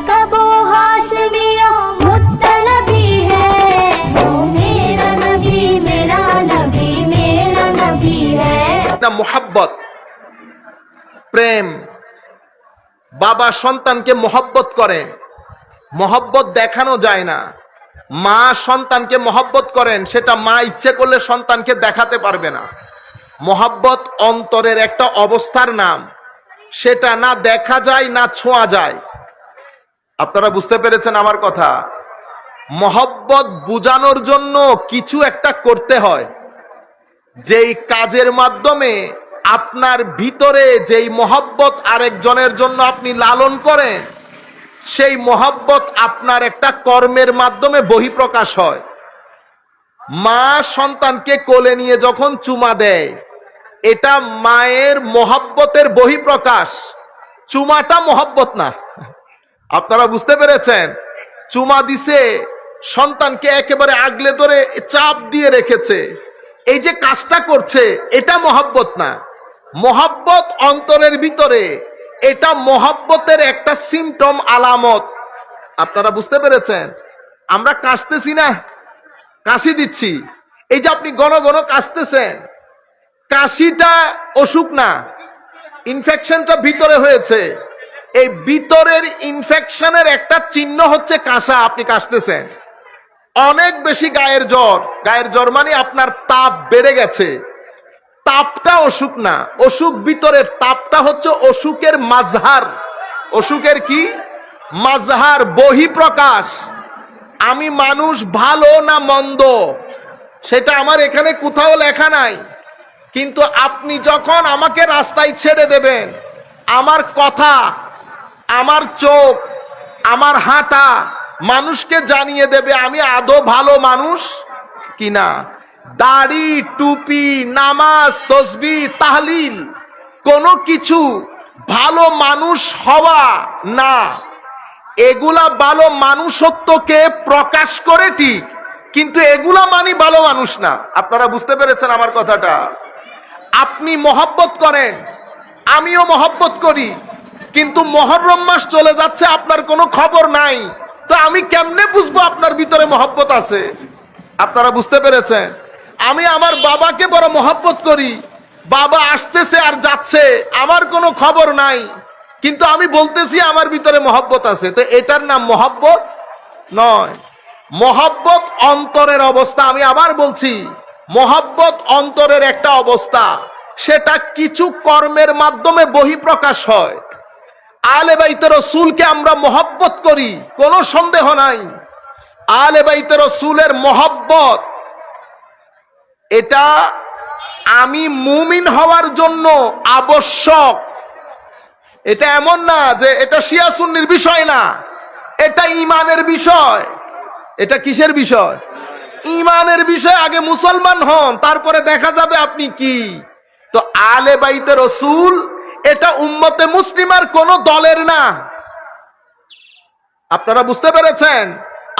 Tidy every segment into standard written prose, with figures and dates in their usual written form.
का वो हाशमिया मुत्तलबी है, वो मेरा नबी मेरा नबी है। না মোহাব্বত, প্রেম। বাবা সন্তানকে মহব্বত করেন, মহব্বত দেখানো যায় না। মা সন্তানকে মহব্বত করেন, সেটা মা ইচ্ছে করলে সন্তানকে দেখাতে পারবে না। মহব্বত অন্তরের একটা অবস্থার নাম, সেটা না দেখা যায় না ছোঁয়া যায়। আপনারা বুঝতে পেরেছেন আমার কথা? মহব্বত বুঝানোর জন্য কিছু একটা করতে হয়, যেই কাজের মাধ্যমে আপনার ভিতরে যেই মহব্বত আরেকজনের জন্য আপনি লালন করেন, সেই মহব্বত আপনার একটা কর্মের মাধ্যমে বহিঃপ্রকাশ হয়। মা সন্তানকে কোলে নিয়ে যখন চুমা দেয়, এটা মায়ের মহব্বতের বহিঃপ্রকাশ। চুমাটা মহব্বত না। আপনারা বুঝতে পেরেছেন? চুমা দিছে, সন্তানকে একেবারে আগলে ধরে চাপ দিয়ে রেখেছে, এই যে কাজটা করছে, এটা মহব্বত না। মহব্বত অন্তরের ভিতরে, এটা মহব্বতের একটা সিমটম, আলামত। আপনারা বুঝতে পেরেছেন? আমরা কাশতেছি না, কাশি দিচ্ছি। এই যে আপনি ঘন ঘন কাশতেছেন, কাশিটা অসুখ না, ইনফেকশনটা ভিতরে হয়েছে। এই ভিতরের ইনফেকশনের একটা চিহ্ন হচ্ছে কাশা। আপনি কাশতেছেন, অনেক বেশি গায়ের জ্বর মানে আপনার তাপ বেড়ে গেছে। তাপটা অসুখ না, অসুখ ভিতরের। তাপটা হচ্ছে অসুখের মাজহার। অসুখের কি মাজহার, বহিঃপ্রকাশ। আমি মানুষ ভালো না মন্দ, সেটা আমার এখানে কোথাও লেখা নাই। কিন্তু আপনি যখন আমাকে রাস্তায় ছেড়ে দেবেন, আমার কথা, আমার চোখ, আমার হাঁটা মানুষকে জানিয়ে দেবে আমি আদৌ ভালো মানুষ কিনা। দাড়ি, টুপি, নামাজ, তসবিহ, তাহলিল, কোনো কিছু ভালো মানুষ হওয়া না। এগুলা ভালো মানুষত্বকে প্রকাশ করে ঠিক, কিন্তু এগুলা মানি ভালো মানুষ না। আপনারা বুঝতে পেরেছেন আমার কথাটা? আপনি মহব্বত করেন, আমিও মহব্বত করি, কিন্তু মুহররম মাস চলে যাচ্ছে, আপনার কোনো খবর নাই, তো আমি কেমনে বুঝবো আপনার ভিতরে মহব্বত আছে? আপনারা বুঝতে পেরেছেন? আমি আমার বাবাকে বড় মহব্বত করি, বাবা আসতেছে আর যাচ্ছে, আমার কোনো খবর নাই, কিন্তু আমি বলতেছি আমার ভিতরে মহব্বত আছে। তো এটার নাম মহব্বত নয়। মহব্বত অন্তরের অবস্থা। আমি আবার বলছি, মহব্বত অন্তরের একটা অবস্থা, সেটা কিছু কর্মের মাধ্যমে বহিঃপ্রকাশ হয়। আলে বাইতে রাসূলকে আমরা মহব্বত করি, কোনো সন্দেহ নাই। আলে বাইতে রাসূলের মহব্বত, এটা আমি মুমিন হওয়ার জন্য আবশ্যক। এটা এমন না যে এটা শিয়া সুন্নির বিষয় না, এটা ঈমানের বিষয়। এটা কিসের বিষয়? ঈমানের বিষয়। আগে মুসলমান হন, তারপরে দেখা যাবে আপনি কি। তো আলে বাইতে রাসূল এটা উম্মতে মুসলিমার কোন দলের না। আপনারা বুঝতে পেরেছেন?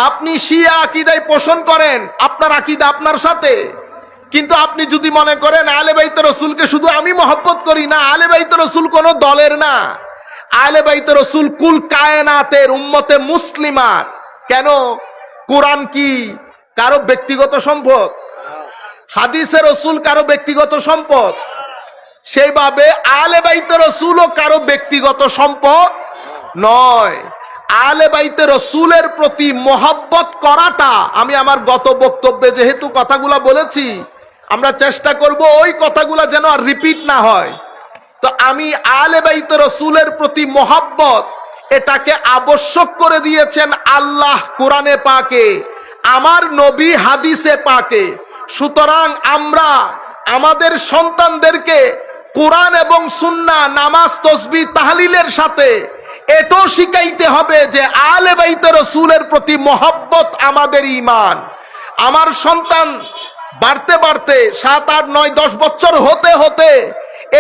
আপনি শিয়া আকীদায় পোষণ করেন, আপনার আকীদা আপনার সাথে, কিন্তু আপনি যদি মনে করেন আলে বাইতে রাসূলকে শুধু আমি মহব্বত করি, না, আলে বাইতে রাসূল কোন দলের না। আলে বাইতে রাসূল কুল কায়নাতের, উম্মতে মুসলিমার। কেন? কোরআন কি কারো ব্যক্তিগত সম্পদ? হাদিসে রাসূল কারো ব্যক্তিগত সম্পদ? সেইভাবে আলে বাইতে রাসূলও কারো ব্যক্তিগত সম্পদ নয়। আলে বাইতে রাসূলের প্রতি মহব্বত করাটা, আমি আমার গত বক্তব্যে যেহেতু কথাগুলা বলেছি, আমরা চেষ্টা করব ওই কথাগুলা যেন আর রিপিট না হয়। তো আমি আলে বাইতে রাসূলের প্রতি মহব্বত, এটাকে আবশ্যক করে দিয়েছেন আল্লাহ কোরআনে পাকে, আমার নবী হাদিসে পাকে। সুতরাং আমরা আমাদের সন্তানদেরকে কোরআন এবং সুন্নাহ, নামাজ, তাসবিহ, তাহলিলের সাথে এটাও শিখাইতে হবে যে আলে বাইতে রাসূলের প্রতি মহব্বত আমাদের ঈমান। আমার সন্তান বাড়তে বাড়তে 7, 8, 9, 10 বছর হতে হতে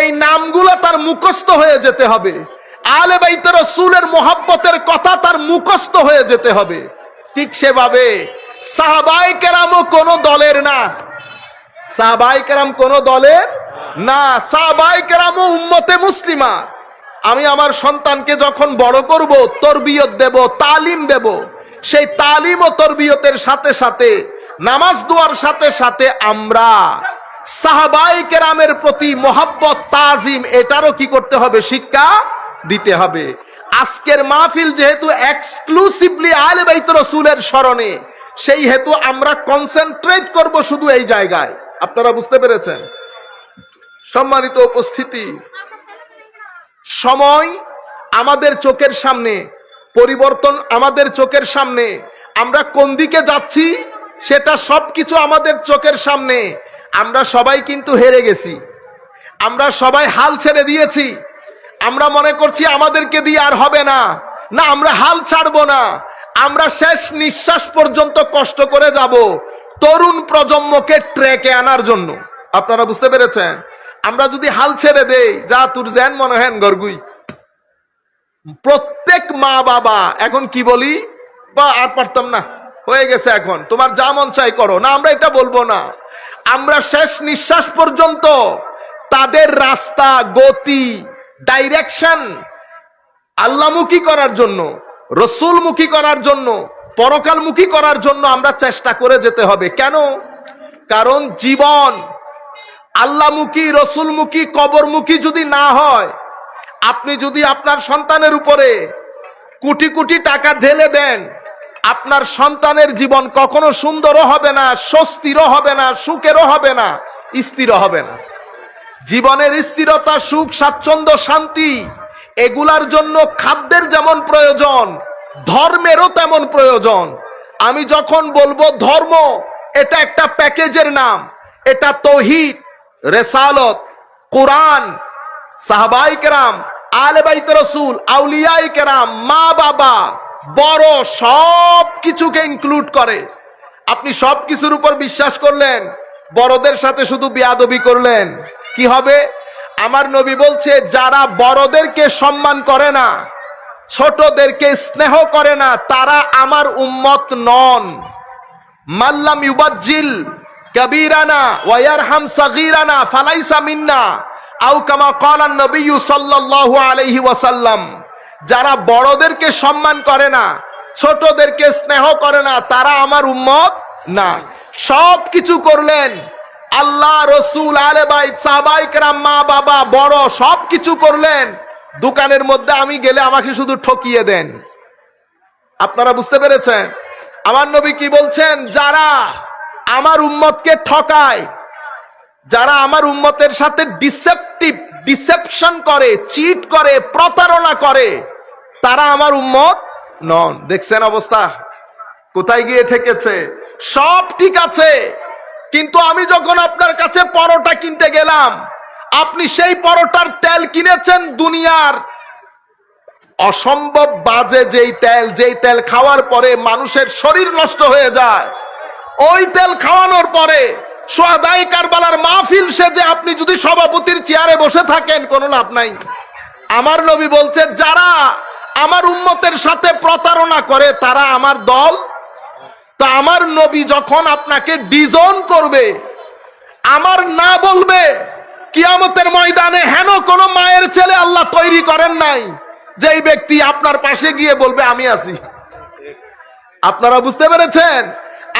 এই নামগুলো তার মুখস্থ হয়ে যেতে হবে। আলে বাইতে রাসূলের মহব্বতের কথা তার মুখস্থ হয়ে যেতে হবে। ঠিক সেভাবে সাহাবায়ে কেরামও কোনো দলের না। সাহাবায়ে কেরাম কোনো দলের না। সাহাবায়ে কেরামও উম্মতে মুসলিমা। আমি আমার সন্তানকে যখন বড় করব, তরবিয়ত দেব, তালিম দেব, সেই তালিম ও তরবিয়তের সাথে সাথে নামাজ দোয়ার সাথে সাথে আমরা সাহাবায়ে কেরামের প্রতি মহব্বত, তাজিম, এটারও কি করতে হবে? শিক্ষা দিতে হবে। আজকের মাহফিল যেহেতু এক্সক্লুসিভলি আহলে বাইত রাসূলের স্মরণে, সেই হেতু আমরা কনসেন্ট্রেট করব শুধু এই জায়গায়। আপনারা বুঝতে পেরেছেন? সম্মানিত উপস্থিতি, সময় আমাদের চোখের সামনে, পরিবর্তন আমাদের চোখের সামনে, আমরা কোন দিকে যাচ্ছি সেটা সবকিছু আমাদের চোখের সামনে। আমরা সবাই কিন্তু হেরে গেছি, আমরা সবাই হাল ছেড়ে দিয়েছি। আমরা মনে করছি আমাদেরকে দিয়ে আর হবে না। না, আমরা হাল ছাড়বো না। আমরা শেষ নিঃশ্বাস পর্যন্ত কষ্ট করে যাব তরুণ প্রজন্মকে ট্র্যাকে আনার জন্য। আপনারা বুঝতে পেরেছেন? আমরা যদি হাল ছেড়ে দেই, যা তোর জ্যান মনে হেন গর্গুই, প্রত্যেক মা বাবা এখন কি বলি, বা আর পারতাম না, হয়ে গেছে, এখন তোমার যা মন চাই করো। না, আমরা এটা বলবো না। আমরা শেষ নিঃশ্বাস পর্যন্ত তাদের রাস্তা, গতি, ডাইরেকশন আল্লাহমুখী করার জন্য, রসুলমুখী করার জন্য, পরকালমুখী করার জন্য আমরা চেষ্টা করে যেতে হবে। কেন? কারণ জীবন আল্লাহমুখী, রসুলমুখী, কবরমুখী যদি না হয়, আপনি যদি আপনার সন্তানের উপরে কোটি কোটি টাকা ঢেলে দেন, আপনার সন্তানের জীবন কখনো সুন্দরও হবে না, স্বস্তিরও হবে না, সুখেরও হবে না, স্থিরও হবে না। জীবনের স্থিরতা, সুখ, স্বাচ্ছন্দ্য, শান্তি, এগুলার জন্য খাদ্যের যেমন প্রয়োজন, ধর্মেরও তেমন প্রয়োজন। আমি যখন বলবো ধর্ম, এটা একটা প্যাকেজের নাম। এটা তৌহিদ, রেসালত, কোরআন, সাহাবায়ে কেরাম, আহলে বাইত রাসূল, আউলিয়ায়ে কেরাম, মা বাবা, বড়, সব কিছুকে ইনক্লুড করে। আপনি সব কিছুর উপর বিশ্বাস করলেন, বড়দের সাথে শুধু বেয়াদবি করলেন, কি হবে? আমার নবী বলছে, যারা বড়দেরকে সম্মান করে না, ছোটদেরকে স্নেহ করে না, তারা আমার উম্মত নন। মাল্লাম ইউবাজ্জিল কাবীরানা ওয়া ইয়ারহাম সাগীরানা ফালাইসা মিন্না, আও কামা ক্বালা নবী সাল্লাল্লাহু আলাইহি ওয়াসাল্লাম। যারা বড়দেরকে সম্মান করে না, ছোটদেরকে স্নেহ করে না, তারা আমার উম্মত না। সব কিছু করলেন, আল্লাহ, রসুল, আহলে বাইত, সাহাবায়ে কেরাম, মা বাবা, বড়, সব কিছু করলেন। দোকানের মধ্যে আমি গেলে আমাকে শুধু ঠকিয়ে দেন। আপনারা বুঝতে পেরেছেন? আমার নবী কি বলছেন? যারা আমার উম্মতকে ঠকায়, যারা আমার উম্মতের সাথে ডিসেপশন করে, চিট করে, প্রতারণা করে, তারা আমার উম্মত নন। দেখছেন অবস্থা কোথায় গিয়ে ঠেকেছে? সব ঠিক আছে, কিন্তু আমি যখন আপনার কাছে পরোটা কিনতে গেলাম, আপনি সেই পরোটার তেল কিনেছেন দুনিয়ার অসম্ভব বাজে যেই তেল খাওয়ার পরে মানুষের শরীর নষ্ট হয়ে যায়। ওই তেল খাওয়ানোর পরে সোহাদায়ে কারবালার মাহফিল সেজে আপনি যদি সভাপতির চেয়ারে বসে থাকেন, কোনো লাভ নাই। আমার নবী বলছে, যারা আমার উম্মতের সাথে প্রতারণা করে, তারা আমার দল। তা আমার নবী যখন আপনাকে ডিজন করবে, আমার না বলবে, কিয়ামতের ময়দানে হেন কোন মায়ের ছেলে আল্লাহ তৈরি করেন নাই যেই ব্যক্তি আপনার পাশে গিয়ে বলবে আমি আছি। আপনারা বুঝতে পেরেছেন?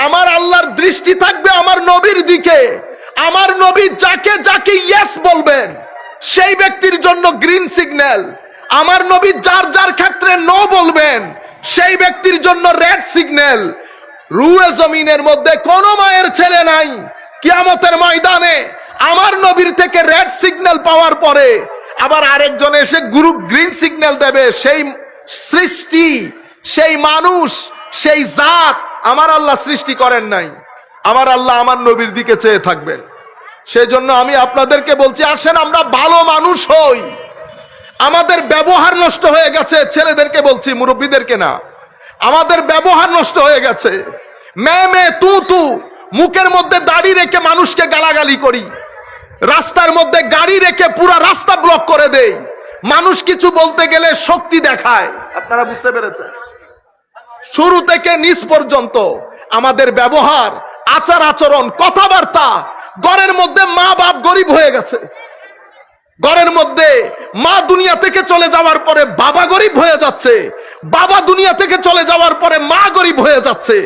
আমার আল্লাহর দৃষ্টি থাকবে আমার নবীর দিকে। আমার নবী যাকে যাকে ইয়েস বলবেন, সেই ব্যক্তির জন্য গ্রিন সিগন্যাল। আমার নবী যার যার ক্ষেত্রে নো বলবেন, সেই ব্যক্তির জন্য রেড সিগন্যাল। রুয়ে জমিনের মধ্যে কোন মায়ের ছেলে নাই কিয়ামতের ময়দানে আমার নবীর থেকে রেড সিগন্যাল পাওয়ার পরে আবার আরেকজন এসে গ্রিন সিগন্যাল দেবে। সেই সৃষ্টি, সেই মানুষ, সেই জাত আমার আল্লাহ সৃষ্টি করেন নাই। আমার আল্লাহ আমার নবীর দিকে চেয়ে থাকবেন। সেই জন্য আমি আপনাদেরকে বলছি, আসেন আমরা ভালো মানুষ হই। আমাদের ব্যবহার নষ্ট হয়ে গেছে, ছেলেদেরকে বলছি, মুরব্বীদেরকে না। আমাদের ব্যবহার নষ্ট হয়ে গেছে। মে তু মুখের মধ্যে দাড়ি রেখে মানুষকে গালাগালি করি, রাস্তার মধ্যে গাড়ি রেখে পুরো রাস্তা ব্লক করে দেই, মানুষ কিছু বলতে গেলে শক্তি দেখায়। আপনারা বুঝতে পেরেছেন? শুরু থেকে নিচ পর্যন্ত আমাদের ব্যবহার, আচার আচরণ, কথাবার্তা, ঘরের মধ্যে মা বাপ গরিব হয়ে গেছে, ঘরের মধ্যে মা দুনিয়া থেকে চলে যাওয়ার পরে বাবা গরিব হয়ে যাচ্ছে, বাবা দুনিয়া থেকে চলে যাওয়ার পরে মা গরিব হয়ে যাচ্ছে।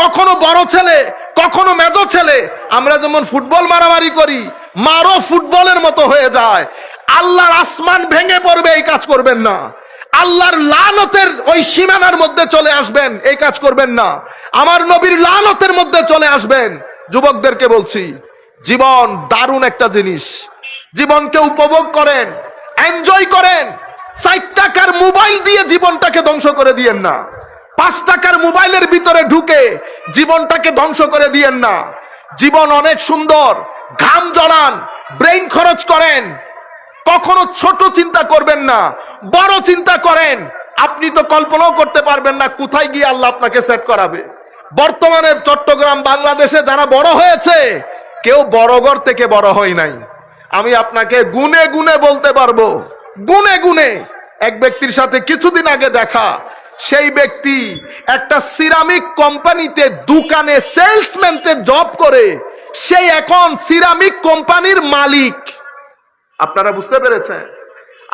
কখনো বড় ছেলে, কখনো মেজো ছেলে। আমরা যেমন ফুটবল মারামারি করি, মারও ফুটবলের মতো হয়ে যায়। আল্লাহর আসমান ভেঙে পড়বে, এই কাজ করবেন না। আল্লাহর লানতের ওই সীমানার মধ্যে চলে আসবেন, এই কাজ করবেন না। আমার নবীর লানতের মধ্যে চলে আসবেন। যুবকদেরকে বলছি, জীবন দারুণ একটা জিনিস। জীবনকে উপভোগ করেন, এনজয় করেন। 4 টাকার মোবাইল দিয়ে জীবনটাকে ধ্বংস করে দিয়েন না। 5 টাকার মোবাইলের ভিতরে ঢুকে জীবনটাকে ধ্বংস করে দিয়েন না। জীবন অনেক সুন্দর, ঘাম জড়ান, ব্রেইন খরচ করেন। কখনো ছোট চিন্তা করবেন না, বড় চিন্তা করেন। আপনি তো কল্পনাও করতে পারবেন না কোথায় গিয়ে আল্লাহ আপনাকে সেট করাবে। বর্তমানে চট্টগ্রাম, বাংলাদেশে যারা বড় হয়েছে, কেউ বড় ঘর থেকে বড় হয় নাই। আমি আপনাকে গুনে গুনে বলতে পারবো, গুনে গুনে। এক ব্যক্তির সাথে কিছুদিন আগে দেখা, সেই ব্যক্তি একটা সিরামিক কোম্পানিতে দোকানে সেলসম্যানতে জব করে, সেই এখন সিরামিক কোম্পানির মালিক। আপনারা বুঝতে পেরেছেন?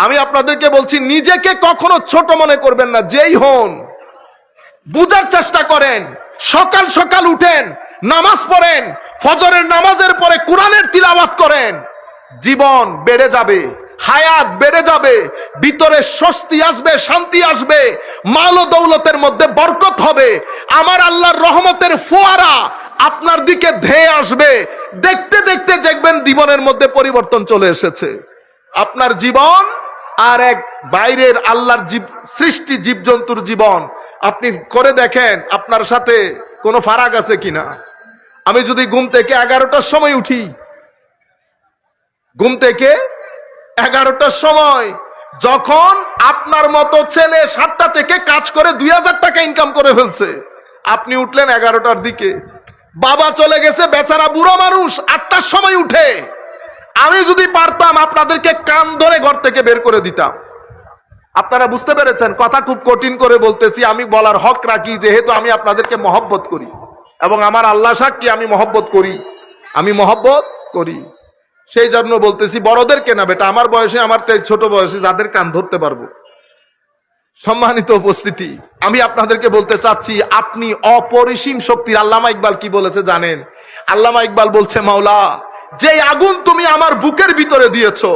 আমি আপনাদেরকে বলছি, নিজেকে কখনো ছোট মনে করবেন না। যেই হন, বুঝার চেষ্টা করেন। সকাল সকাল উঠেন, নামাজ পড়েন, ফজরের নামাজের পরে কোরআনের তিলাওয়াত করেন। জীবন বেড়ে যাবে, হায়াত বেড়ে যাবে, ভিতরে স্বস্তি আসবে, শান্তি আসবে, মাল ও দৌলতের মধ্যে বরকত হবে। আমার আল্লাহর রহমতের ফোয়ারা আপনার দিকে ধেয়ে আসবে। দেখতে দেখতে দেখবেন জীবনের মধ্যে পরিবর্তন চলে এসেছে। আপনার জীবন আর এক বাইরের আল্লাহর সৃষ্টি জীবজন্তুর জীবন আপনি করে দেখেন, আপনার সাথে কোনো ফারাক আছে কিনা। আমি যদি ঘুম থেকে 11টার সময় উঠি, ঘুম থেকে 11টার সময়, যখন আপনার মতো ছেলে 7টা থেকে কাজ করে 2000 টাকা ইনকাম করে ফেলছে, আপনি উঠলেন 11টার দিকে। বাবা চলে গেছে, বেচারা বুড়ো মানুষ 8টার সময় উঠে। আমি যদি পারতাম আপনাদেরকে কান ধরে ঘর থেকে বের করে দিতাম। আপনারা বুঝতে পেরেছেন? কথা খুব কঠিন করে বলতেছি, আমি বলার হক রাখি, যেহেতু আমি আপনাদেরকে মহব্বত করি এবং আমার আল্লাহ সাক্ষী আমি মহব্বত করি, আমি মহব্বত করি। সেই জন্য বলতেছি, বড়দেরকে না বেটা, আমার বয়সে, আমার ছোট বয়সে যাদের কান ধরতে পারবো। সম্মানিত উপস্থিতি, আমি আপনাদেরকে বলতে চাচ্ছি, আপনি অপরিসীম শক্তির। আল্লামা ইকবাল কি বলেছে জানেন? আল্লামা ইকবাল বলছে, মাওলা, যে আগুন তুমি আমার বুকের ভিতরে দিয়েছো,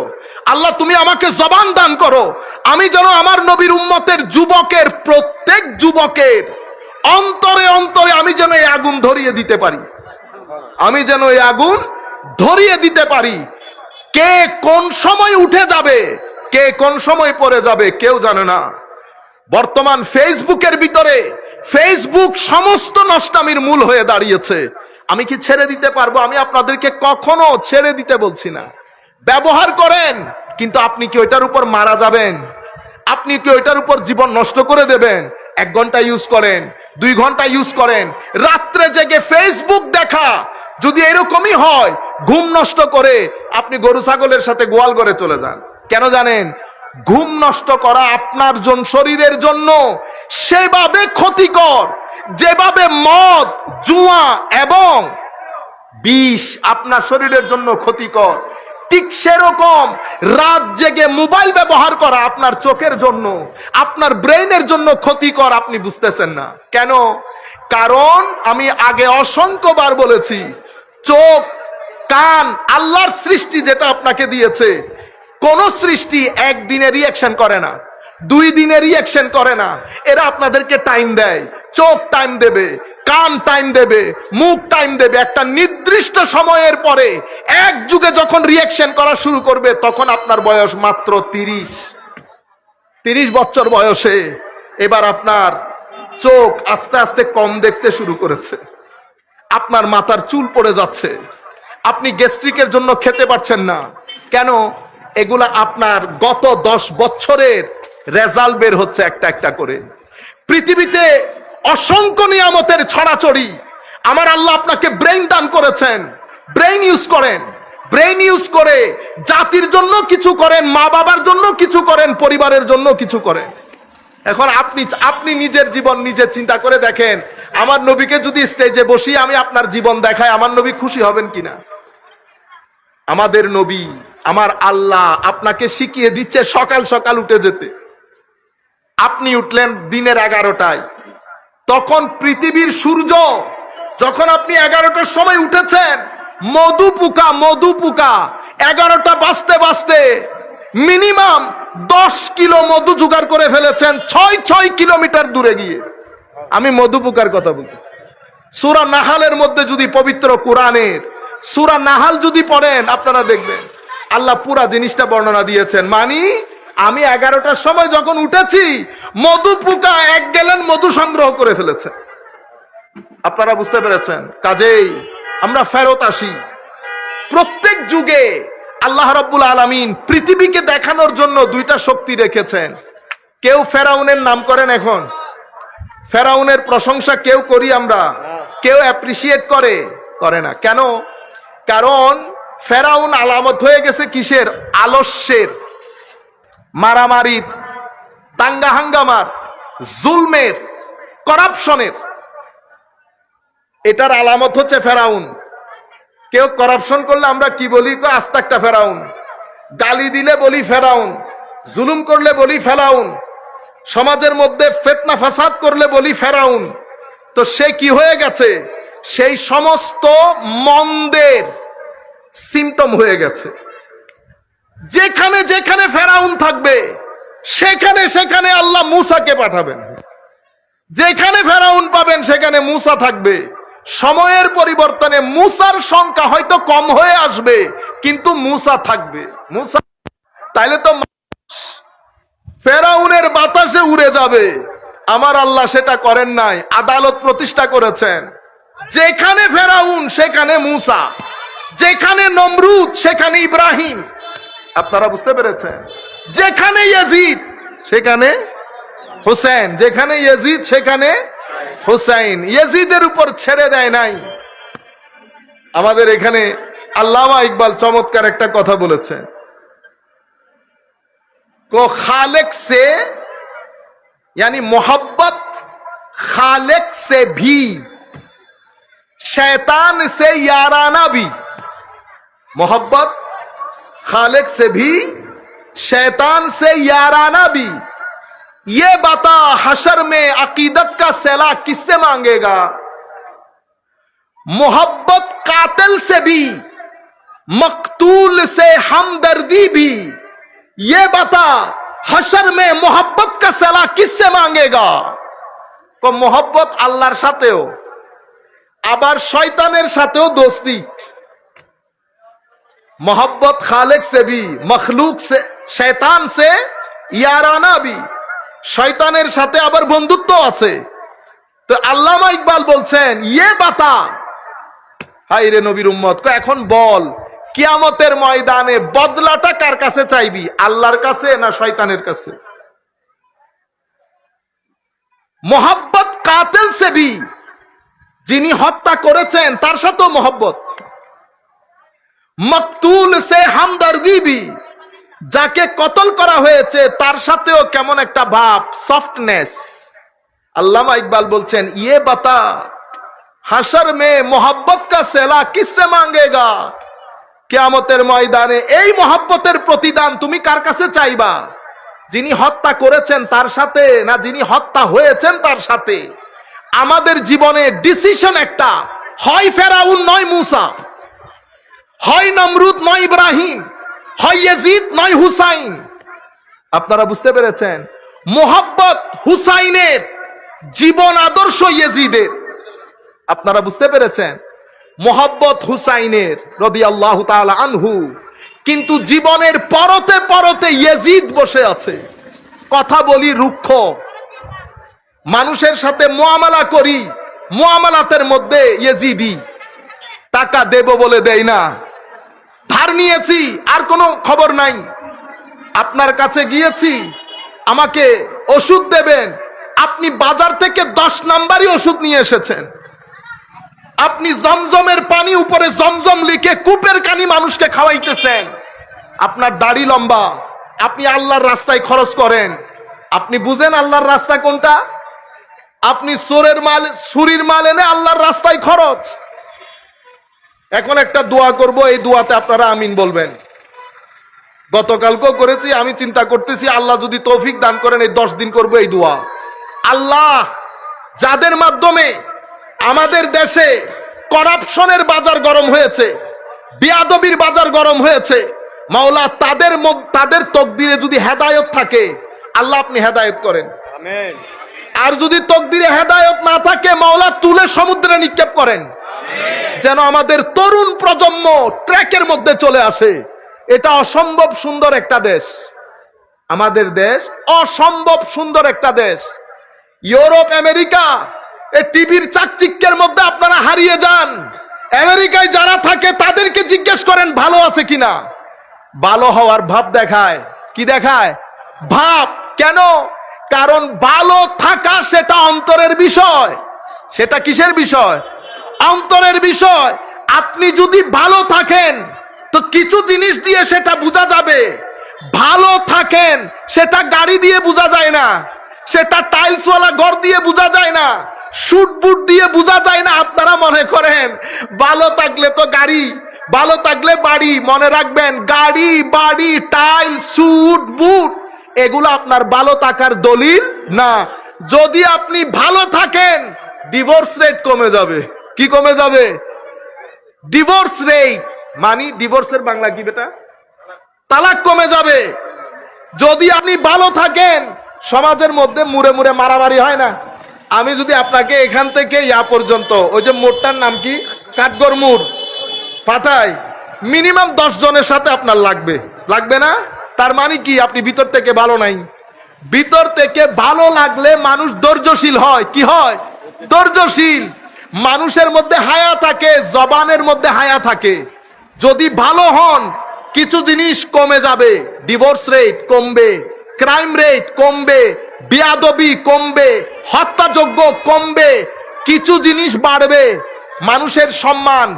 আল্লাহ তুমি আমাকে জবান দান করো, আমি যেন আমার নবীর উম্মতের যুবকের, প্রত্যেক যুবকের অন্তরে অন্তরে আমি যেন এই আগুন ধরিয়ে দিতে পারি, আমি যেন এই আগুন ধরিয়ে দিতে পারি। কে কোন সময় উঠে যাবে, কে কোন সময় পড়ে যাবে, কেউ জানে না। বর্তমান ফেসবুকের ভিতরে, ফেসবুক সমস্ত নষ্টামির মূল হয়ে দাঁড়িয়েছে। আমি কি ছেড়ে দিতে পারবো? আমি আপনাদেরকে কখনো ছেড়ে দিতে বলছি না। ব্যবহার করেন, কিন্তু আপনি কি ওইটার উপর মারা যাবেন? আপনি কি ওইটার উপর জীবন নষ্ট করে দেবেন? 1 ঘন্টা ইউজ করেন, 2 ঘন্টা ইউজ করেন, রাত্রে জেগে ফেসবুক দেখা যদি এরকমই হয়, ঘুম নষ্ট করে আপনি গরু ছাগলের সাথে গোয়াল ঘরে চলে যান। কেন জানেন? ঘুম নষ্ট করা আপনার শরীরের জন্য সেভাবে ক্ষতিকর, যেভাবে মদ, জুয়া এবং বিষ আপনার শরীরের জন্য ক্ষতিকর, ঠিক সেরকম রাত জেগে মোবাইল ব্যবহার করা আপনার চোখের জন্য, আপনার ব্রেইনের জন্য ক্ষতিকর। আপনি বুঝতেছেন না কেন? কারণ আমি আগে অসংখ্যবার বলেছি, চোখ, কান আল্লাহর সৃষ্টি, যেটা আপনাকে দিয়েছে। কোন সৃষ্টি একদিনে রিয়াকশন করে না, 2 দিনে রিয়াকশন করে না। এরা আপনাদেরকে টাইম দেয়। চোখ টাইম দেবে, কান টাইম দেবে, মুখ টাইম দেবে। একটা নির্দিষ্ট সময়ের পরে এক যুগে যখন রিয়াকশন করা শুরু করবে, তখন আপনার বয়স মাত্র 30 বছর বয়সে এবার আপনার চোখ আস্তে আস্তে কম দেখতে শুরু করেছে, আপনার মাথার চুল পড়ে যাচ্ছে, আপনি গ্যাস্ট্রিকের জন্য খেতে পারছেন না। কেন? এগুলা আপনার গত 10 বছরের রেজাল্ট বের হচ্ছে একটা একটা করে। পৃথিবীতে অসংখ্য নিয়ামতের ছড়াছড়ি। আমার আল্লাহ আপনাকে ব্রেইন দান করেছেন, ব্রেইন ইউজ করেন। ব্রেইন ইউজ করে জাতির জন্য কিছু করেন, মা বাবার জন্য কিছু করেন, পরিবারের জন্য কিছু করেন। এখন আপনি নিজের জীবন নিজে চিন্তা করে দেখেন, আমার নবীকে যদি স্টেজে বসিয়ে আমি আপনার জীবন দেখাই, আমার নবী খুশি হবেন কিনা? আমাদের নবী আমার আল্লাহ আপনাকে শিখিয়ে দিচ্ছে সকাল সকাল উঠে যেতে। আপনি উঠলেন দিনের 11টায়, তখন পৃথিবীর সূর্য, যখন আপনি 11টার সময় উঠেছেন, মধু পোকা 11টা বাজতে বাজতে মিনিমাম 10 কিলো মধু জোগাড় করে ফেলেছেন 6 কিলোমিটার দূরে গিয়ে। আমি মধু পোকার কথা বলছি। সূরা নাহালের মধ্যে যদি, পবিত্র কোরআনের সূরা নাহাল যদি পড়েন, আপনারা দেখবেন আল্লাহ পুরা জিনিসটা বর্ণনা দিয়েছেন। মানে আমি 11টার সময় যখন উঠেছি, মধু পোকা 1 গ্যালন মধু সংগ্রহ করে ফেলেছে। আপনারা বুঝতে পেরেছেন? কাজেই আমরা ফেরত আসি। প্রত্যেক যুগে আল্লাহ রাব্বুল আলামিন পৃথিবীকে দেখানোর জন্য 2টা শক্তি রেখেছেন। কেউ ফেরাউনের নাম করেন, এখন ফেরাউনের প্রশংসা কেউ করি আমরা, কেউ অ্যাপ্রিসিয়েট করে না। কেন? কারণ ফেরাউন আলামত হয়ে গেছে কিসের? আলস্যের, মারামারির, দাঙ্গা হাঙ্গামার, জুলমের, করাপশনের। এটার আলামত হচ্ছে ফেরাউন। কেউ করাপশন করলে আমরা কি বলি? আস্তাকটা ফেরাউন। গালি দিলে বলি ফেরাউন, জুলুম করলে বলি ফেরাউন, সমাজের মধ্যে ফিতনা ফাসাদ করলে বলি ফেরাউন। তো সে কি হয়ে গেছে? সেই সমস্ত মন্দের সিমটম হয়ে গেছে। যেখানে যেখানে ফেরাউন থাকবে, সেখানে সেখানে আল্লাহ মূসাকে পাঠাবেন। যেখানে ফেরাউন পাবেন, সেখানে মূসা থাকবে। সময়ের পরিবর্তনে মূসার সংখ্যা হয়তো কম হয়ে আসবে, কিন্তু মূসা থাকবে। মূসা তাইলে তো ফেরাউনের বাতাসে উড়ে যাবে। আমার আল্লাহ সেটা করেন নাই, আদালত প্রতিষ্ঠা করেছেন। যেখানে ফেরাউন সেখানে মূসা, যেখানে নমরুদ সেখানে ইব্রাহিম। আপনারা বুঝতে পেরেছেন? যেখানে ইয়াজিদ সেখানে হোসেন, যেখানে ইয়াজিদ সেখানে হোসেন। ইয়াজিদের উপর ছেড়ে দেয় নাই। আমাদের এখানে আল্লামা ইকবাল চমৎকার একটা কথা বলেছেন, को खालिक से यानी मोहब्बत खालिक से भी, शैतान से याराना भी। मोहब्बत खालिक से भी, शैतान से याराना भी। ये बता हशर में अकीदत का सैला किससे मांगेगा? मोहब्बत कातिल से भी, मकतूल से हमदर्दी भी। ये बता हशर में मोहब्बत का सला किससे मांगेगा? को मोहब्बत আল্লাহর সাথেও, আবার শয়তানের সাথেও দোস্তি। मोहब्बत खालिक से भी, मखलूक से, शैतान से याराना भी। শয়তানের সাথে আবার বন্ধুত্ব আছে। তো আল্লামা ইকবাল বলছেন, ইয়ে বাতা, হাই রে নবীর উম্মত, এখন বল কিয়ামতের ময়দানে বদলাটা কার কাছে চাইবি? আল্লাহর কাছে না শয়তানের কাছে? মোহাব্বত কাতিল সে ভি, যিনি হত্যা করেছেন তার সাথেও মোহাব্বত। মকতুল সে হামদর্দি ভি, যাকে কতল করা হয়েছে তার সাথেও কেমন একটা ভাব, সফটনেস। আল্লামা ইকবাল বলছেন, ইয়ে বাতা হাশর মে মোহাব্বত কা সেলা কিসসে মাঙ্গেগা? কিয়ামতের ময়দানে এই মহব্বতের প্রতিদান তুমি কার কাছে চাইবা? যিনি হত্যা করেছেন তার সাথে না যিনি হত্যা হয়েছেন তার সাথে? আমাদের জীবনে ডিসিশন একটা, হয় ফেরাউন নয় মূসা, হয় নমরুদ নয় ইব্রাহিম, হয় ইয়াজিদ নয় হুসাইন। আপনারা বুঝতে পেরেছেন? মোহাব্বত হুসাইনের, জীবন আদর্শ ইয়াজিদের। আপনারা বুঝতে পেরেছেন? মোহাব্বত হুসাইনের রাদিয়াল্লাহু তাআলা আনহু, কিন্তু জীবনের পরতে পরতে ইয়াজিদ বসে আছে। কথা বলি রুক্ষ, মানুষের সাথে মুআমালা করি, মুআমালাতের মধ্যে ইয়াজিদি। টাকা দেব বলে দেই না, ধার নিয়েছি আর কোনো খবর নাই। আপনার কাছে গিয়েছি, আমাকে ওষুধ দেবেন, আপনি বাজার থেকে 10 নাম্বারই ওষুধ নিয়ে এসেছেন। আপনি জমজমের পানি উপরে জমজম লিখে কূপের কানি মানুষকে খাওয়াইতেছেন। আপনার দাড়ি লম্বা, আপনি আল্লাহর রাস্তায় খরচ করেন। আপনি বুঝেন আল্লাহর রাস্তা কোনটা? আপনি চোরের মাল, চুরির মাল এনে আল্লাহর রাস্তায় খরচ। এখন একটা দোয়া করব, এই দোয়াতে আপনারা আমিন বলবেন। গতকালকেও করেছি। আমি চিন্তা করতেছি আল্লাহ যদি তৌফিক দান করেন এই 10 দিন করবো এই দোয়া। আল্লাহ, যাদের মাধ্যমে আমাদের দেশে করাপশনের বাজার গরম হয়েছে, বিয়াদবির বাজার গরম হয়েছে, মাওলা তাদের তকদিরে যদি হেদায়েত থাকে, আল্লাহ আপনি হেদায়েত করেন। আমিন। আর যদি তকদিরে হেদায়েত না থাকে, মাওলা তুলে সমুদ্রে নিক্ষেপ করেন, যেন আমাদের তরুণ প্রজন্ম ট্র্যাকের মধ্যে চলে আসে। এটা অসম্ভব সুন্দর একটা দেশ, আমাদের দেশ অসম্ভব সুন্দর একটা দেশ। ইউরোপ, আমেরিকা, এই টিভির চাকচিক্যের মধ্যে আপনারা হারিয়ে যান। আমেরিকায় যারা থাকে তাদেরকে জিজ্ঞেস করেন ভালো আছে কিনা। ভালো হওয়ার ভাব দেখায়, কি দেখায়? ভাব। কেন? কারণ ভালো থাকা সেটা অন্তরের বিষয়। সেটা কিসের বিষয়? অন্তরের বিষয়। আপনি যদি ভালো থাকেন তো কিছু জিনিস দিয়ে সেটা বোঝা যাবে। ভালো থাকেন সেটা গাড়ি দিয়ে বোঝা যায় না, সেটা টাইলসওয়ালা ঘর দিয়ে বোঝা যায় না, শুট বুট দিয়ে বোঝা যায় না। আপনারা মনে করেন ভালো থাকলে তো গাড়ি, ভালো থাকলে বাড়ি। মনে রাখবেন, গাড়ি, বাড়ি, টাইল, শুট বুট এগুলো আপনার ভালো থাকার দলিল না। যদি আপনি ভালো থাকেন, ডিভোর্স রেট কমে যাবে। কি কমে যাবে? ডিভোর্স রেট মানে ডিভোর্সের বাংলা কি বেটা? তালাক কমে যাবে। যদি আপনি ভালো থাকেন, সমাজের মধ্যে মুড়ে মুড়ে মারামারি হয় না। আমি যদি আপনাকে এখান থেকে ইয়া পর্যন্ত, ওই যে মোড়টার নাম কি, কাঠগড় মোড়, পাঠাই, মিনিমাম 10 জনের সাথে আপনার লাগবে না? তার মানে কি? আপনি ভিতর থেকে ভালো নাই। ভিতর থেকে ভালো লাগলে মানুষ ধৈর্যশীল হয়। কি হয়? ধৈর্যশীল। মানুষের মধ্যে হায়া থাকে, জবানের মধ্যে হায়া থাকে। যদি ভালো হন, কিছু জিনিস কমে যাবে। ডিভোর্স রেট কমবে, ক্রাইম রেট কমবে, বেয়াদবি কমবে, হত্যাযজ্ঞ কমবে, কিছু জিনিস বাড়বে। মানুষের সম্মান,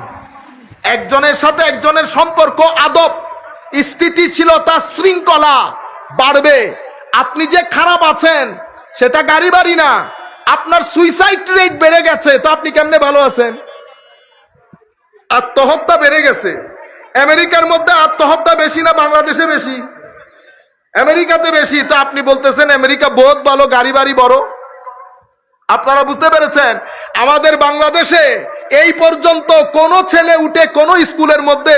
একজনের সাথে একজনের সম্পর্ক, আদব, স্থিতিশীলতা, শৃঙ্খলা বাড়বে। আপনি যে খারাপ আছেন সেটা গাড়ি বাড়ি না। আপনার সুইসাইড রেট বেড়ে গেছে, তো আপনি কেমনে ভালো আছেন? আত্মহত্যা বেড়ে গেছে। আমেরিকার মধ্যে আত্মহত্যা বেশি না বাংলাদেশে বেশি? আমেরিকাতে বেশি। তো আপনি বলতেছেন আমেরিকা বহুত ভালো, গাড়ি বাড়ি বড়। আপনারা বুঝতে পেরেছেন? আমাদের বাংলাদেশে এই পর্যন্ত কোন ছেলে উঠে কোন স্কুলের মধ্যে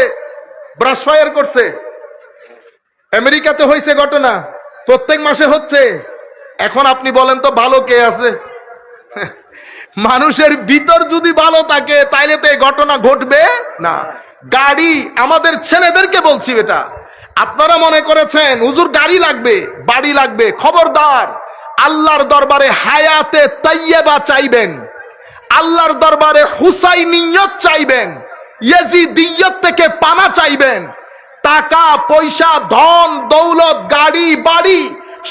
ব্রাশ ফায়ার করছে? আমেরিকাতে হয়েছে ঘটনা, প্রত্যেক মাসে হচ্ছে। এখন আপনি বলেন তো ভালো কে আছে? মানুষের ভিতর যদি ভালো থাকে তাইলে তো এই ঘটনা ঘটবে না। গাড়ি, আমাদের ছেলেদেরকে বলছি বেটা, আপনারা মনে করেছেন হুজুর গাড়ি লাগবে, বাড়ি লাগবে, খবরদার। আল্লাহর দরবারে হায়াতে তাইয়্যিবা চাইবেন, আল্লাহর দরবারে হুসাইনিয়ত চাইবেন, ইয়াজিদিয়ত থেকে পানা চাইবেন। টাকা পয়সা, ধন দৌলত, গাড়ি বাড়ি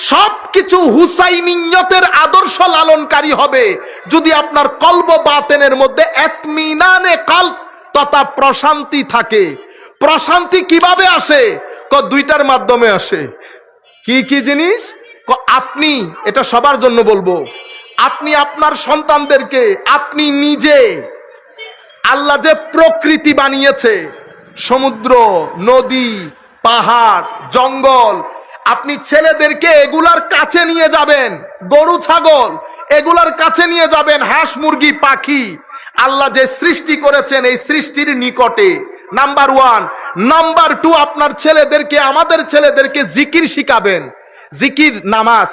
সবকিছু হুসাইনিয়তের আদর্শ লালনকারী হবে যদি আপনার কলব বাতেনের মধ্যে ইতমিনানে কলব তথা প্রশান্তি থাকে। প্রশান্তি কিভাবে আসে? দুইটার মাধ্যমে আসে। কি কি জিনিস? আপনি, এটা সবার জন্য বলবো, আপনি আপনার সন্তানদেরকে, আপনি নিজে, আল্লাহ যে প্রকৃতি বানিয়েছে, সমুদ্র, নদী, পাহাড়, জঙ্গল, আপনি ছেলেদেরকে এগুলার কাছে নিয়ে যাবেন। গরু ছাগল এগুলার কাছে নিয়ে যাবেন, হাঁস মুরগি পাখি, আল্লাহ যে সৃষ্টি করেছেন এই সৃষ্টির নিকটে। নাম্বার 1। নাম্বার 2, আপনার ছেলেদেরকে, আমাদের ছেলেদেরকে জিকির শিখাবেন। জিকির নামাজ,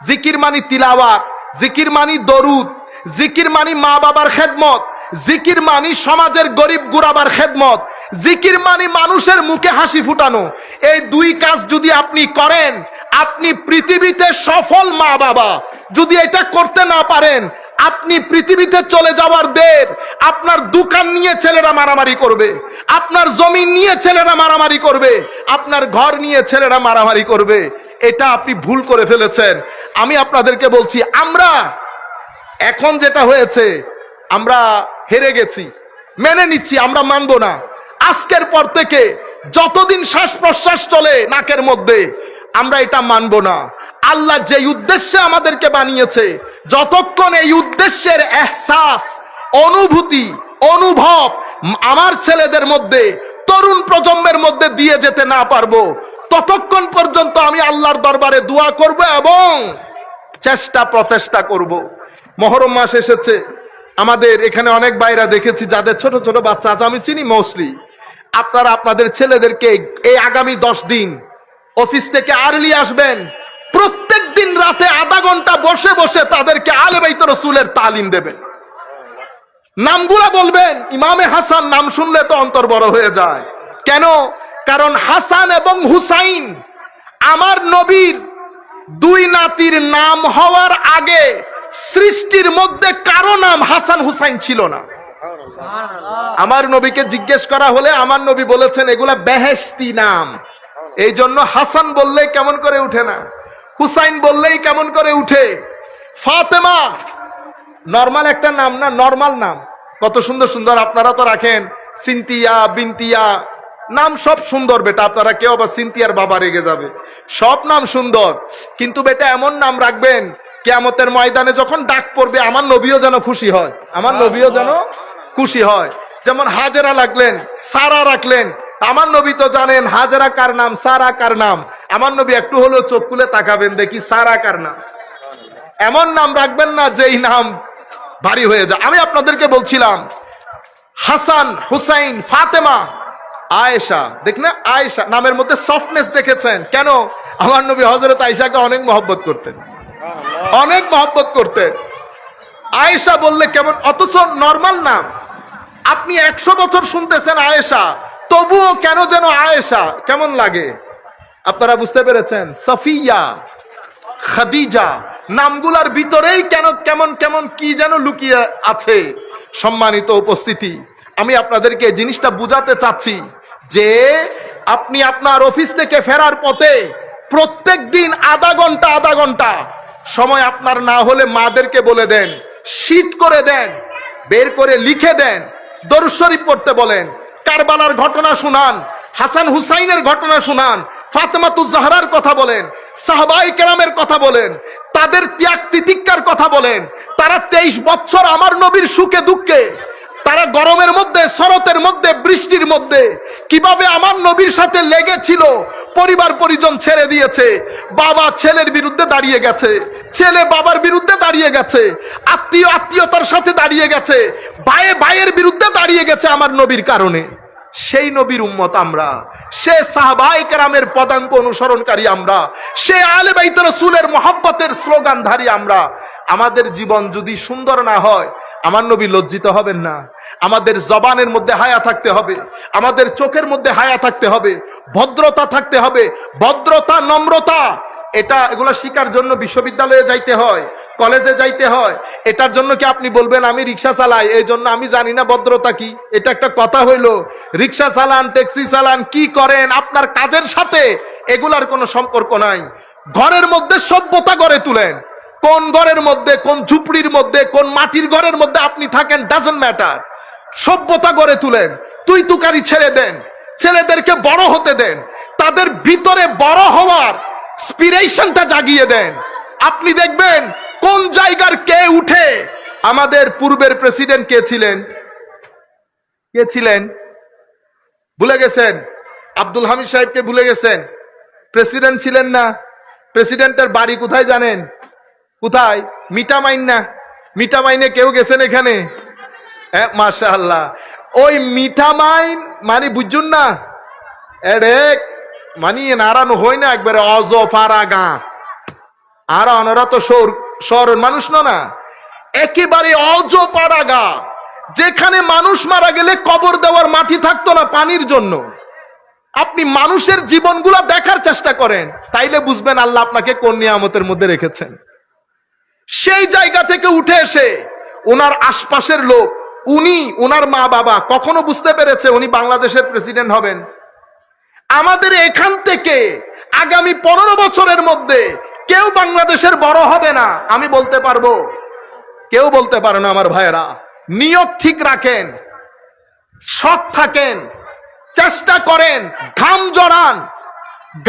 জিকির মানি তিলাওয়াত, জিকির মানি দরুদ, জিকির মানি মা বাবার খেদমত, জিকির মানি সমাজের গরিব গুরাবার খেদমত, জিকির মানি মানুষের মুখে হাসি ফুটানো। এই 2 কাজ যদি আপনি করেন, আপনি পৃথিবীতে সফল মা বাবা। যদি এটা করতে না পারেন, আপনি পৃথিবীতে চলে যাওয়ার দের। আপনার দোকান নিয়ে ছেলেরা মারামারি করবে, আপনার জমি নিয়ে ছেলেরা মারামারি করবে, আপনার ঘর নিয়ে ছেলেরা মারামারি করবে। এটা আপনি ভুল করে ফেলেছেন। আমি আপনাদেরকে বলছি, আমরা এখন যেটা হয়েছে, আমরা হেরে গেছি, মেনে নিচ্ছি, আমরা মানবো না। আজকের পর থেকে যতদিন শ্বাস প্রশ্বাস চলে নাকের মধ্যে, আমরা এটা মানবো না। আল্লাহ যে উদ্দেশ্যে আমাদেরকে বানিয়েছে, যতক্ষণ এই উদ্দেশ্যের এহসাস, অনুভূতি, অনুভব আমার ছেলেদের মধ্যে, তরুণ প্রজন্মের মধ্যে দিয়ে যেতে না পারবো, ততক্ষণ পর্যন্ত আমি আল্লাহর দরবারে দোয়া করব এবং প্রচেষ্টা করব। মহরম মাস এসেছে, আমাদের এখানে অনেক ভাইরা দেখেছি যাদের ছোট ছোট বাচ্চা আছে, আমি চিনি মৌসলি। আপনারা আপনাদের ছেলেদেরকে এই আগামী 10 দিন অফিস থেকে আর্লি আসবেন, প্রত্যেক দিন রাতে আধা ঘন্টা বসে বসে তাদেরকে আলে বাইত রাসূলের তালিম দেবেন। নামগুলা বলবেন। ইমামে হাসান নাম শুনলে তো অন্তর বড় হয়ে যায়। কেন? কারণ হাসান এবং হুসাইন আমার নবীর 2 নাতির নাম হওয়ার আগে সৃষ্টির মধ্যে কারো নাম হাসান হুসাইন ছিল না। আমার নবীকে জিজ্ঞেস করা হলে আমার নবী বলেছেন এগুলা বেহেশতি নাম। এই জন্য হাসান বললেই কেমন করে উঠে না, হুসাইন বললেই কেমন করে উঠে। ফাতেমা নরমাল একটা নাম না, নরমাল নাম। কত সুন্দর সুন্দর আপনারা তো রাখেন, সিনতিয়া, বিনতিয়া, নাম সব সুন্দর বেটা। আপনারা কেউ আবার সিনতিয়ার বাবা রেগে যাবে, সব নাম সুন্দর, কিন্তু বেটা এমন নাম রাখবেন কিয়ামতের ময়দানে যখন ডাক পড়বে আমার নবীও যেন খুশি হয়, আমার নবীও যেন খুশি হয়। যেমন হাজেরা রাখলেন, সারা রাখলেন, আমার নবী তো জানেন হাজেরা কার নাম, সারা কার নাম। আমার নবী একটু হলেও চোখ খুলে তাকাবেন, দেখি সারা কার নাম। এমন নাম রাখবেন না যেই নাম ভারী হয়ে যায়। আমি আপনাদেরকে বলছিলাম হাসান, হুসাইন, ফাতেমা, আয়েশা, দেখ না আয়েশা নামের মধ্যে সফটনেস দেখেছেন কেন? আমার নবী হযরত আয়েশাকে অনেক মহব্বত করতেন, অনেক মহব্বত করতেন। আয়েশা বললে কেমন, অথচ নরমাল নাম। আপনি 100 বছর শুনতেছেন আয়েশা, তবুও কেন যেন আয়েশা কেমন লাগে। আপনারা বুঝতে পেরেছেন? সফিয়া, খাদিজা, নামগুলার ভিতরেই কেন কেমন কেমন কি যেন লুকিয়ে আছে। সম্মানিত উপস্থিতি, আমি আপনাদেরকে এই জিনিসটা বুঝাতে চাচ্ছি যে আপনি আপনার অফিস থেকে ফেরার পথে প্রত্যেক দিন আধা ঘন্টা সময় আপনার না হলে মাদেরকে বলে দেন, শীত করে দেন, বের করে লিখে দেন, দরুদ শরীফ পড়তে বলেন, কারবালার ঘটনা শুনান, হাসান হুসাইনের ঘটনা শুনান, ফাতেমাতুজ জাহরার কথা বলেন, সাহাবায়ে কেরামের কথা বলেন, তাদের ত্যাগ তিতিক্ষার কথা বলেন। তারা 23 বছর আমার নবীর সুখে দুঃখে, তারা গরমের মধ্যে, শরতের মধ্যে, বৃষ্টির মধ্যে কিভাবে আমার নবীর সাথে লেগেছিল। পরিবার পরিজন ছেড়ে দিয়েছে, বাবা ছেলের বিরুদ্ধে দাঁড়িয়ে গেছে, ছেলে বাবার বিরুদ্ধে দাঁড়িয়ে গেছে, আত্মীয়তার সাথে দাঁড়িয়ে গেছে, ভাইয়ের বিরুদ্ধে দাঁড়িয়ে গেছে আমার নবীর কারণে। সেই নবীর উম্মত আমরা, সে সাহাবায়ে কেরামের পদাঙ্ক অনুসরণকারী আমরা, সে আলে বাইত রাসূলের মহব্বতের স্লোগানধারী আমরা। আমাদের জীবন যদি সুন্দর না হয় আমার নবী লজ্জিত হবেন না। আমাদের জবানের মধ্যে হায়া থাকতে হবে, আমাদের চোখের মধ্যে হায়া থাকতে হবে, ভদ্রতা থাকতে হবে। ভদ্রতা, নম্রতা, এগুলো শিকার জন্য বিশ্ববিদ্যালয়ে যাইতে হয়, কলেজে যাইতে হয়। এটার জন্য কি আপনি বলবেন আমি রিক্সা চালাই এই জন্য আমি জানি না ভদ্রতা কি? এটা একটা কথা হইল? রিক্সা চালান, ট্যাক্সি চালান, কি করেন, আপনার কাজের সাথে এগুলার কোনো সম্পর্ক নাই। ঘরের মধ্যে সভ্যতা গড়ে তুলেন। কোন ঘরের মধ্যে, কোন ঝুপড়ির মধ্যে, কোন মাটির ঘরের মধ্যে আপনি থাকেন, ডাজন্ট ম্যাটার। সভ্যতা গড়ে তুলেন, তুই তুকারি ছেড়ে দেন, ছেলেদেরকে বড় হতে দেন, তাদের ভিতরে বড় হওয়ার ইন্সপিরেশনটা জাগিয়ে দেন। আপনি দেখবেন কোন জায়গার কে উঠে। আমাদের পূর্বের প্রেসিডেন্ট কে ছিলেন? কে ছিলেন ভুলে গেছেন? আব্দুল হামিদ সাহেবকে ভুলে গেছেন? প্রেসিডেন্ট ছিলেন না? প্রেসিডেন্টের বাড়ি কোথায় জানেন? কোথায়? মিঠামাইন না? মিঠামাইনে কেউ গেছেন এখানে? হ্যাঁ, মাশাআল্লাহ। ওই মিঠামাইন মানে বুঝুন না, এডে মানিয়ে নাড়ানো হয় না একবারে অজফারা গা। আর ওনারা তো শহরের মানুষ না, একেবারে অজপাড়া গা, যেখানে মানুষ মারা গেলে কবর দেওয়ার মাটি থাকতো না পানির জন্য। আপনি মানুষের জীবনগুলা দেখার চেষ্টা করেন, তাইলে বুঝবেন আল্লাহ আপনাকে কোন নিয়ামতের মধ্যে রেখেছেন। সেই জায়গা থেকে উঠে এসে ওনার আশপাশের লোক, উনি, ওনার মা বাবা কখনো বুঝতে পেরেছে উনি বাংলাদেশের প্রেসিডেন্ট হবেন? আমাদের এখান থেকে আগামী 15 বছরের মধ্যে কেউ বাংলাদেশের বড় হবে না, আমি বলতে পারবো। কেউ বলতে পারে না। আমার ভাইয়েরা, নিয়ত ঠিক রাখেন, সৎ থাকেন, চেষ্টা করেন, ঘাম জড়ান।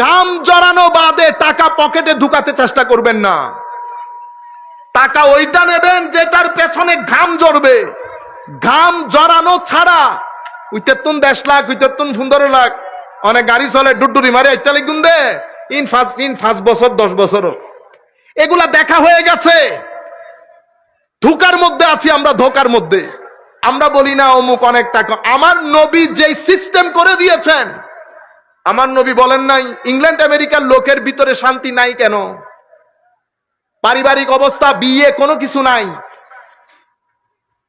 ঘাম জড়ানো বাদে টাকা পকেটে ঢুকাতে চেষ্টা করবেন না। টাকা ওইটা নেবেন যেটার পেছনে ঘাম জড়বে। ঘাম জড়ানো ছাড়া উইতেতুন 10 লাখ, উইতেতুন 15 লাখ, অনেক গাড়ি চলে ডুডুরি মারে ইত্যাদি গুন্দে ইন 5 বছর 10 বছরও এগুলা দেখা হয়ে গেছে। ধোকার মধ্যে আছি আমরা, ধোকার মধ্যে। আমরা বলি না অমুক অনেক টাকা। আমার নবী যেই সিস্টেম করে দিয়েছেন, আমার নবী বলেন নাই ইংল্যান্ড আমেরিকার লোকের ভিতরে শান্তি নাই কেন? পারিবারিক অবস্থা, বিয়ে, কোনো কিছু নাই।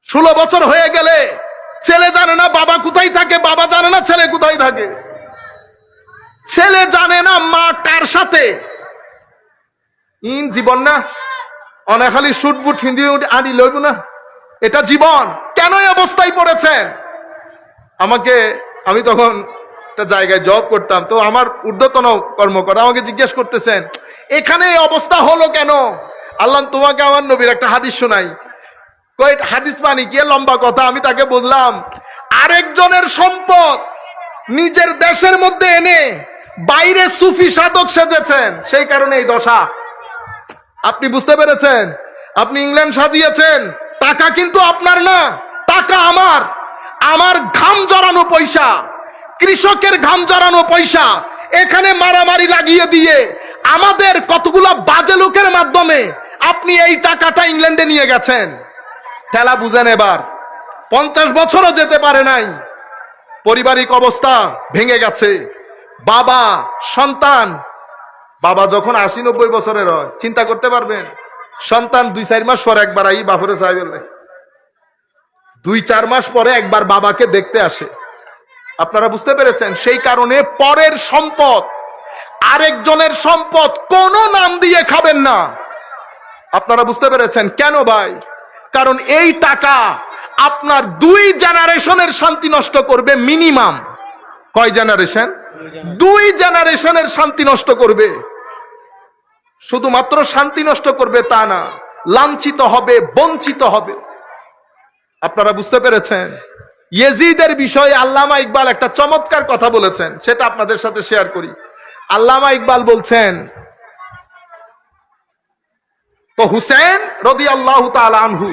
16 বছর হয়ে গেলে ছেলে জানে না বাবা কোথায় থাকে, বাবা জানে না ছেলে কোথায় থাকে, ছেলে জানে না মা কার সাথে। ইন জীবন না, অনেক খালি শুট বুট হিন্দি আনি লইব না, এটা জীবন। কেন এই অবস্থায় পড়েছেন? আমি তখন একটা জায়গায় জব করতাম, তো আমার ঊর্ধ্বতন কর্মকর্তা আমাকে জিজ্ঞেস করতেছেন এখানে এই অবস্থা হলো কেন? আল্লাহ তোমাকে আমার নবীর একটা হাদিস শোনাই। হাদিস মানি কি লম্বা কথা। আমি তাকে বললাম আরেকজনের সম্পদ নিজের দেশের মধ্যে এনে বাইরে সুফি সাধক সেজেছেন, সেই কারণে এই দশা। আপনি বুঝতে পেরেছেন? আপনি ইংল্যান্ড সাজিয়েছেন, টাকা কিন্তু আপনার না, টাকা আমার। আমার ঘাম জড়ানো পয়সা, কৃষকের ঘাম জড়ানো পয়সা এখানে মারামারি লাগিয়ে দিয়ে আমাদের কতগুলা বাজে লোকের মাধ্যমে আপনি এই টাকাটা ইংল্যান্ডে নিয়ে গেছেন। ঠেলা বুঝেন এবার। 50 বছরও যেতে পারে নাই, পারিবারিক অবস্থা ভেঙে গেছে। বাবা সন্তান, বাবা যখন 80-90 বছরের হয়, চিন্তা করতে পারবেন সন্তান 2-4 মাস পরে একবার আই বাপরে সাহেবের 2-4 মাস পরে একবার বাবাকে দেখতে আসে। আপনারা বুঝতে পেরেছেন? সেই কারণে পরের সম্পদ, আরেকজনের সম্পদ কোনো নাম দিয়ে খাবেন না। আপনারা বুঝতে পেরেছেন কেন ভাই? কারণ এই টাকা আপনার 2 জেনারেশনের শান্তি নষ্ট করবে মিনিমাম। কয় জেনারেশন? 2 জেনারেশনের শান্তি নষ্ট করবে। শুধুমাত্র শান্তি নষ্ট করবে তা না, লাঞ্ছিত হবে, বঞ্চিত হবে। আপনারা বুঝতে পেরেছেন? ইয়েজিদের বিষয়ে আল্লামা ইকবাল একটা চমৎকার কথা বলেছেন, সেটা আপনাদের সাথে শেয়ার করি। আল্লামা ইকবাল বলছেন, তো হুসেন রাদিয়াল্লাহু তাআলা আনহু,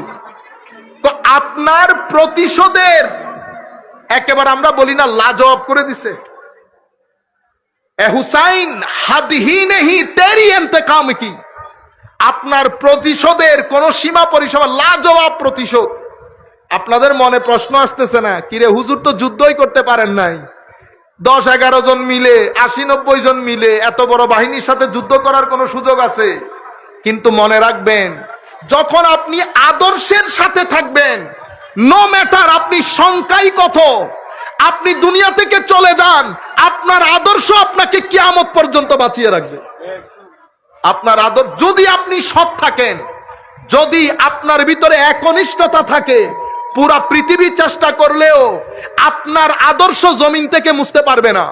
তো আপনার প্রতিশোধের একেবারে আমরা বলি না লাজবাব করে দিছে। এ হুসাইন হদ হি নেহি তেরি ইন্তেকাম কি, আপনার প্রতিশোধের কোন সীমা পরিসীমা, লাজবাব প্রতিশোধ। আপনাদের মনে প্রশ্ন আসতেছে না, কিরে হুজুর তো যুদ্ধই করতে পারেন নাই, 10-11 জন মিলে 80-90 জন মিলে এত বড় বাহিনীর সাথে যুদ্ধ করার কোন সুযোগ আছে? কিন্তু মনে রাখবেন, যখন আপনি আদর্শের সাথে থাকবেন, নো ম্যাটার আপনি সংখ্যাই কত, আপনি দুনিয়া থেকে চলে যান, আপনার আদর্শ আপনাকে কিয়ামত পর্যন্ত বাঁচিয়ে রাখবে। আপনার আদর্শ, যদি আপনি সৎ থাকেন, যদি আপনার ভিতরে একনিষ্ঠতা থাকে, পুরা পৃথিবী চেষ্টা করলেও আপনার আদর্শ জমিন থেকে মুছতে পারবে না।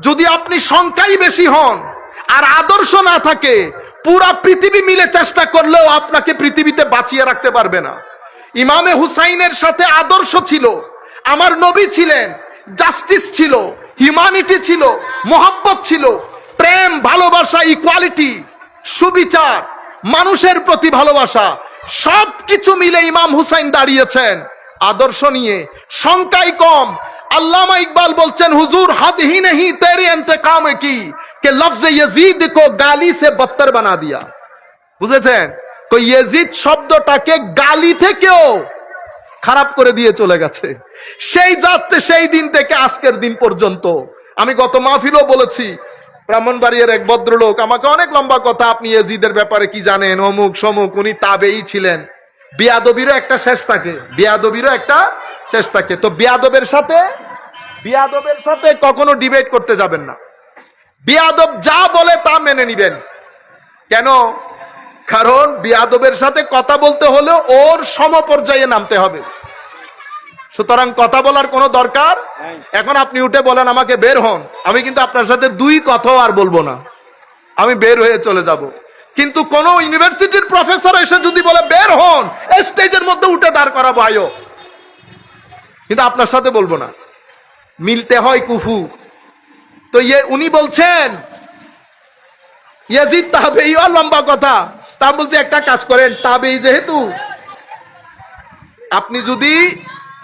যদি আপনি সংখ্যাই বেশি হন আর আদর্শ না থাকে, পুরা পৃথিবী মিলে চেষ্টা করলেও আপনাকে পৃথিবীতে বাঁচিয়ে রাখতে পারবে না। ইমামে হুসাইনের সাথে আদর্শ ছিল, আমার নবী ছিলেন, জাস্টিস ছিল, হিউম্যানিটি ছিল, মোহাব্বত ছিল, প্রেম, ভালোবাসা, ইকুয়ালিটি, সুবিচার, মানুষের প্রতি ভালোবাসা, সবকিছু মিলে ইমাম হুসাইন দাঁড়িয়েছেন আদর্শ নিয়ে। সংখ্যায় কম। আল্লামা ইকবাল বলছেন, হুজুর হদ হি নেহি তেরে ইন্তেকাম কি, কে লফজ ইয়াজিদ কো গালি সে বদতর বানা দিয়া। বুঝেছেন? তো ইয়াজিদ শব্দটাকে গালি থেকেও খারাপ করে দিয়ে চলে গেছে। সেই দিন থেকে আজকের দিন পর্যন্ত। আমি গত মাহফিলও বলেছি, ব্রাহ্মণবাড়িয়ার এক ভদ্রলোক আমাকে অনেক লম্বা কথা, আপনি ইয়াজিদের ব্যাপারে কি জানেন, অমুক সমুক, উনি তাবেই ছিলেন। বিয়াদবিরও একটা শেষ থাকে, বিয়াদবিরও একটা শেষ থাকে। তো বিয়াদবের সাথে কখনো ডিবেট করতে যাবেন না। বিয়াদব যা বলে তা মেনে নিবেন। কেন? কারণ বিয়াদবের সাথে কথা বলতে হলে ওর সমপর্যায়ে নামতে হবে। সুতরাং কথা বলার কোনো দরকার। এখন আপনি উঠে বলেন আমাকে বের হন, আমি কিন্তু আপনার সাথে 2 কথাও আর বলবো না, আমি বের হয়ে চলে যাব। কিন্তু কোন ইউনিভার্সিটির প্রফেসর এসে যদি বলে বের হন, স্টেজের মধ্যে উঠে দাঁড় করাবো আয়ো, কিন্তু আপনার সাথে বলবো না। মিলতে হয় কুফু। তো উনি বলছেন ইয়াজিদ তাবেঈ, লম্বা কথা। তা বলছে একটা কাজ করেন, তাবেঈ যেহেতু, আপনি যদি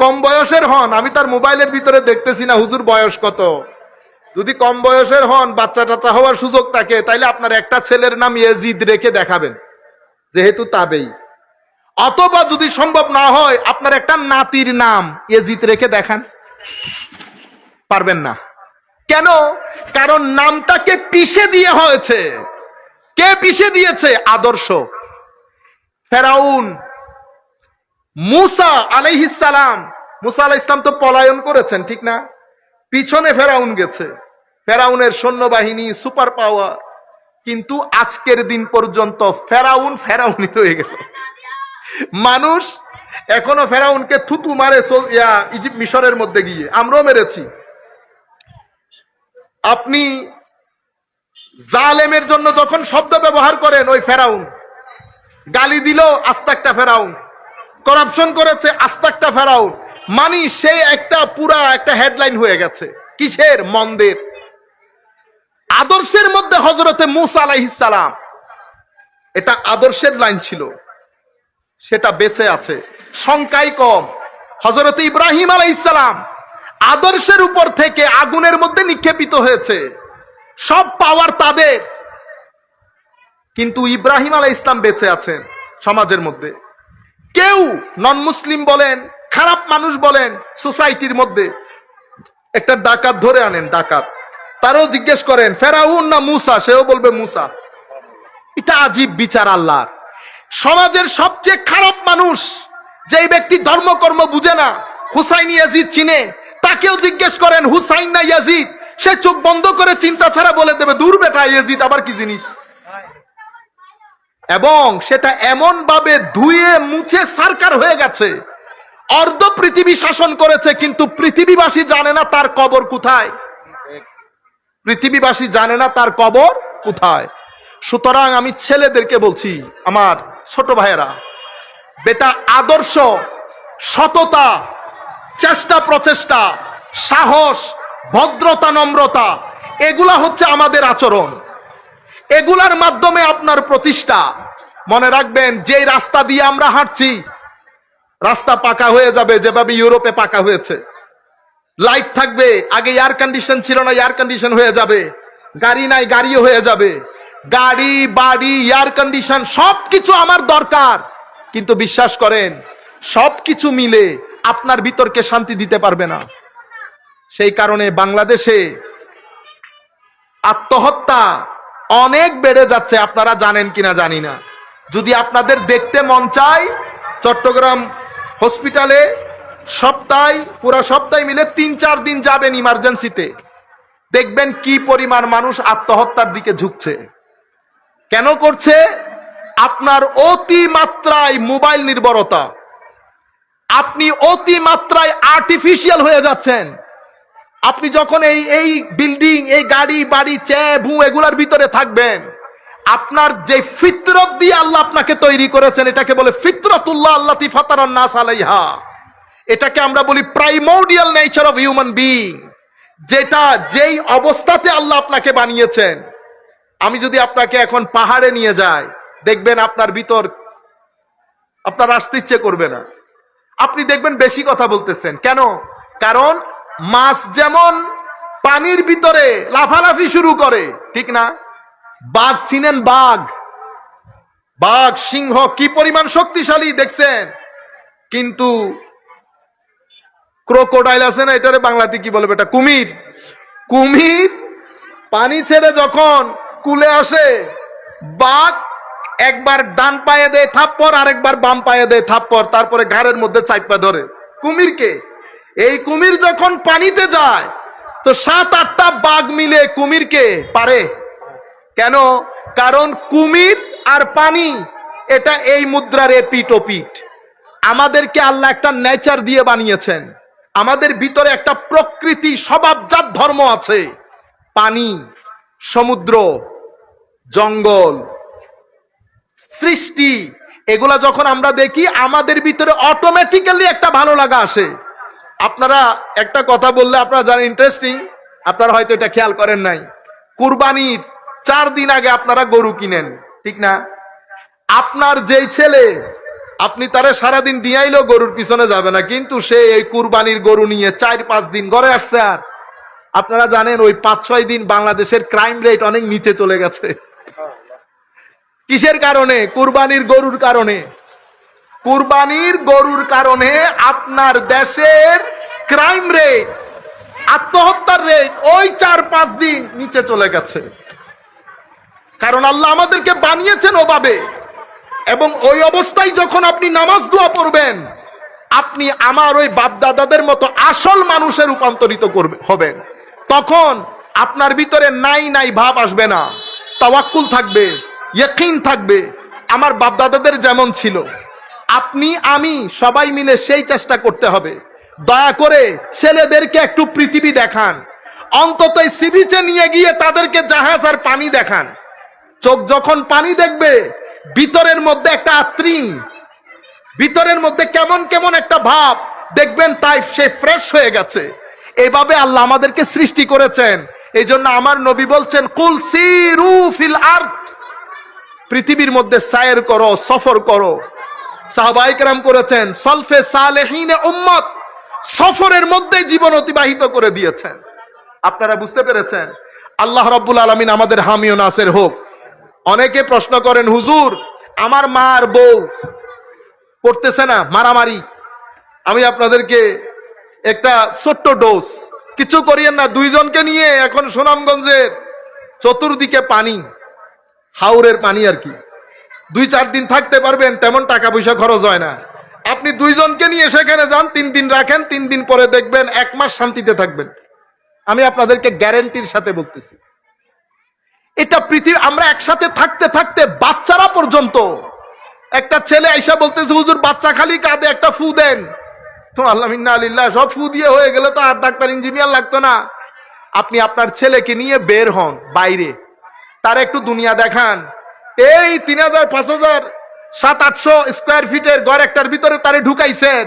কম বয়সের হন, আমি তার মোবাইলের ভিতরে দেখতেছি না হুজুর বয়স কত, যদি কম বয়সের হন, বাচ্চা টাচ্চা হওয়ার সুযোগ থাকে, তাইলে আপনার একটা ছেলের নাম ইয়াজিদ রেখে দেখাবেন, যেহেতু তাবেই। অথবা যদি সম্ভব না হয়, আপনার একটা নাতির নাম ইয়াজিদ রেখে দেখান, পারবেন না। কেন? কারণ নামটাকে পিষে দিয়ে হয়েছে। কে পিষে দিয়েছে? আদর্শ। ফেরাউন, মুসা আলাইহিস সালাম, মুসা আলাইহিস সালাম তো পলায়ন করেছেন, ঠিক না? পিছনে ফেরাউন গেছে, ফেরাউনের সৈন্যবাহিনী, সুপার পাওয়ার, কিন্তু আজকের দিন পর্যন্ত ফেরাউন ফেরাউনই রয়ে গেল। মানুষ এখনো ফেরাউনকে থুতু মারে ইজিপ্ট মিশরের মধ্যে গিয়ে, আমরাও মেরেছি। আপনি জালেমের জন্য যখন শব্দ ব্যবহার করেন, ওই ফেরাউন। গালি দিল, আস্ত একটা ফেরাউন। করাপশন করেছে, আস্ত একটা ফেরাউন। মানি সে একটা পুরা একটা হেডলাইন হয়ে গেছে। কিসের? মন্দের। আদর্শের মধ্যে হযরতে মূসা আলাইহিস সালাম, এটা আদর্শের লাইন ছিল, সেটা বেঁচে আছে, সংখ্যাই কম। হযরতে ইব্রাহিম আলাইহিস সালাম আদর্শের উপর থেকে আগুনের মধ্যে নিক্ষেপিত হয়েছে, সব পাওয়ার তাদের, কিন্তু ইব্রাহিম আলাইহিস সালাম বেঁচে আছেন সমাজের মধ্যে। কেউ নন মুসলিম বলেন, খারাপ মানুষ বলেন, সোসাইটির মধ্যে একটা ডাকাত ধরে আনেন, ডাকাত, তারও জিজ্ঞেস করেন ফেরাউন না মুসা, সেও বলবে মুসা। এটা আজীব বিচার আল্লাহর। সমাজের সবচেয়ে খারাপ মানুষ, যেই ব্যক্তি ধর্মকর্ম বুঝে না, হুসাইন ইয়াজিদ চিনে, তাকেও জিজ্ঞেস করেন হুসাইন না ইয়াজিদ, সে চোখ বন্ধ করে চিন্তা ছাড়া বলে দেবে দূর বেটা, ইয়াজিদ আবার কি জিনিস। এবং সেটা এমন ভাবে ধুয়ে মুছে সারকার হয়ে গেছে, অর্ধ পৃথিবী শাসন করেছে, কিন্তু পৃথিবীবাসী জানে না তার কবর কোথায়। পৃথিবীবাসী জানে না তার কবর কোথায়। সুতরাং আমি ছেলেদেরকে বলছি, আমার ছোট ভাইয়েরা, বেটা আদর্শ, সততা, চেষ্টা প্রচেষ্টা, সাহস, ভদ্রতা, নম্রতা, এগুলা হচ্ছে আমাদের আচরণ। এগুলার মাধ্যমে আপনার প্রতিষ্ঠা। মনে রাখবেন, যেই রাস্তা দিয়ে আমরা হাঁটছি, রাস্তা পাকা হয়ে যাবে, যেভাবে ইউরোপে পাকা হয়েছে। লাইট থাকবে, আগে এয়ার কন্ডিশন ছিল না, এয়ার কন্ডিশন হয়ে যাবে। গাড়ি নাই, গাড়িও হয়ে যাবে। গাড়ি, বাড়ি, এয়ার কন্ডিশন সবকিছু আমার দরকার, কিন্তু বিশ্বাস করেন সবকিছু মিলে আপনার ভিতরকে শান্তি দিতে পারবে না। সেই কারণে বাংলাদেশে আত্মহত্যা অনেক বেড়ে যাচ্ছে, আপনারা জানেন কিনা জানি না। যদি আপনাদের দেখতে মন চায়, চট্টগ্রাম হসপিটালে পুরা সপ্তাহে মিলে 3-4 দিন যাবেন ইমার্জেন্সিতে, দেখবেন কি পরিমাণ মানুষ আত্মহত্যার দিকে ঝুঁকছে। কেন করছে? আপনার অতি মাত্রায় মোবাইল নির্ভরতা, আপনি অতি মাত্রায় আর্টিফিশিয়াল হয়ে যাচ্ছেন। আপনি যখন এই বিল্ডিং, এই গাড়ি বাড়ি, ভু এগুলার ভিতরে থাকবেন, আপনার যে ফিতরত দিয়ে আল্লাহ আপনাকে তৈরি করেছেন, এটাকে বলে ফিতরতুল্লাহ আল্লাতী ফাতারান নাস আলাইহা। এটাকে আমরা বলি primordial nature of human being, যেটা যেই অবস্থাতে আল্লাহ আপনাকে বানিয়েছেন। আমি যদি আপনাকে এখন পাহাড়ে নিয়ে যাই, দেখবেন আপনার ভিতর, আপনার আসতে ইচ্ছে করবে না। আপনি দেখবেন বেশি কথা বলতেছেন। কেন? কারণ মাছ যেমন পানির ভিতরে লাফালাফি শুরু করে, ঠিক না? বাঘ চিনেন? বাঘ, সিংহ কি পরিমাণ শক্তিশালী দেখছেন, কিন্তু ক্রোকোডাইল আছে না, এটারে বাংলাতে কি বলবে? এটা কুমির পানি ছেড়ে যখন কুলে আসে, বাঘ একবার ডান পায়ে দেয় থাপ্পড়, আরেকবার বাম পায়ে দেয় থাপ্পড়, তারপরে ঘাড়ের মধ্যে চাইপা ধরে কুমিরকে। এই কুমির যখন পানিতে যায়, তো 7-8টা বাঘ মিলে কুমিরকে পারে। কেন? কারণ কুমির আর পানি এটা এই মুদ্রার এপিঠ ওপিঠ। আমাদেরকে আল্লাহ একটা নেচার দিয়ে বানিয়েছেন, আমাদের ভিতরে একটা প্রকৃতি স্বভাবজাত ধর্ম আছে। পানি, সমুদ্র, জঙ্গল, সৃষ্টি, এগুলা যখন আমরা দেখি, আমাদের ভিতরে অটোমেটিক্যালি একটা ভালো লাগা আসে। আপনারা একটা কথা বললে আপনারা জানেন, ইন্টারেস্টিং, আপনারা হয়তো এটা খেয়াল করেন নাই, কুরবানির 4 দিন আগে আপনারা গরু কিনেন, ঠিক না? আপনার যেই ছেলে, আপনি তারে সারাদিন ডিয়াইলেও গরুর পিছনে যাবে না, কিন্তু সে এই কুরবানির গরু নিয়ে 4-5 দিন ঘরে আসছে। আর আপনারা জানেন ওই 5-6 দিন বাংলাদেশের ক্রাইম রেট অনেক নিচে চলে গেছে। কিসের কারণে? কুরবানির গরুর কারণে। কুরবানির গরুর কারণে আপনার দেশের ক্রাইম রেট, আত্মহত্যার রেট ওই 4-5 দিন নিচে চলে গেছে। কারণ আল্লাহ আমাদেরকে বানিয়েছেন ওভাবে। এবং ওই অবস্থায় যখন আপনি নামাজ দোয়া পড়বেন, আপনি আমার ওই বাপদাদাদের মতো আসল মানুষে রূপান্তরিত হবেন। তখন আপনার ভিতরে নাই নাই ভাব আসবে না, তাওয়াক্কুল থাকবে, ইয়াকিন থাকবে। আমার বাপদাদাদের যেমন ছিল, আপনি আমি সবাই মিলে সেই চেষ্টা করতে হবে। দয়া করে ছেলেদেরকে একটু পৃথিবী দেখান, অন্তত সি বিচে নিয়ে গিয়ে তাদেরকে জাহাজ আর পানি দেখান। চোখ যখন পানি দেখবে, ভিতরের মধ্যে একটা আত্রিং, ভিতরের মধ্যে কেমন কেমন একটা ভাব দেখবেন, তাই সে ফ্রেশ হয়ে গেছে। এইভাবে আল্লাহ আমাদেরকে সৃষ্টি করেছেন। এই জন্য আমার নবী বলছেন, কুল সিরু ফিল আরদ, পৃথিবীর মধ্যে সায়ের করো, সফর করো। সাহাবায়ে কেরাম করেছেন, সলফে সালেহিনে উম্মত, সফরের মধ্যে জীবন অতিবাহিত করে দিয়েছেন। আপনারা বুঝতে পেরেছেন? আল্লাহ রাব্বুল আলামিন আমাদের হামি ও নাসির হোক। অনেকে প্রশ্ন করেন, হুজুর আমার মা আর বউ করতেছে না মারামারি। আমি আপনাদেরকে একটা ছোট্ট ডোজ, কিছু করিয়েন না, দুইজনকে নিয়ে এখন সুনামগঞ্জের চতুর্দিকে পানি, হাওরের পানি আর কি, 2-4 দিন থাকতে পারবেন, তেমন টাকা পয়সা খরচ হয় না। আপনি দুইজনকে নিয়ে সেখানে যান, 3 দিন রাখেন, 3 দিন পরে দেখবেন 1 মাস শান্তিতে থাকবেন। আমি আপনাদেরকে গ্যারান্টির সাথে বলতেছি। এটা পৃথিবী, আমরা একসাথে থাকতে থাকতে বাচ্চারা পর্যন্ত, একটা ছেলে আইসা বলতেছে, হুজুর বাচ্চা খালি কাঁদে, একটা ফু দেন। তো আল্লাহ মিন্না আলিল্লাহ, সব ফু দিয়ে হয়ে গেলে তো আর ডাক্তার ইঞ্জিনিয়ার লাগতো না। আপনি আপনার ছেলেকে নিয়ে বের হন বাইরে, তার একটু দুনিয়া দেখান। এই 3000, 5000, 700-800 স্কোয়ার ফিটের ঘর একটার ভিতরে তারে ঢুকাইছেন,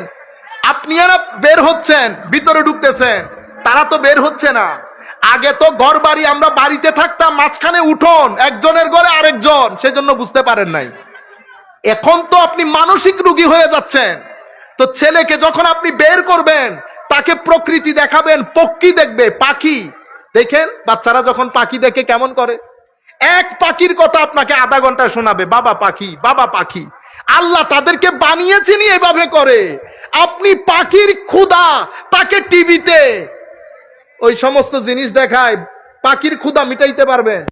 আপনি আর বের হচ্ছেন, ভিতরে ঢুকতেছেন, তারা তো বের হচ্ছে না। আগে তো ঘর বাড়ি, আমরা বাড়িতে থাকতাম, মাঝখানে উঠোন, একজনের ঘরে আরেকজন, সেজন্য বুঝতে পারেন নাই। এখন তো আপনি মানসিক রোগী হয়ে যাচ্ছেন। তো ছেলেকে যখন আপনি বের করবেন, তাকে প্রকৃতি দেখাবেন, পক্ষী দেখবে, পাখি দেখেন। বাচ্চারা যখন পাখি দেখে কেমন করে, এক পাখির কথা আপনাকে আধা ঘন্টা শোনাবে, বাবা পাখি, বাবা পাখি। আল্লাহ তাদেরকে বানিয়েছেন এভাবে করে। আপনি পাখির ক্ষুধা, তাকে টিভিতে ওই সমস্ত জিনিস দেখায়, পাখির ক্ষুধা মিটাইতে পারবেন?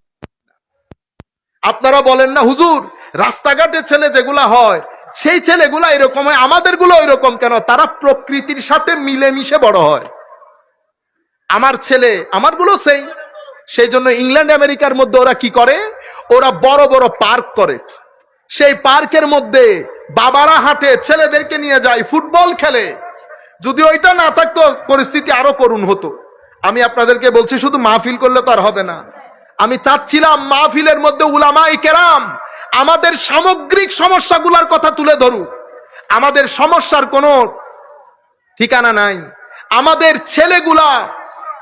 আপনারা বলেন না, হুজুর রাস্তাঘাটে ছেলে যেগুলা হয়, সেই ছেলেগুলা এরকম হয়, আমাদের গুলো এরকম কেন? তারা প্রকৃতির সাথে মিলেমিশে বড় হয়। আমার ছেলে, আমার গুলো সেই জন্য ইংল্যান্ড আমেরিকার মধ্যে ওরা কি করে, ওরা বড় বড় পার্ক করে। সেই পার্কের মধ্যে বাবারা হাঁটে, ছেলেদেরকে নিয়ে যায়, ফুটবল খেলে। যদি ওইটা না থাকতো, পরিস্থিতি আরো করুণ হতো। আমি আপনাদেরকে বলছি, শুধু মাহফিল করলে তো আর হবে না। আমি চাচ্ছিলাম মাহফিলের মধ্যে উলামায়ে কেরাম আমাদের সামগ্রিক সমস্যাগুলোর কথা তুলে ধরুক। আমাদের সমস্যার কোনো ঠিকানা নাই। আমাদের ছেলেগুলা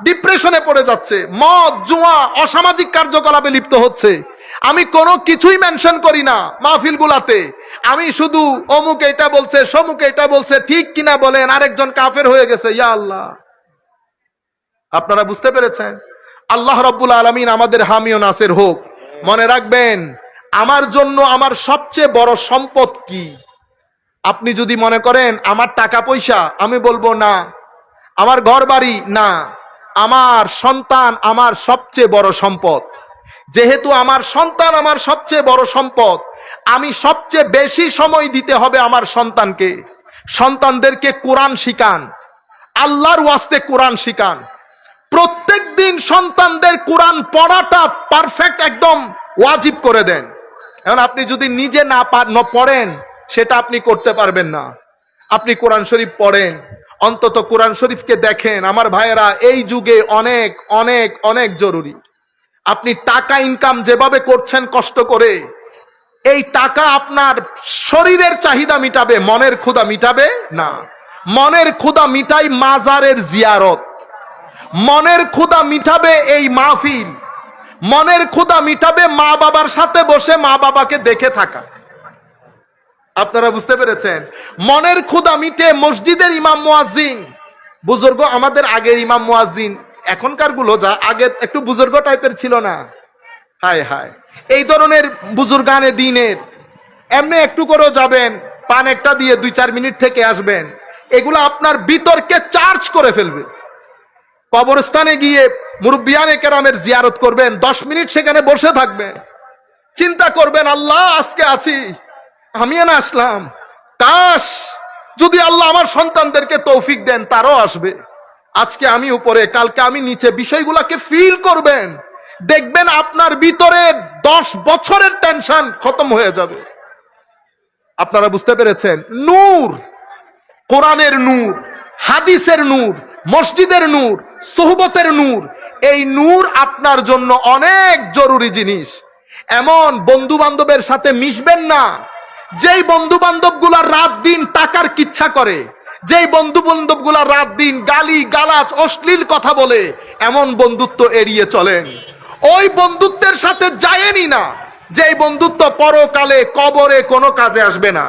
ডিপ্রেশনে পড়ে যাচ্ছে, মদ, জুয়া, অসামাজিক কার্যকলাপে লিপ্ত হচ্ছে। আমি কোনো কিছুই মেনশন করি না মাহফিল গুলাতে। আমি শুধু অমুক এটা বলছে, সমুক এটা বলছে, ঠিক কিনা বলেন, আরেকজন কাফের হয়ে গেছে। ইয়া আল্লাহ, আপনারা বুঝতে পেরেছেন? আল্লাহ রাব্বুল আলামিন আমাদের হামি ও নাসির হোক। মনে রাখবেন, আমার জন্য আমার সবচেয়ে বড় সম্পদ কি? আপনি যদি মনে করেন আমার টাকা পয়সা, আমি বলবো না। আমার ঘর বাড়ি না, আমার সন্তান আমার সবচেয়ে বড় সম্পদ। যেহেতু আমার সন্তান আমার সবচেয়ে বড় সম্পদ, আমি সবচেয়ে বেশি সময় দিতে হবে আমার সন্তানকে। সন্তানদেরকে কোরআন শিখান, আল্লাহর ওয়াস্তে কোরআন শিখান। প্রত্যেক দিন সন্তানদের কোরআন পড়াটা পারফেক্ট, একদম ওয়াজিব করে দেন। এখন আপনি যদি নিজে না পড়েন, সেটা আপনি করতে পারবেন না। আপনি কোরআন শরীফ পড়েন, অন্তত কোরআন শরীফকে দেখেন। আমার ভাইয়েরা, এই যুগে অনেক অনেক অনেক জরুরি। আপনি টাকা ইনকাম যেভাবে করছেন কষ্ট করে, এই টাকা আপনার শরীরের চাহিদা মিটাবে, মনের ক্ষুধা মিটাবে না। মনের ক্ষুধা মিটাই মাজারের জিয়ারত, মনের ক্ষুধা মিটাবে এই মাহফিল, মনের ক্ষুধা মিটাবে মা বাবার সাথে বসে মা বাবাকে দেখে থাকা। আপনারা বুঝতে পেরেছেন? মনের ক্ষুধা মিটে মসজিদের ইমাম মুয়াজ্জিন, বুজুর্গ আমাদের আগের ইমাম মুয়াজ্জিন এখনকার গুলো যা, আগে একটু বুজুর্গ টাইপের ছিল না। হায় হায়, এই ধরনের বুজুর্গানে দিনের এমনি একটু করেও যাবেন, পান একটা দিয়ে 2-4 মিনিট থেকে আসবেন, এগুলো আপনার বিতর্কে চার্জ করে ফেলবে। কবরস্থানে গিয়ে মুরব্বিয়ানে কেরামের জিয়ারত করবেন, 10 মিনিট সেখানে বসে থাকবেন, চিন্তা করবেন আল্লাহ আজকে আছি, আমি না আসলাম, কাশ যদি আল্লাহ আমার সন্তানদেরকে তৌফিক দেন তারাও আসবে, আজকে আমি উপরে কালকে আমি নিচে, বিষয়গুলোকে ফিল করবেন, দেখবেন আপনার ভিতরে 10 বছরের টেনশন খতম হয়ে যাবে। আপনারা বুঝতে পেরেছেন? নূর, কোরআনের নূর, হাদিসের নূর, মসজিদের নূর, সোহবতের নূর, এই নূর আপনার জন্য অনেক জরুরি জিনিস। এমন বন্ধু বান্ধবের সাথে মিশবেন না যেই বন্ধু বান্ধব গুলা রাত দিন টাকার কিচ্ছা করে, যেই বন্ধু বান্ধব গুলা রাত দিন গালি গালাজ অশ্লীল কথা বলে, এমন বন্ধুত্ব এড়িয়ে চলেন। ওই বন্ধুত্বের সাথে যায়েনি না যেই বন্ধুত্ব পরকালে কবরে কোনো কাজে আসবে না।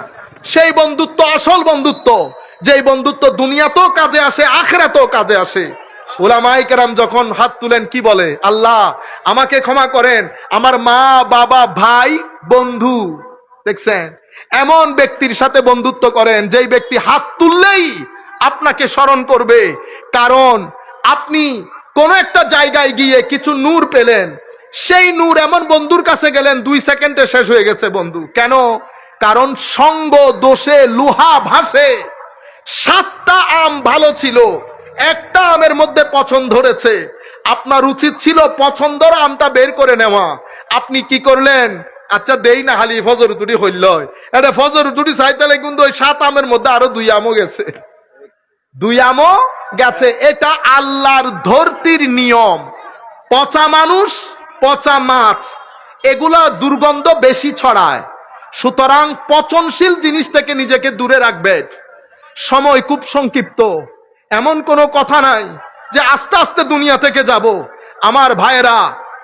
সেই বন্ধুত্ব আসল বন্ধুত্ব, যেই বন্ধুত্ব দুনিয়াতেও কাজে আসে, আখিরাতেও কাজে আসে। উলামায়ে কেরাম যখন হাত তুলেন কি বলে? আল্লাহ আমাকে ক্ষমা করেন, আমার মা বাবা ভাই বন্ধু, দেখছেন এমন ব্যক্তির সাথে বন্ধুত্ব করেন যেই ব্যক্তি হাত তুললেই আপনাকে স্মরণ করবে, কারণ আপনি কোন একটা জায়গায় গিয়ে কিছু নূর পেলেন, সেই নূর এমন বন্ধুর কাছে গেলেন 2 সেকেন্ডে শেষ হয়ে গেছে বন্ধু। কেন? কারণ সঙ্গ দোষে লোহা ভাসে। 7টা আম ভালো ছিল, একটা আমের মধ্যে পছন্দ ধরেছে, আপনার উচিত ছিল পছন্দের আমটা বের করে নেওয়া। আপনি কি করলেন? আচ্ছা দেই না হালি ফজর দুটি হইল, এটা ফজর দুটি চাইতে কিন্তু ওই 7 আমের মধ্যে আরো 2 আমও গেছে, 2 আমও গেছে। এটা আল্লাহর ধরতির নিয়ম। পচা মানুষ, পচা মাছ, এগুলা দুর্গন্ধ বেশি ছড়ায়, সুতরাং পচনশীল জিনিস থেকে নিজেকে দূরে রাখবেন। সময় খুব সংক্ষিপ্ত, এমন কোনো কথা নাই যে আস্তে আস্তে দুনিয়া থেকে যাব। আমার ভাইয়েরা,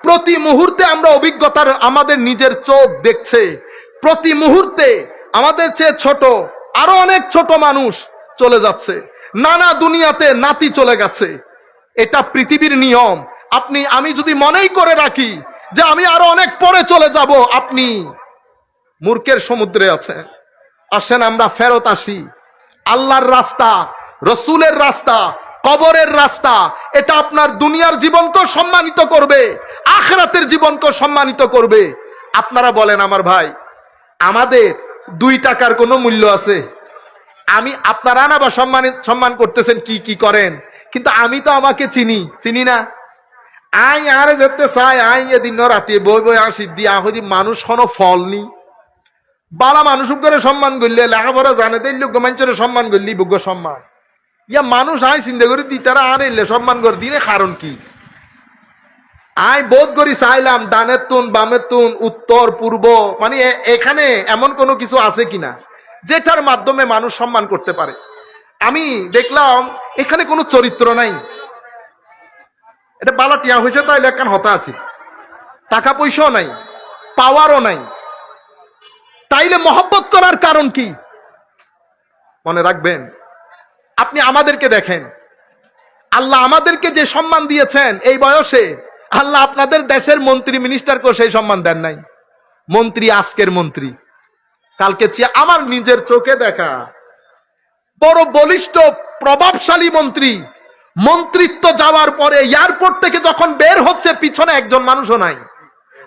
প্রতি মুহূর্তে আমরা অভিজ্ঞতার, আমাদের নিজের চোখ দেখছে, প্রতি মুহূর্তে আমাদের চেয়ে ছোট আরো অনেক ছোট মানুষ চলে যাচ্ছে, নানা দুনিয়াতে নাতি চলে গেছে। এটা পৃথিবীর নিয়ম। আমি যদি মনেই করে রাখি যে আমি আরো অনেক পরে চলে যাব, আপনি মূর্খের সমুদ্রে আছেন। আসেন আমরা ফেরত আসি। আল্লাহর রাস্তা, রসুলের রাস্তা, কবরের রাস্তা, এটা আপনার দুনিয়ার জীবনকে সম্মানিত করবে, আখিরাতের জীবনকে সম্মানিত করবে। আপনারা বলেন আমার ভাই, আমাদের 2 টাকার কোনো মূল্য আছে? আপনারা না বা সম্মান করতেছেন কি কি করেন, কিন্তু আমি তো আমাকে চিনি না। আই আরে যেতে চাই, আই এদিন রাতে বই বই আসি দিয়া হইদি মানুষ কোনো ফল নি। বালা মানুষ করে সম্মান করলে লেখাপড়া জানে তাই লোক মানুষের সম্মান করলি যোগ্য সম্মান। ইয়া মানুষ আই চিন্তা করি দি তারা আর এলে সম্মান করে দিনে কারণ কি? আই বোধ করি চাইলাম ডানের তুন বামের তুন উত্তর পূর্ব, মানে এখানে এমন কোনো কিছু আছে কিনা যেটার মাধ্যমে মানুষ সম্মান করতে পারে। আমি দেখলাম এখানে কোনো চরিত্র নাই। এটা বালা টিয়া হয়েছে তাইলে একখান হতা আছে, টাকা পয়সাও নাই, পাওয়ারও নাই, তাইলে মহব্বত করার কারণ কি? মনে রাখবেন, আপনি আমাদেরকে দেখেন, আল্লাহ আমাদেরকে যে সম্মান দিয়েছেন এই বয়সে, আল্লাহ আপনাদের দেশের মন্ত্রী মিনিস্টারকে সেই সম্মান দেন নাই। মন্ত্রী আজকের মন্ত্রী, কালকে আমার নিজের চোখে দেখা বড় বলিষ্ঠ প্রভাবশালী মন্ত্রী, মন্ত্রিত্ব যাওয়ার পরে এয়ারপোর্ট থেকে যখন বের হচ্ছে পিছনে একজন মানুষও নাই।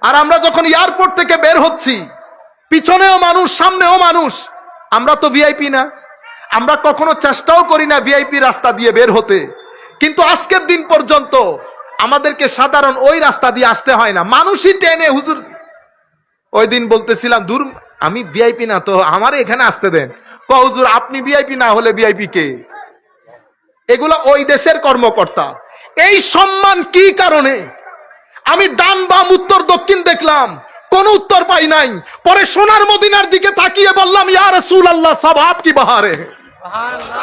আর আমরা যখন এয়ারপোর্ট থেকে বের হচ্ছি পিছনেও মানুষ, সামনেও মানুষ। আমরা তো ভিআইপি না, আমরা কখনো চেষ্টাও করি না ভিআইপি রাস্তা দিয়ে বের হতে, কিন্তু আজকের দিন পর্যন্ত আমাদেরকে সাধারণ ওই রাস্তা দিয়ে আসতে হয় না, মানুষই টেনে। হুজুর ওই দিন বলতেছিলাম, দূর আমি ভিআইপি না তো আমার এখানে আসতে দেন। হুজুর আপনি ভিআইপি না হলে ভিআইপি কে? এগুলো ওই দেশের কর্মকর্তা। এই সম্মান কি কারণে? আমি ডান বাম উত্তর দক্ষিণ দেখলাম, কোন উত্তর পাই নাই। পরে সোনার মদিনার দিকে তাকিয়ে বললাম, ইয়া রাসূলুল্লাহ সব আপকি বাহারে,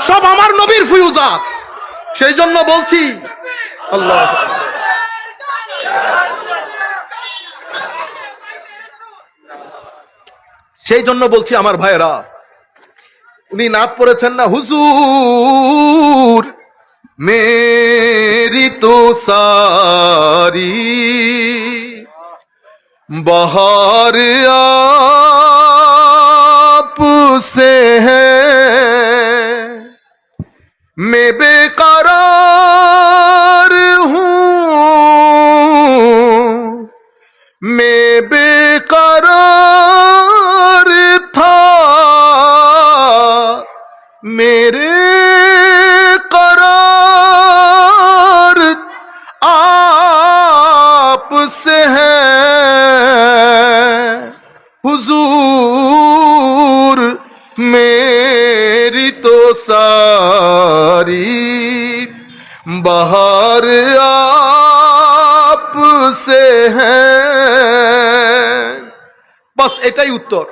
সব আমার নবীর ফিউজাত। সেই জন্য বলছি আল্লাহ, সেই জন্য বলছি আমার ভাইয়েরা, উনি নাত পড়েছেন না, হুজুর मेरी तो सारी बहार आप से है, मैं बेकरार हूँ, मैं बेकरार था, मेरे करार आप से है हुजूर, मेरी तो सारी बहार आप से है। बस এটাই উত্তর।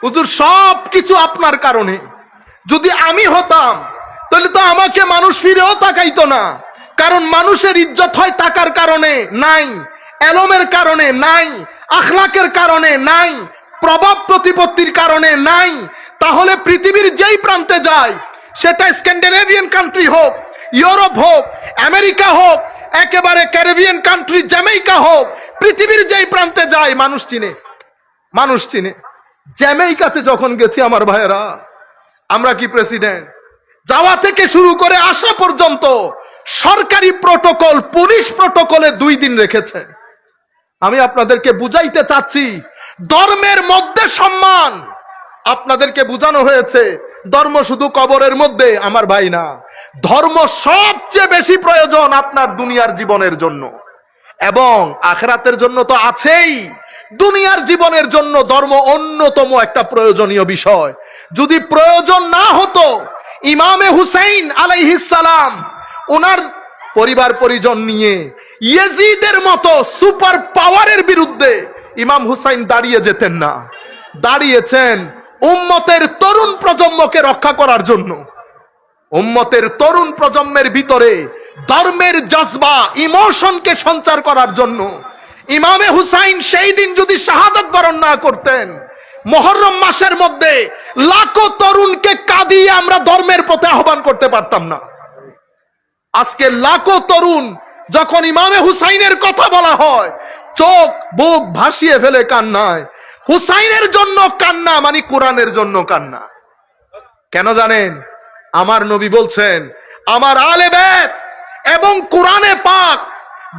হুজুর সব কিছু আপনার কারণে, যদি আমি হতাম তাহলে তো আমাকে মানুষ ফিরেও তাকাইতো না, কারণ মানুষের ইজ্জত হয় টাকার কারণে নাই, এলমের কারণে নাই, আখলাকের কারণে নাই, প্রভাব প্রতিপত্তির কারণে নাই। তাহলে পৃথিবীর যেই প্রান্তে যায়, সেটা স্ক্যান্ডিনেভিয়ান কান্ট্রি হোক, ইউরোপ হোক, আমেরিকা হোক, একেবারে ক্যারিবিয়ান কান্ট্রি জ্যামাইকা হোক, পৃথিবীর যেই প্রান্তে যায় মানুষ চিনে, মানুষ চিনে। জ্যামাইকাতে যখন গেছি আমার ভাইয়েরা, আমরা কি প্রেসিডেন্ট যাওয়া থেকে শুরু করে আসা পর্যন্ত সরকারি প্রটোকল, পুলিশ প্রটোকলে 2 দিন রেখেছে। আমি আপনাদেরকে বুঝাইতে চাচ্ছি ধর্মের মধ্যে সম্মান। আপনাদেরকে বুঝানো হয়েছে ধর্ম শুধু কবরের মধ্যে, আমার ভাই না, ধর্ম সবচেয়ে বেশি প্রয়োজন আপনার দুনিয়ার জীবনের জন্য এবং আখিরাতের জন্য তো আছেই। দুনিয়ার জীবনের জন্য ধর্ম অন্যতম একটা প্রয়োজনীয় বিষয়। যদি প্রয়োজন না হতো, ইমামে হুসাইন আলাইহিস সালাম ওনার পরিবার পরিজন নিয়ে ইয়েজিদের মতো সুপার পাওয়ারের বিরুদ্ধে ইমাম হুসাইন দাঁড়িয়ে যেতেন না। দাঁড়িয়েছেন উম্মতের তরুণ প্রজন্মকে রক্ষা করার জন্য, উম্মতের তরুণ প্রজন্মের ভিতরে ধর্মের জজবা, ইমোশনকে সঞ্চার করার জন্য। ইমামে হুসাইন সেই দিন যদি শাহাদাত বরণ না করতেন, মুহররম মাসের মধ্যে লাখো তরুণকে কাঁদিয়ে আমরা ধর্মের পথে আহ্বান করতে পারতাম না। আজকে লাখো তরুণ যখন ইমামে হুসাইনের কথা বলা হয়, চোখ বুক ভাসিয়ে ফেলে কান্নায়। হুসাইনের জন্য কান্না মানে কোরআনের জন্য কান্না। কেন জানেন? আমার নবী বলছেন, আমার আলে বাইত এবং কোরআনে পাক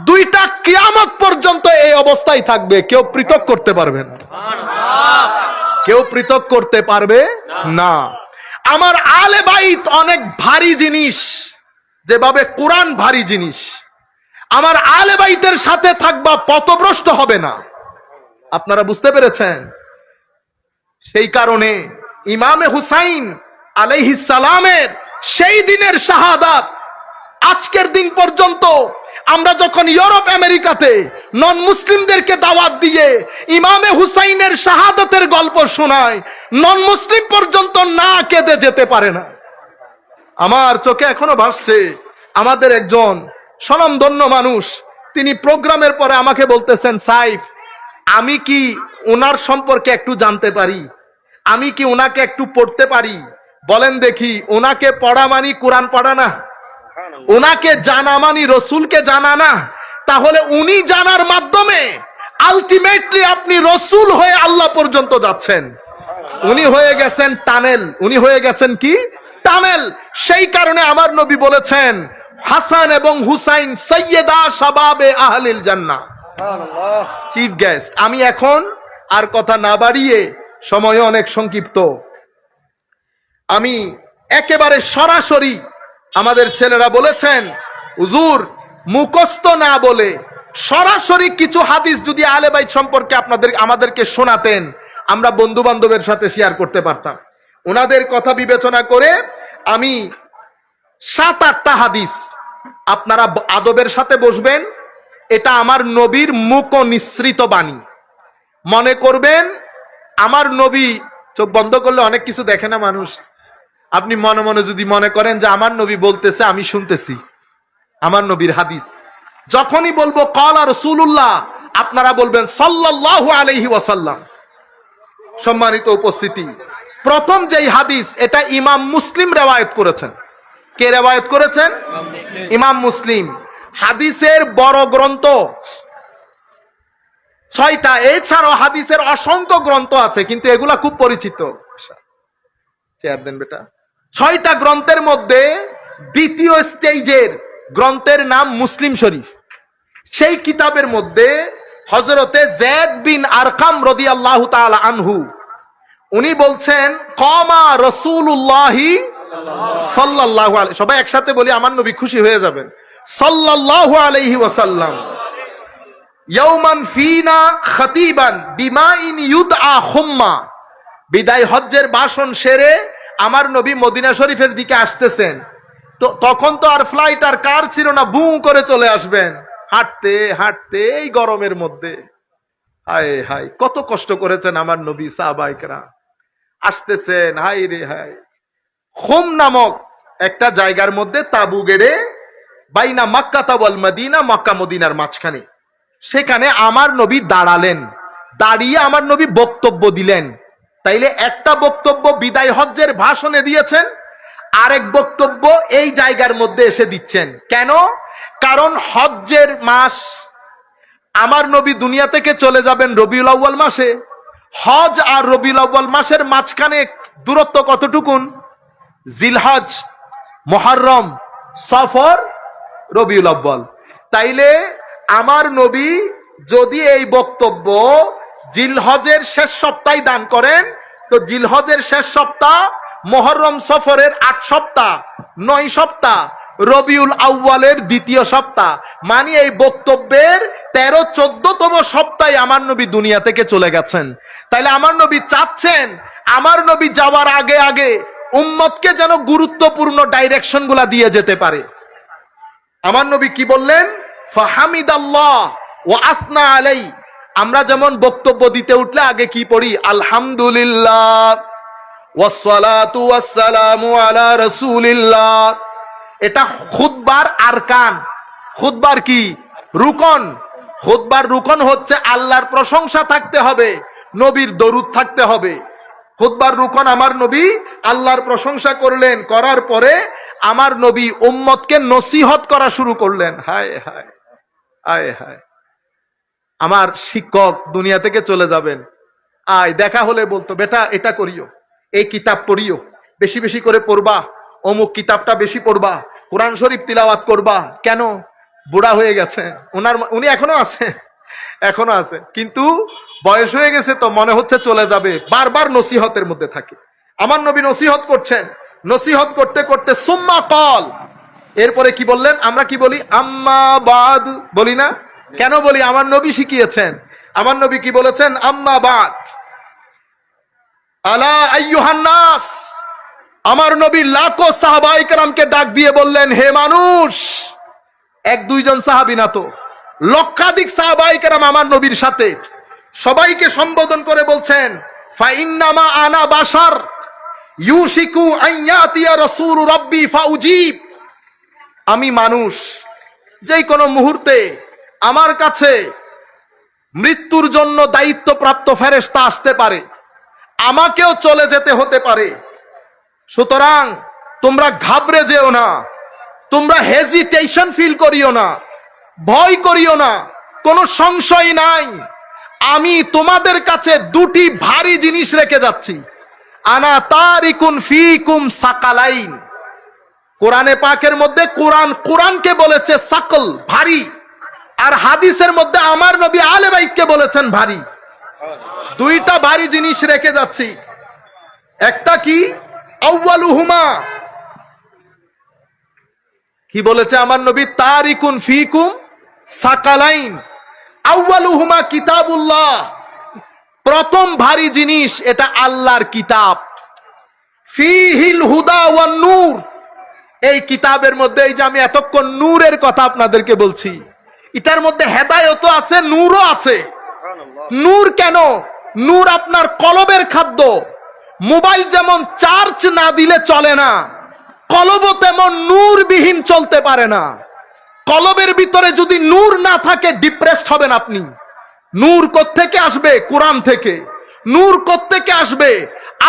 দুইটা কিয়ামত পর্যন্ত এই অবস্থায় থাকবে, কেউ পৃথক করতে পারবে না, কেউ পৃথক করতে পারবে না। আমার আলে বাইত অনেক ভারী জিনিস, যেভাবে কোরআন ভারী জিনিস। আমার আলে বাইতের সাথে থাকবা, পথভ্রষ্ট হবে না। আপনারা বুঝতে পেরেছেন? সেই কারণে ইমামে হুসাইন আলাইহিস সালামের সেই দিনের শাহাদাত আজকের দিন পর্যন্ত আমরা যখন ইউরোপ আমেরিকাতে নন মুসলিমদেরকে দাওয়াত দিয়ে ইমামে হুসাইনের শাহাদাতের গল্প শোনায়, নন মুসলিম পর্যন্ত না কেঁদে যেতে পারে না। আমার চোখে এখনো ভাসছে আমাদের একজন স্বনামধন্য মানুষ, তিনি প্রোগ্রামের পরে আমাকে বলতেছেন, সাইফ আমি কি ওনার সম্পর্কে একটু জানতে পারি, আমি কি ওনাকে একটু পড়তে পারি? বলেন দেখি, ওনাকে পড়া মানি কোরআন পড়া না, ওনাকে জানা মানি রসুলকে জানা না। তাহলে উনি জানার মাধ্যমে আলটিমেটলি আপনি রসুল হয়ে আল্লাহ পর্যন্ত যাচ্ছেন। উনি হয়ে গেছেন টানেল, উনি হয়ে গেছেন কি টানেল। সেই কারণে আমার নবী বলেছেন, হাসান এবং হুসাইন সাইয়্যেদা শাবাবে আহলিল জান্নাহ, চিফ গেস্ট। আমি এখন আর কথা না বাড়িয়ে, সময় অনেক সংক্ষিপ্ত, আমি একেবারে সরাসরি, আমাদের ছেলেরা বলেছেন হুজুর মুখস্থ না বলে সরাসরি কিছু হাদিস যদি আহলে বাইত সম্পর্কে আমাদেরকে শোনাতেন, আমরা বন্ধু বান্ধবের সাথে শেয়ার করতে পারতাম। ওনাদের কথা বিবেচনা করে আমি 7-8টা হাদিস, আপনারা আদবের সাথে বসবেন, এটা আমার নবীর মুখ নিঃসৃত বাণী। মনে করবেন আমার নবী, চোখ বন্ধ করলে অনেক কিছু দেখে না মানুষ, আপনি মনে মনে যদি মনে করেন যে আমার নবী বলতেছে, আমি শুনতেছি আমার নবীর হাদিস, যখনই বলবো ক্বালা রাসূলুল্লাহ, আপনারা বলবেন সাল্লাল্লাহু আলাইহি ওয়াসাল্লাম। সম্মানিত উপস্থিতি, প্রথম যেই হাদিস, এটা ইমাম মুসলিম রিওয়ায়াত করেছেন, কে রেওয়ায়াত করেছেন? ইমাম মুসলিম। হাদিসের বড় গ্রন্থ 6টা, এছাড়াও হাদিসের অসংখ্য গ্রন্থ আছে, কিন্তু এগুলা খুব পরিচিত। চেয়ার দেন বেটা। 6টা গ্রন্থের মধ্যে দ্বিতীয় স্টেজের গ্রন্থের নাম মুসলিম শরীফ। সেই কিতাবের মধ্যে হযরতে যায়েদ বিন আরকাম রাদিয়াল্লাহু তাআলা আনহু উনি বলছেন, কমা রাসূলুল্লাহি সাল্লাল্লাহু আলাইহি, সবাই একসাথে বলি, আমার নবী খুশি হয়ে যাবেন, সাল্লাল্লাহু আলাইহি ওয়াসাল্লাম, ইয়াওমান ফিনা খাতিবান বিমাইন ইউদআ খুম্মা। বিদায় হজ্জের ভাষণ সেরে আমার নবী মদিনা শরীফের দিকে আসতেছেন। তো তখন তো আর ফ্লাইট আর কার ছিল না, বু করে চলে আসবেন হাঁটতে হাঁটতে এই গরমের মধ্যে। হায় হায়, কত কষ্ট করেছেন আমার নবী, সাহাবায়ে কেরাম আসতেছেন, হায় রে হায়। খুম নামক একটা জায়গার মধ্যে তাবু গেড়ে, বাইনা মক্কা ওয়াল মদিনা, মক্কা মদিনার মাঝখানে, সেখানে আমার নবী দাঁড়ালেন। দাঁড়িয়ে আমার নবী বক্তব্য দিলেন। তাইলে একটা বক্তব্য বিদায় হজ্জের ভাষণে দিয়েছেন, আরেক বক্তব্য এই জায়গার মধ্যে এসে দিচ্ছেন। কেন? কারণ হজ্জের মাস, আমার নবী দুনিয়া থেকে চলে যাবেন রবিউল আউয়াল মাসে। হজ আর রবিউল আউয়াল মাসের মাঝখানে দূরত্ব কতটুকুন? জিলহজ, মুহররম, সফর, রবিউল আউয়াল। তাইলে আমার নবী যদি এই বক্তব্য জিলহজের শেষ সপ্তাহে দান করেন, তো জিলহজের শেষ সপ্তাহ, মুহররম সফরের 8 সপ্তাহ, 9 সপ্তাহ, রবিউল আউয়ালের দ্বিতীয় সপ্তাহ, মানে এই বক্তব্যের 13-14তম সপ্তাহে আমার নবী দুনিয়া থেকে চলে গেছেন। তাইলে আমার নবী চাচ্ছেন আমার নবী যাওয়ার আগে আগে উম্মতকে যেন গুরুত্বপূর্ণ ডাইরেকশন গুলা দিয়ে যেতে পারে। আমার নবী কি বললেন? ফাহামিদাল্লাহ ওয়া আসনা আলাই। আমরা যেমন বক্তব্য দিতে উঠলে আগে কি পড়ি? আলহামদুলিল্লাহ ওয়াসসালাতু ওয়াসসালামু আলা রাসূলিল্লাহ। এটা খুতবার আরকান। খুতবার কি? রুকন। খুতবার রুকন হচ্ছে আল্লাহর প্রশংসা থাকতে হবে, নবীর দরুদ থাকতে হবে। খুতবার রুকন আমার নবী আল্লাহর প্রশংসা করলেন, করার পরে আমার নবী উম্মতকে নসিহত করা শুরু করলেন। হায় হায় হায় হায়, আমার শিক্ষক দুনিয়া থেকে চলে যাবেন, আয় দেখা হলে বলতো, বেটা এটা করিও, এই কিতাব পড়িও, বেশি বেশি করে পড়বা, অমুক কিতাবটা বেশি পড়বা, কোরআন শরীফ তিলাওয়াত করবা। কেন? বুড়া হয়ে গেছে উনি, এখনো আছে, এখনো আছে, কিন্তু বয়স হয়ে গেছে তো মনে হচ্ছে চলে যাবে, বারবার নসিহতের মধ্যে থাকে। আমার নবী নসিহত করছেন, নসিহত করতে করতে সুম্মা কল, এরপরে কি বললেন? আমরা কি বলি? আম্মা বাদ বলি না? কেন বলি? আমার নবী শিখিয়েছেন। আমার নবী কি বলেছেন? আম্মা বাদ, আলা আইয়ুহান নাস। আমার নবী লাখো সাহাবায়ে কেরামকে ডাক দিয়ে বললেন, হে মানুষ। 1-2 জন সাহাবী না তো, লক্ষাধিক সাহাবায়ে কেরাম আমার নবীর সাথে, সবাইকে সম্বোধন করে বলছেন, ফা ইন্নামা আনা বাশার ইউশিকু আন ইয়াতিয়া রাসূল রাব্বি ফাউজিব। আমি মানুষ, যেই কোনো মুহূর্তে আমার কাছে মৃত্যুর জন্য দায়িত্বপ্রাপ্ত ফেরেশতা আসতে পারে, আমাকেও চলে যেতে হতে পারে। সুতরাং তোমরা ঘাবড়ে যেও না, তোমরা হেজিটেশন ফিল করিও না, ভয় করিও না, কোনো সংশয় নাই। আমি তোমাদের কাছে 2টি ভারী জিনিস রেখে যাচ্ছি। আনা তারিকুন ফিকুম সাকালাইন। কোরআনে পাকের মধ্যে কোরআনকে বলেছে সাকল, ভারী, আর হাদিসের মধ্যে আমার নবী আহলে বাইতকে বলেছেন ভারী। 2টা ভারী জিনিস রেখে যাচ্ছি। একটা কি? আউয়ালুহুমা, কি বলেছে আমার নবী? তারিকুন ফিকুম সাকালাইন। আউয়ালুহুমা কিতাবুল্লাহ। প্রথম ভারী জিনিস, এটা আল্লাহর কিতাব। ফিহিল হুদা ওয়ান নূর। এই কিতাবের মধ্যে, এই যে আমি এতক্ষণ নূরের কথা আপনাদেরকে বলছি, এটার মধ্যে হেদায়েত আছে, নূরও আছে। নূর কেন? নূর আপনার কলবের খাদ্য। মোবাইল যেমন চার্জ না দিলে চলে না, কলবও তেমন নূরবিহীন চলতে পারে না। কলবের ভিতরে যদি নূর না থাকে, ডিপ্রেসড হবেন আপনি। নূর কোত্থেকে আসবে? কোরআন থেকে। নূর কোত্থেকে আসবে?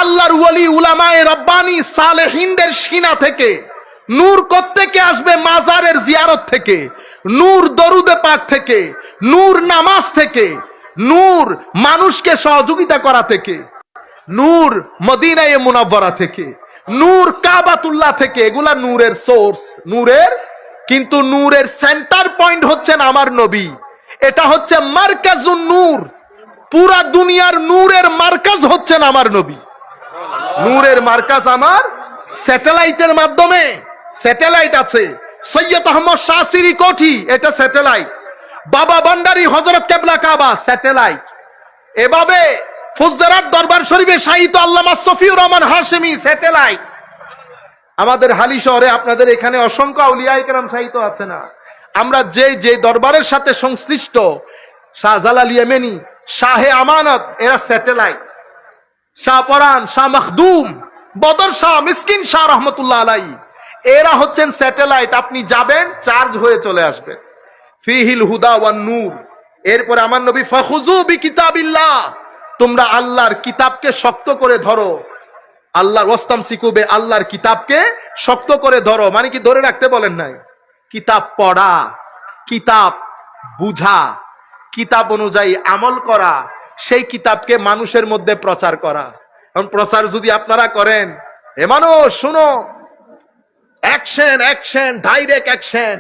আল্লাহর ওয়ালি উলামায়ে রব্বানি সালেহিনদের সিনা থেকে। নূর কোত্থেকে আসবে? মাজারের জিয়ারত থেকে, নূর দরুদে পাক থেকে, নূর নামাজ থেকে, নূর মানুষকে সহযোগিতা করা থেকে, নূর মদিনায়ে মুনাওয়ারা থেকে, নূর কাবাতুল্লাহ থেকে। এগুলা নূরের সোর্স, নূরের, কিন্তু নূরের সেন্টার পয়েন্ট হচ্ছেন আমার নবী। এটা হচ্ছে মারকাজুন নূর। পুরা দুনিয়ার নূরের মার্কাজ হচ্ছেন আমার নবী। নূরের মার্কাজ আমার স্যাটেলাইটের মাধ্যমে। স্যাটেলাইট আছে, সৈয়দ আহমদ শাহসিরি কোঠি, এটা স্যাটেলাইট। বাবা ভান্ডারী হযরত কেবলা কাবা, স্যাটেলাইট। এভাবে ফুজদারাত দরবার শরীফে শাহিদ আল্লামা সফিউর রহমান হাশেমি, স্যাটেলাইট। আমাদের হালি শহরে, আপনাদের এখানে অসংখ্য আউলিয়ায়ে কেরাম শাহিদ আছে না? আমরা যে দরবারের সাথে সংশ্লিষ্ট, শাহজালাল ইয়েমেনি, শাহে আমানত, এরা স্যাটেলাইট। শাহ পরান, শাহ মখদুম, বদর শাহ, মিসকিন শাহ রহমতুল্লাহ আলাইহি, এরা হচ্ছেন স্যাটেলাইট। আপনি যাবেন, চার্জ হয়ে চলে আসবেন। ফিহিল হুদা ওয়ান নূর। এরপরে আমার নবী, ফাখুযু বিকিতাবিল্লাহ, তোমরা আল্লাহর কিতাবকে শক্ত করে ধরো। আল্লাহর ওয়াস্তামসিকু বে, আল্লাহর কিতাবকে শক্ত করে ধরো। মানে কি ধরে রাখতে বলেন নাই? কিতাব পড়া, কিতাব বুঝা, কিতাব অনুযায়ী আমল করা, সেই কিতাবকে মানুষের মধ্যে প্রচার করা। কারণ প্রচার যদি আপনারা করেন, এ মানুষ শুনো, অ্যাকশন, অ্যাকশন, ডাইরেক্ট অ্যাকশন।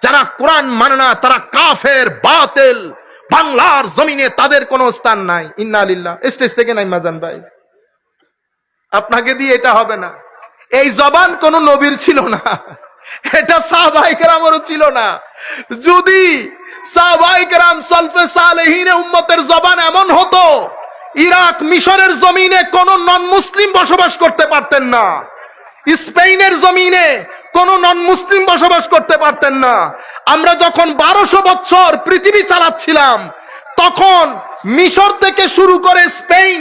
যারা কোরআন মানে না তারা কাফের, বাতিল, বাংলার জমিনে তাদের কোনো স্থান নাই। ইন্না লিল্লাহ। স্টেজ থেকে নাই মাজান ভাই, আপনাকে দিয়ে এটা হবে না। এই জবান কোন নবীর ছিল না, এটা সাহাবায়ে কেরামেরও ছিল না। যদি সাহাবায়ে কেরাম সালফে সালেহিনে উম্মতের জবান এমন হতো, ইরাক মিশরের জমিনে কোন নন মুসলিম বসবাস করতে পারতেন না, স্পেনের জমিনে কোন নন মুসলিম বসবাস করতে পারতেন না। আমরা যখন 1200 বছর পৃথিবী চালাচ্ছিলাম, তখন মিশর থেকে শুরু করে স্পেন,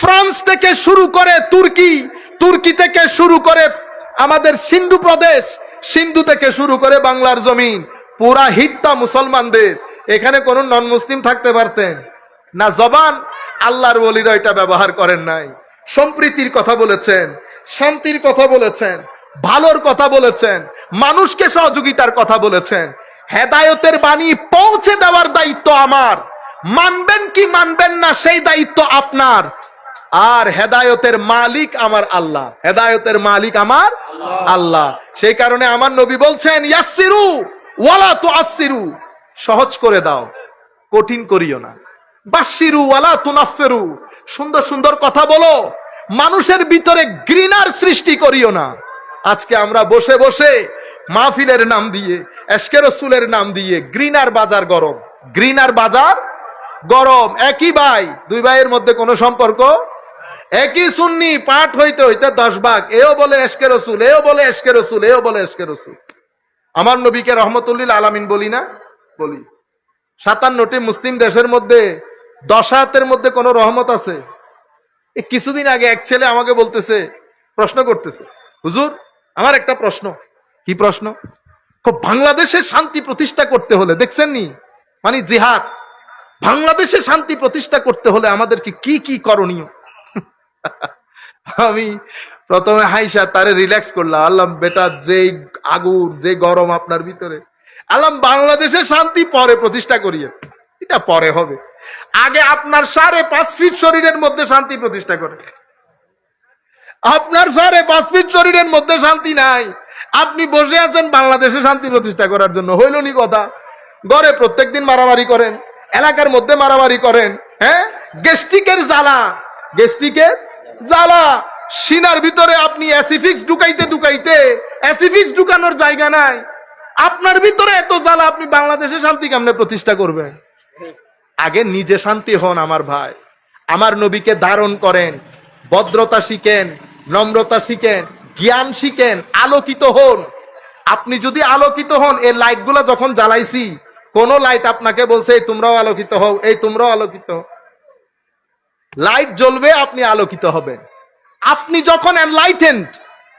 ফ্রান্স থেকে শুরু করে তুর্কি, তুর্কি থেকে শুরু করে আমাদের সিন্ধু প্রদেশ, সিন্ধু থেকে শুরু করে বাংলার জমিন, পুরা হিত্তা মুসলমানদের। এখানে কোন নন মুসলিম থাকতে পারতেন না। জবান আল্লাহর ওলিরা এটা ব্যবহার করেন নাই। সম্প্রীতির কথা বলেছেন, শান্তির কথা বলেছেন, ভালোর কথা বলেছেন, মানুষকে সহযোগিতার কথা বলেছেন। হেদায়েতের বাণী পৌঁছে দেওয়ার দায়িত্ব আমার, মানবেন কি মানবেন না সেই দায়িত্ব আপনার। আর হেদায়েতের মালিক আমার আল্লাহ, হেদায়েতের মালিক আমার আল্লাহ। সেই কারণে আমার নবী বলছেন, ইয়াসসিরু ওয়ালা তুআসসিরু, সহজ করে দাও, কঠিন করিও না। বাশশিরু ওয়ালা তুনাফফিরু, সুন্দর সুন্দর কথা বলো, মানুষের ভিতরে ঘৃণার সৃষ্টি করিও না। আজকে আমরা বসে বসে মাহফিলের নাম দিয়ে, এশকে রসুলের নাম দিয়ে ঘৃণার বাজার গরম, ঘৃণার বাজার গরম। একই ভাই, দুই ভাইয়ের মধ্যে কোনো সম্পর্ক, একই সুন্নি, পাঠ হইতে হইতে 10 ভাগ, এও বলে এশকে রসুল, এও বলে এশকে রসুল, এও বলে এশকে রসুল। আমার নবীকে রহমতুল্লিল আলামিন বলি না? বলি। 57টি মুসলিম দেশের মধ্যে 10 আয়াতের মধ্যে কোন রহমত আছে? কিছুদিন আগে এক ছেলে আমাকে বলতেছে, প্রশ্ন করতেছে, হুজুর আমার একটা প্রশ্ন। কি প্রশ্ন? বাংলাদেশে শান্তি প্রতিষ্ঠা করতে হলে, দেখছেন নি, মানে জিহাদ, বাংলাদেশে শান্তি প্রতিষ্ঠা করতে হলে আমাদেরকে কি কি করণীয়? আমি প্রথমে হাইসা তারে রিল্যাক্স করলাম, আল্লাহ বেটা যেই আগুন, যে গরম আপনার ভিতরে, আল্লাহ বাংলাদেশে শান্তি পরে প্রতিষ্ঠা করিয়ে, এটা পরে হবে, আগে আপনার 5.5 ফিট শরীরের মধ্যে শান্তি প্রতিষ্ঠা করে। আপনার 5.5 ফিট শরীরের মধ্যে শান্তি নাই, আপনি বসে আছেন বাংলাদেশে শান্তি প্রতিষ্ঠা করার জন্য। হইল নি কথা? ঘরে প্রত্যেকদিন মারামারি করেন, এলাকার মধ্যে মারামারি করেন, হ্যাঁ, গ্যাস্ট্রিকের জ্বালা, গ্যাস্ট্রিকের জ্বালা, সিনার ভিতরে আপনি অ্যাসিফিক্স ঢুকাইতে ঢুকাইতে অ্যাসিফিক্স ঢুকানোর জায়গা নাই, আপনার ভিতরে এত জ্বালা, আপনি বাংলাদেশে শান্তি কেমনে প্রতিষ্ঠা করবেন? আগে নিজে শান্তি হন আমার ভাই, আমার নবীকে ধারণ করেন, ভদ্রতা শিখেন, নম্রতা শিখেন, জ্ঞান শিখেন, আলোকিত হন। আপনি যদি আলোকিত হন, এই লাইটগুলো যখন জ্বালাইছি, কোন লাইট আপনাকে বলছে এই তোমরাও আলোকিত হও, এই তোমরাও আলোকিত হও? লাইট জ্বলবে, আপনি আলোকিত হবেন। আপনি যখন enlightened,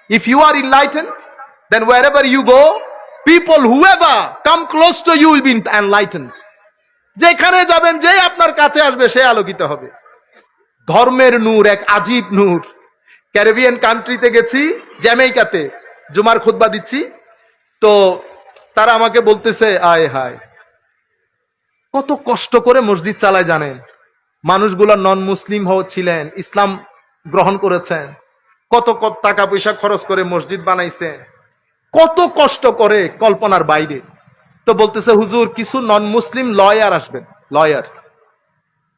if you are enlightened, then wherever you go, people whoever come close to you will be enlightened. যেখানে যাবেন, যে আপনার কাছে আসবে, সে আলোকিত হবে। ধর্মের নূর এক আজীব নূর। ক্যারিবিয়ান কান্ট্রিতে গেছি, জ্যামাইকাতে, জুমার খুতবা দিচ্ছি, তো তারা আমাকে বলতেছে আয় হায় কত কষ্ট করে মসজিদ চালায় জানেন, মানুষগুলা নন মুসলিম ছিলেন, ইসলাম গ্রহণ করেছেন, কত কত টাকা পয়সা খরচ করে মসজিদ বানাইছে, কত কষ্ট করে কল্পনার বাইরে। তো বলতেছে হুজুর কিছু নন মুসলিম লয়ার আসবেন, লয়ার,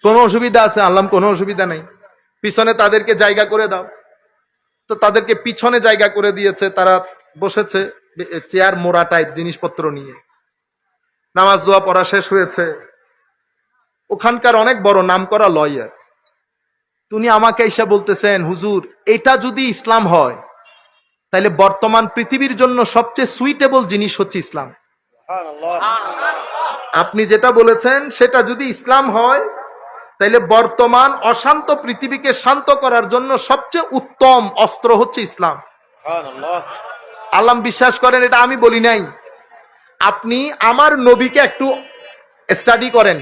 কোনো অসুবিধা আছে? আল্লাহ কোনো অসুবিধা নেই, পিছনে তাদেরকে জায়গা করে দাও। তো তাদেরকে পিছনে জায়গা করে দিয়েছে, তারা বসেছে চেয়ার মোড়া টাইপ জিনিসপত্র নিয়ে, নামাজ দোয়া পড়া শেষ হয়েছে। ওখানকার অনেক বড় নামকরা লয়ার, তিনি আমাকে এসে বলতেছেন হুজুর এটা যদি ইসলাম হয় তাহলে বর্তমান পৃথিবীর জন্য সবচেয়ে সুইটেবল জিনিস হচ্ছে ইসলাম। আপনি যেটা বলেছেন সেটা যদি ইসলাম হয় তাহলে বর্তমান অশান্ত পৃথিবীকে শান্ত করার জন্য সবচেয়ে উত্তম অস্ত্র হচ্ছে ইসলাম। আল্লাহ বিশ্বাস করেন, এটা আমি বলি নাই। আপনি আমার নবীকে একটু স্টাডি করেন,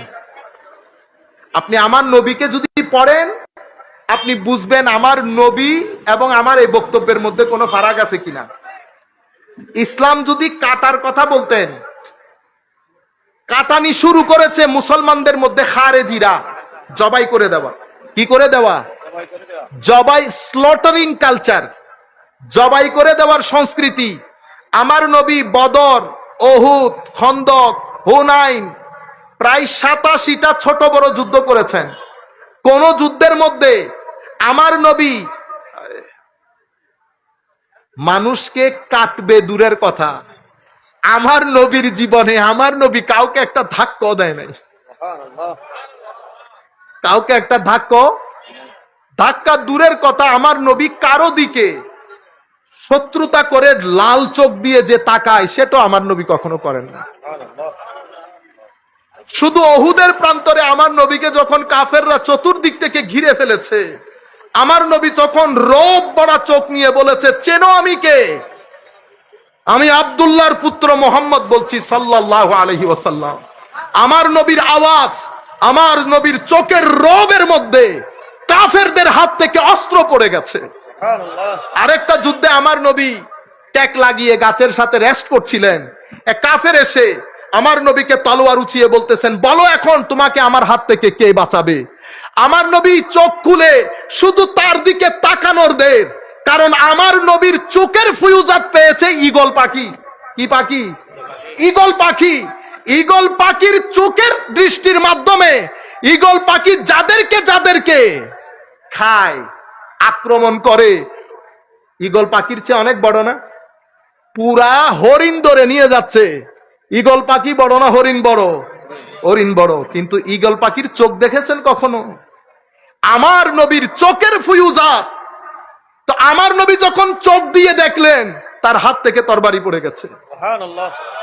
আপনি আমার নবীকে যদি পড়েন আপনি বুঝবেন আমার নবী এবং আমার এই বক্তব্যের মধ্যে কোনো ফারাক আছে কিনা। ইসলাম যদি কাটার কথা বলতেন, কাটানি শুরু করেছে মুসলমানদের মধ্যে খারেজিরা, জবাই করে দেওয়া। কি করে দেওয়া? জবাই, স্লটারিং কালচার, জবাই করে দেওয়ার সংস্কৃতি। আমার নবী বদর, ওহুদ, খন্দক, হুনাইন প্রায় 87টা ছোট বড় যুদ্ধ করেছেন। কোন যুদ্ধের মধ্যে আমার নবী মানুষকে কাটবে দূরের কথা, আমার নবীর জীবনে আমার নবী কাউকে একটা ধাক্কাও দেয় নাই, কাউকে একটা ধাক্কা দূরের কথা, আমার নবী কারো দিকে শত্রুতা করে লাল চোখ দিয়ে যে তাকায় সেটাও আমার নবী কখনো করেন না। শুধু ওহুদের প্রান্তরে আমার নবীকে যখন কাফেররা চতুর্দিক থেকে ঘিরে ফেলেছে, আমার নবী তখন রোব বড়া চোখ নিয়ে বলেছে চেনো আমি কে? আমি আব্দুল্লাহর পুত্র মোহাম্মদ বলছি সাল্লাল্লাহু আলাইহি ওয়াসাল্লাম। আমার নবীর আওয়াজ, আমার নবীর চোখের রোবের মধ্যে কাফেরদের হাত থেকে অস্ত্র পড়ে গেছে। আরেকটা যুদ্ধে আমার নবী ট্যাক লাগিয়ে গাছের সাথে রেস্ট করছিলেন, এক কাফের এসে আমার নবীকে তলোয়ার উঁচিয়ে বলতেছেন বলো এখন তোমাকে আমার হাত থেকে কে বাঁচাবে। আমার নবী চোখ খুলে শুধু তার দিকে তাকানোর দের, কারণ আমার নবীর চোখের ফিউজাত পেয়েছে ঈগল পাখি। কি পাখি? ঈগল পাখি। ঈগল পাখির চোখের দৃষ্টির মাধ্যমে ঈগল পাখি যাদেরকে খায়, আক্রমণ করে, ঈগল পাখির চেয়ে অনেক বড় না? পুরা হরিণ ধরে নিয়ে যাচ্ছে। ঈগল পাখি বড় না হরিণ বড়? হরিণ বড়। কিন্তু ঈগল পাখির চোখ দেখেছেন কখনো? আমার নবীর চোখের ফিউজাত। তো আমার নবী যখন চোখ দিয়ে দেখলেন তার হাত থেকে তরবারি পড়ে গেছে।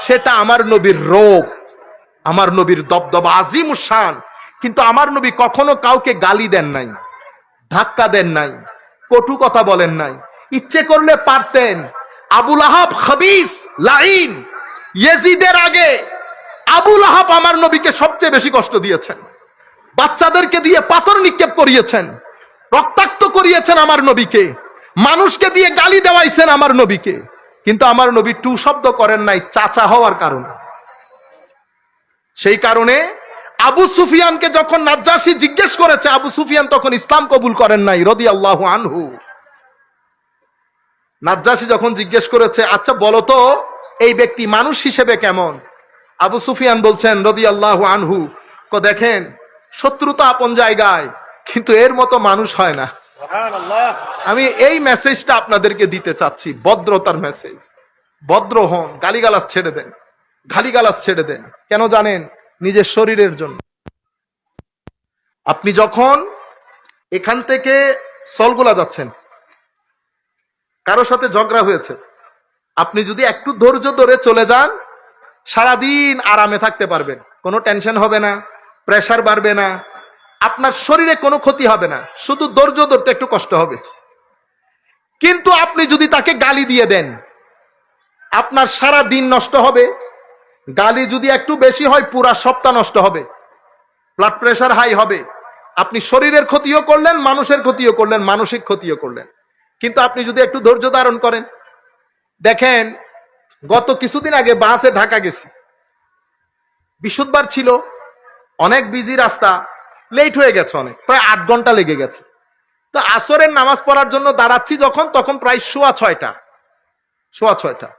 সেটা আমার নবীর রোগ, আমার নবীর দবদবা আজিম শান। কিন্তু আমার নবী কখনো কাউকে গালি দেন নাই, ধাক্কা দেন নাই, কটু কথা বলেন নাই। ইচ্ছে করলে পারতেন। আবুল আহাব খবিস লাইন, ইয়েজিদের আগে আবুল আহাব আমার নবীকে সবচেয়ে বেশি কষ্ট দিয়েছেন। বাচ্চাদেরকে দিয়ে পাথর নিক্ষেপ করিয়েছেন, রক্তাক্ত করিয়েছেন আমার নবীকে, মানুষকে দিয়ে গালি দেওয়াইছেন আমার নবীকে। কিন্তু আমার নবী টু শব্দ করেন নাই, চাচা হওয়ার কারণে। সেই কারণে আবু সুফিয়ানকে যখন নাজ্জাশী জিজ্ঞেস করেছে, আবু সুফিয়ান তখন ইসলাম কবুল করেন নাই রাদিয়াল্লাহু আনহু। নাজ্জাশী যখন জিজ্ঞেস করেছে আচ্ছা বলো তো এই ব্যক্তি মানুষ হিসেবে কেমন, আবু সুফিয়ান বলছেন রাদিয়াল্লাহু আনহু, দেখেন শত্রুতা আপন জায়গায়, কিন্তু এর মতো মানুষ হয় না। আমি এই মেসেজটা আপনাদেরকে দিতে চাচ্ছি, ভদ্রতার মেসেজ। ভদ্র হন, গালিগালাজ ছেড়ে দেন, গালিগালাজ ছেড়ে দেন। কেন জানেন? নিজের শরীরের জন্য। আপনি যখন এখান থেকে সলগোলা যাচ্ছেন, কারো সাথে ঝগড়া হয়েছে, আপনি যদি একটু ধৈর্য ধরে চলে যান সারাদিন আরামে থাকতে পারবেন, কোনো টেনশন হবে না, প্রেসার বাড়বে না, আপনার শরীরে কোনো ক্ষতি হবে না, শুধু ধৈর্য ধরতে একটু কষ্ট হবে। কিন্তু আপনি যদি তাকে গালি দিয়ে দেন আপনার সারা দিন নষ্ট হবে, গালি যদি একটু বেশি হয় পুরা সপ্তাহ নষ্ট হবে, ব্লাড প্রেসার হাই হবে, আপনি শরীরের ক্ষতিও করলেন, মানুষের ক্ষতিও করলেন, মানসিক ক্ষতিও করলেন। কিন্তু আপনি যদি একটু ধৈর্য ধারণ করেন, দেখেন, গত কিছুদিন আগে বাসে ঢাকা গেছি, বৃহস্পতিবার ছিল, অনেক বিজি রাস্তা, লেট হয়ে গেছে, অনেক প্রায় 8 ঘন্টা লেগে গেছে। তো আসরের নামাজ পড়ার জন্য দাঁড়াচ্ছি যখন, তখন প্রায় সোয়া ছয়টা।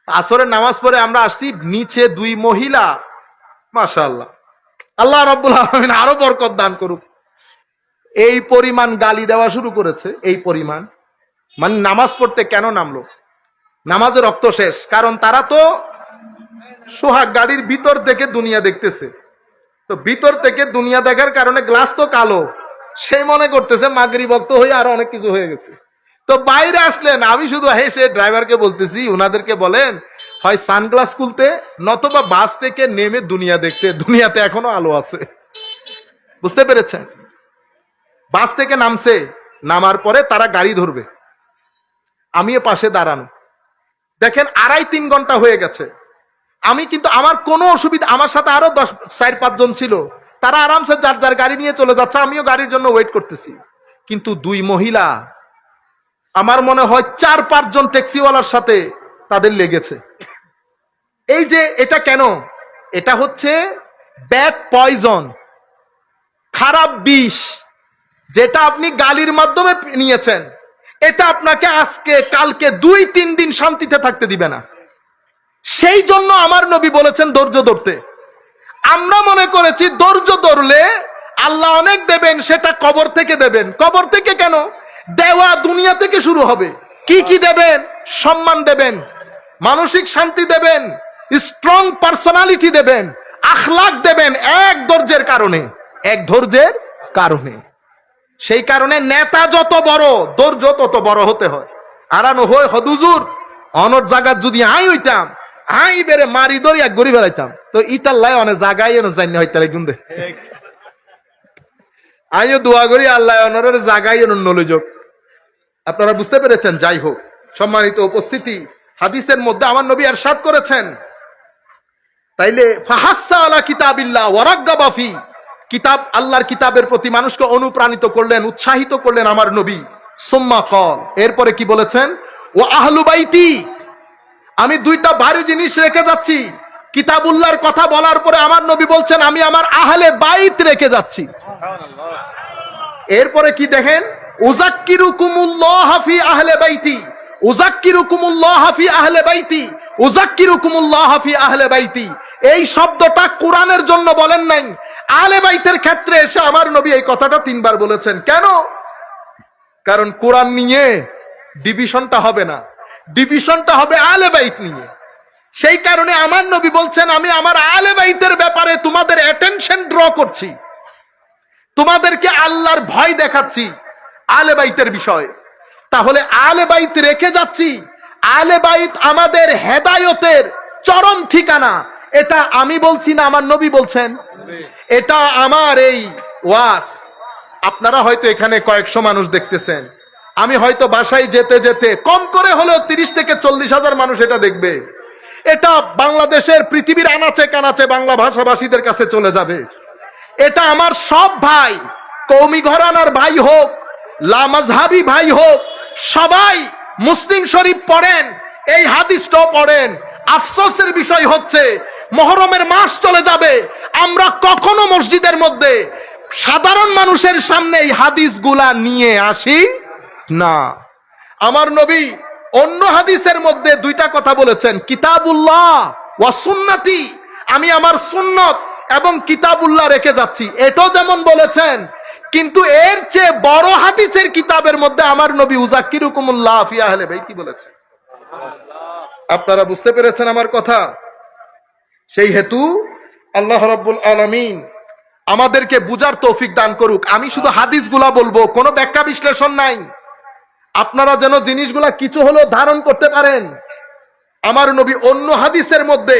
আসরের নামাজ পড়ে আমরা আসছি, নিচে 2 মহিলা, মাশাআল্লাহ, আল্লাহ রাব্বুল আলামিন আরো বরকত দান করুক, এই পরিমাণ গালি দেওয়া শুরু করেছে, এই পরিমাণ, মানে নামাজ পড়তে কেন নামলো, নামাজে রক্ত শেষ, কারণ তারা তো সোহাগ গাড়ির ভিতর থেকে দুনিয়া দেখতেছে, তো ভিতর থেকে দুনিয়া দেখার কারণে গ্লাস তো কালো, সেই মনে করতেছে মাগরিব ভক্ত হয়ে আরো অনেক কিছু হয়ে গেছে। তো বাইরে আসলেন, আমি শুধু হেসে ড্রাইভারকে বলতেছি, ওনাদেরকে বলেন হয় সানগ্লাস খুলতে, নতবা বাস থেকে নেমে দুনিয়া দেখতে, দুনিয়াতে এখনো আলো আছে। বুঝতে পেরেছেন? বাস থেকে নামছে, নামার পরে তারা গাড়ি ধরবে, আমিও পাশে দাঁড়ানো, দেখেন 2.5-3 ঘন্টা হয়ে গেছে। আমি কিন্তু আমার কোনো অসুবিধা, আমার সাথে আরো 4-5 জন ছিল, তারা আরামসে যার যার গাড়ি নিয়ে চলে যাচ্ছে, আমিও গাড়ির জন্য ওয়েট করতেছি। কিন্তু 2 মহিলা, আমার মনে হয় 4-5 জন ট্যাক্সিওয়ালার সাথে তাদের লেগেছে। এই যে এটা কেন, এটা হচ্ছে ব্যাড পয়জন, খারাপ বিষ, যেটা আপনি গালির মাধ্যমে নিয়েছেন, এটা আপনাকে আজকে কালকে 2-3 দিন শান্তিতে থাকতে দিবে না। সেই জন্য আমার নবী বলেছেন ধৈর্য ধরতে। আমরা মনে করেছি ধৈর্য ধরলে আল্লাহ অনেক দেবেন, সেটা কবর থেকে দেবেন। কবর থেকে কেন দেওয়া, দুনিয়া থেকে শুরু হবে। কি কি দেবেন? সম্মান দেবেন, মানসিক শান্তি দেবেন, স্ট্রং পার্সোনালিটি দেবেন, আখলাক দেবেন, এক ধৈর্যের কারণে। সেই কারণে নেতা যত বড়, ধৈর্য তত বড় হতে হয়। আরানো হয় হদুজুর অনর জায়গার যদি আই হইতাম, আই বেড়ে মারি ধরি এক গড়ি বেড়াইতাম, তো ইতাল্লাই অনেক জায়গায় এনে জানি হইতালে কিন্তু আইও দোয়া করি আল্লাহ অনরের জায়গায় এনে নলেযোগ। আপনারা বুঝতে পেরেছেন? যাই হোক, সম্মানিত উপস্থিতি, হাদিসের মধ্যে আমার নবী ইরশাদ করেছেন, তাইলে ফাহাসসা আলা কিতাবিল্লাহ ওয়ারাগ্গাবা ফি, কিতাব আল্লাহর কিতাবের প্রতি মানুষকে অনুপ্রাণিত করলেন, উৎসাহিত করলেন আমার নবী। সুম্মা ক্বাল, এরপরে কি বলেছেন? ও আহলু বাইতি, আমি 2টা ভারী জিনিস রেখে যাচ্ছি। কিতাবুল্লাহর কথা বলার পরে আমার নবী বলছেন, আমি আমার আহলে বাইত রেখে যাচ্ছি। এরপরে কি দেখেন? উযাক্কিরুকুমুল্লাহ ফি আহলে বাইতি, উযাক্কিরুকুমুল্লাহ ফি আহলে বাইতি, উযাক্কিরুকুমুল্লাহ ফি আহলে বাইতি। এই শব্দটা কোরআনের জন্য বলেন নাই, আহলে বাইতের ক্ষেত্রে এসে আমার নবী এই কথাটা 3 বার বলেছেন। কেন? কারণ কোরআন নিয়ে ডিভিশনটা হবে না, ডিভিশনটা হবে আহলে বাইত নিয়ে। সেই কারণে আমার নবী বলছেন, আমি আমার আহলে বাইতের ব্যাপারে তোমাদের অ্যাটেনশন ড্র করছি, তোমাদেরকে আল্লাহর ভয় দেখাচ্ছি আহলে বাইতের বিষয়। তাহলে আহলে বাইত রেখে যাচ্ছি। আহলে বাইত আমাদের হেদায়েতের চরম ঠিকানা। এটা আমি বলছি না, আমার নবী বলছেন। এটা আমার এই ওয়াজ, আপনারা হয়তো এখানে কয়েকশো মানুষ দেখতেছেন, আমি হয়তো বাসায় যেতে যেতে কম করে হলেও 30 থেকে 40 হাজার মানুষ এটা দেখবে। এটা বাংলাদেশের পৃথিবীর আনাচে কানাচে বাংলা ভাষাভাষীদের কাছে চলে যাবে। এটা আমার সব ভাই, কওমি ঘরানার ভাই হোক, লামাজহাবি ভাই হোক, সবাই মুসলিম শরীফ পড়েন, এই হাদিসটাও পড়েন। আফসোসের বিষয় হচ্ছে মুহররমের মাস চলে যাবে, আমরা কখনো মসজিদের মধ্যে সাধারণ মানুষের সামনে এই হাদিসগুলা নিয়ে আসি না। আমার নবী অন্য হাদিসের মধ্যে 2টা কথা বলেছেন, কিতাবুল্লাহ ওয়া সুন্নতি, আমি আমার সুন্নত এবং কিতাবুল্লাহ রেখে যাচ্ছি, এটাও যেমন বলেছেন। কিন্তু এর চেয়ে বড় হাদিসের কিতাবের মধ্যে আমার নবী উযাক্কিরুকুমুল্লাহ ফি আহলে বাইতি বলেছেন। আপনারা বুঝতে পেরেছেন আমার কথা? সেই হেতু আল্লাহ রাব্বুল আলামিন আমাদেরকে বুঝার তৌফিক দান করুক। আমি শুধু হাদিসগুলা বলবো, কোনো ব্যাখ্যা বিশ্লেষণ নাই। আপনারা যেন জিনিসগুলা কিছু হলেও ধারণ করতে পারেন। আমার নবী অন্য হাদিসের মধ্যে,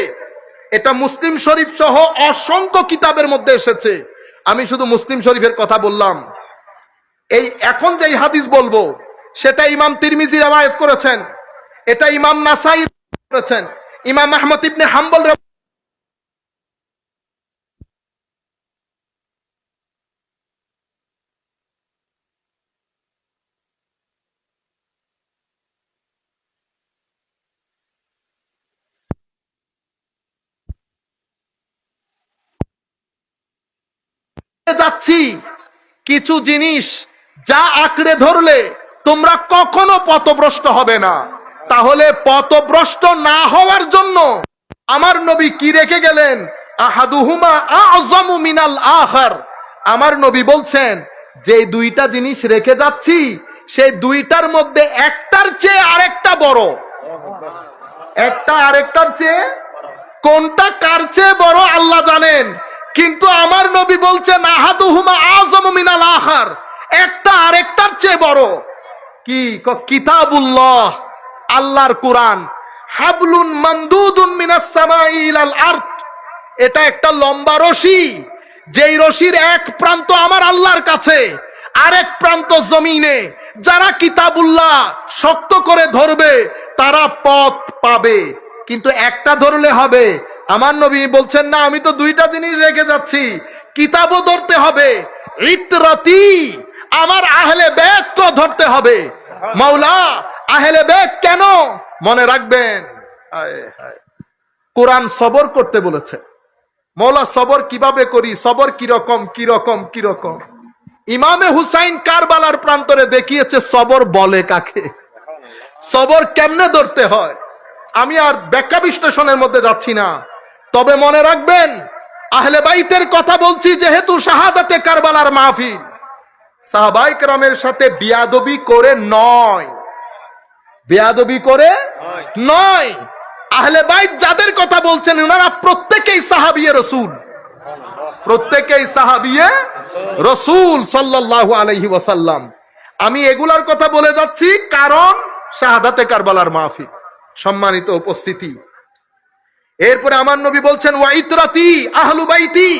এটা মুসলিম শরীফ সহ অসংখ্য কিতাবের মধ্যে এসেছে, আমি শুধু মুসলিম শরীফের কথা বললাম। এই এখন যে হাদিস বলবো সেটা ইমাম তিরমিজি রওয়ায়াত করেছেন, এটা ইমাম নাসাই করেছেন, ইমাম আহমদ ইবনে হাম্বল যাচ্ছি কিছু জিনিস যা আঁকড়ে ধরলে তোমরা কখনো পথভ্রষ্ট হবে না। তাহলে পথভ্রষ্ট না হওয়ার জন্য আমার নবী কি রেখে গেলেন? আহাদুহুমা আযমু মিনাল আখার। আমার নবী বলছেন যে দুইটা জিনিস রেখে যাচ্ছি সেই দুইটার মধ্যে একটার চেয়ে আরেকটা বড়। একটা আরেকটার চেয়ে, কোনটা কার চেয়ে বড় আল্লাহ জানেন, কিন্তু আমার নবী বলছেন আহাদুহুমা আযমু মিনাল আখার, একটা আরেকটার চেয়ে বড়। কি? কিতাবুল্লাহ, আল্লাহর কোরআন। হাবলুন মামদুদুন মিনাস সামাই ইলাল আরদ, এটা একটা লম্বা রশি, যেই রশির এক প্রান্ত আমার আল্লাহর কাছে, আরেক প্রান্ত জমিনে। যারা কিতাবুল্লাহ শক্ত করে ধরবে তারা পথ পাবে, কিন্তু একটা ধরলে হবে? আমার নবী বলছেন না, আমি তো দুইটা জিনিস রেখে যাচ্ছি, কিতাবও ধরতে হবে, ইতরাতি আমার আহলে বেতকে ধরতে হবে। মাওলা আহলে বেত কেন? মনে রাখবেন কোরআন সবর করতে বলেছে। মৌলা সবর কিভাবে করি, সবর কিরকম কিরকম কিরকম। ইমামে হুসাইন কারবালার প্রান্তরে দেখিয়েছে সবর বলে কাকে, সবর কেমনে ধরতে হয়। আমি আর ব্যাখ্যা বিশ্লেষণের মধ্যে যাচ্ছি না, তবে মনে রাখবেন আহলে বাইতের কথা বলছি যেহেতু শাহাদাতে কারবালার মাহফিল, সাহাবায়ে কেরামের সাথে বিয়াদবি করে নয়, বেয়াদবি করে নয়। আহলে বাইত যাদের কথা বলছেন ওনারা প্রত্যেকেই সাহাবিয়ে রাসূল, প্রত্যেকেই সাহাবিয়ে রাসূল সাল্লাল্লাহু আলাইহি ওয়াসাল্লাম। আমি এগুলার কথা বলে যাচ্ছি কারণ শাহাদাতে কারবালার মাহফিল, সম্মানিত উপস্থিতি। এরপরে আমার নবী বলছেন ওয়া ইতরাতি আহলু বাইতি,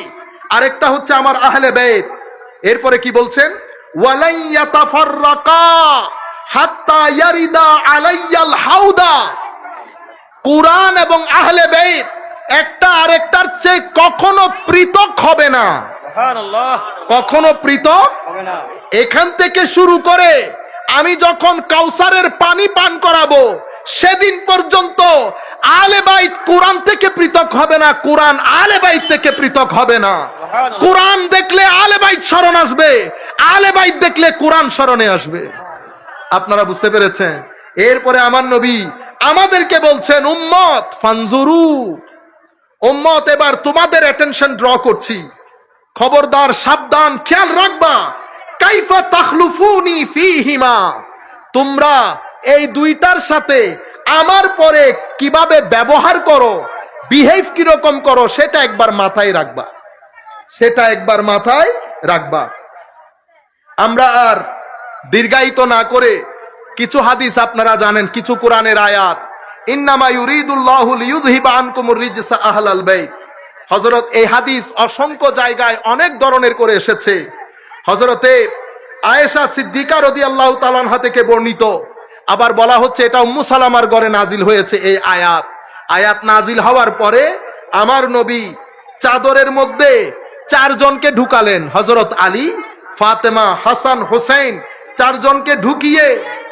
আরেকটা হচ্ছে আমার আহলে বাইত। এরপরে কি বলছেন? ওয়ালাই ইয়াতাফাররাকা হাত্তা ইয়ারিদা আলাইয়াল হাউদা। কুরআন এবং আহলে বাইত একটা আরেকটার চেয়ে কখনো পৃথক হবে না, কখনো পৃথক হবে না। এখান থেকে শুরু করে আমি যখন কাউসারের পানি পান করাবো সেদিন পর্যন্ত আহলে বাইত কুরআন থেকে পৃথক হবে না, কুরআন আহলে বাইত থেকে পৃথক হবে না। কুরআন দেখলে আহলে বাইত স্মরণ আসবে, আহলে বাইত দেখলে কুরআন স্মরণে আসবে। আপনারা বুঝতে পেরেছেন? এরপরে আমার নবী আমাদেরকে বলছেন উম্মত ফানজুরু, উম্মত এবার তোমাদের অ্যাটেনশন ড্র করছি, খবরদার সাবধান, খেয়াল রাখবা। কাইফা তাখলুফুনি ফীহিমা, তোমরা এই দুইটার সাথে আমার পরে কিভাবে ব্যবহার করো, বিহেভ কিরকম করো, সেটা একবার মাথায় রাখবা, সেটা একবার মাথায় রাখবা। আমরা আর দীর্ঘায়িত না করে কিছু হাদিস আপনারা জানেন, কিছু কোরআনের আয়াত, ইন্নামা ইউরিদুল্লাহু লিইউযহিবা আনকুমুর রিজসা আহলাল বাইত। হযরত এই হাদিস অসংখ্য জায়গায় অনেক ধরনের করে এসেছে। হযরতে আয়েশা সিদ্দিকা রাদিয়াল্লাহু তাআলা আনহা থেকে বর্ণিত। আবার বলা হচ্ছে এটা উম্মু সালামার ঘরে নাজিল হয়েছে এই আয়াত। আয়াত নাজিল হওয়ার পরে আমার নবী চাদরের মধ্যে চারজনকে ঢুকালেন, হযরত আলী, ফাতেমা, হাসান, হোসেন, চারজনকে ঢুকিয়ে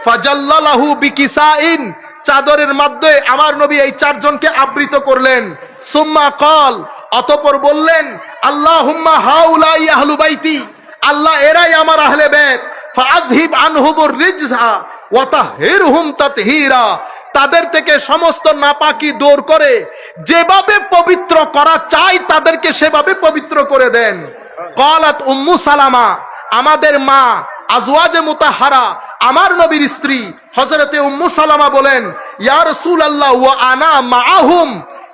ফাজাল্লালাহু বিকিসাইন, চাদরের মধ্যে আমার নবী এই চারজনকে আবৃত করলেন। সুম্মা কল, অতঃপর বললেন আল্লাহুম্মা হাউলাই আহলু বাইতি, আল্লাহ এরাই আমার আহলে বাইত, ফাআযহিব আনহুমুর রিজসা ওয়া তাহহিরহুম তাতহীরা, তাদের থেকে সমস্ত নাপাকি দূর করে যেভাবে পবিত্র করা চাই তাদেরকে সেভাবে পবিত্র করে দেন। ক্বালাত উম্মু সালামা, আমাদের মা আজওয়াজে মুতাহহারা, আমার নবীর স্ত্রী হযরতে উম্মু সালামা বলেন ইয়া রাসূলুল্লাহ ওয়া আনা মাআহুম,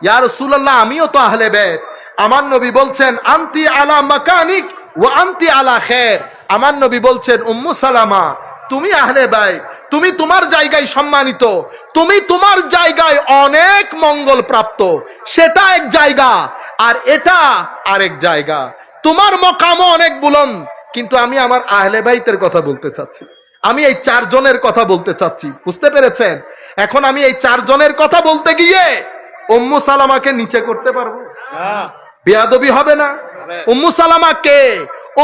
ইয়া রাসূলুল্লাহ আমিও তো আহলে বাইত। আমার নবী বলছেন আনতি আলা মাকানিক ওয়া আনতি আলা খায়র, আমার নবী বলছেন উম্মু সালামা তুমি আহলে বাইত, তুমি তোমার জায়গায় সম্মানিত, তুমি তোমার জায়গায় অনেক মঙ্গল প্রাপ্ত, সেটা এক জায়গা আর এটা আরেক জায়গা, তোমার মকামও অনেক বুলন্দ। কিন্তু আমি আমার আহলে বাইতের কথা বলতে চাচ্ছি, আমি এই চারজনের কথা বলতে চাচ্ছি, বুঝতে পেরেছেন? এখন আমি এই চারজনের কথা বলতে গিয়ে উম্মু সালামাকে নিচে করতে পারবো? বেয়াদবি হবে না? উম্মু সালামা কে?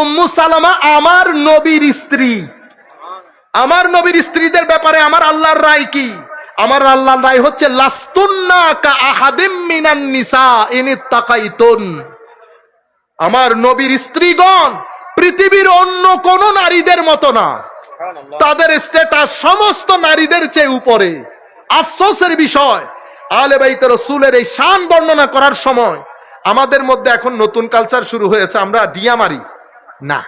উম্মু সালামা আমার নবীর স্ত্রী। আমার নবীর স্ত্রীদের ব্যাপারে আমার আল্লাহর রায় কি? আমার আল্লাহর রায় হচ্ছে লাস্তুন্না কা আহাদিম মিনান নিসা ইন ইত্তাকাইতুন, আমার নবীর স্ত্রীগণ পৃথিবীর অন্য কোন নারীদের মতো না, তাদের স্ট্যাটাস সমস্ত নারীদের চেয়ে উপরে। আফসোসের বিষয়, আহলে বাইত রাসূলের এই শান বর্ণনা করার সময় আমাদের মধ্যে এখন নতুন কালচার শুরু হয়েছে, আমরা ডিয়া মারি না,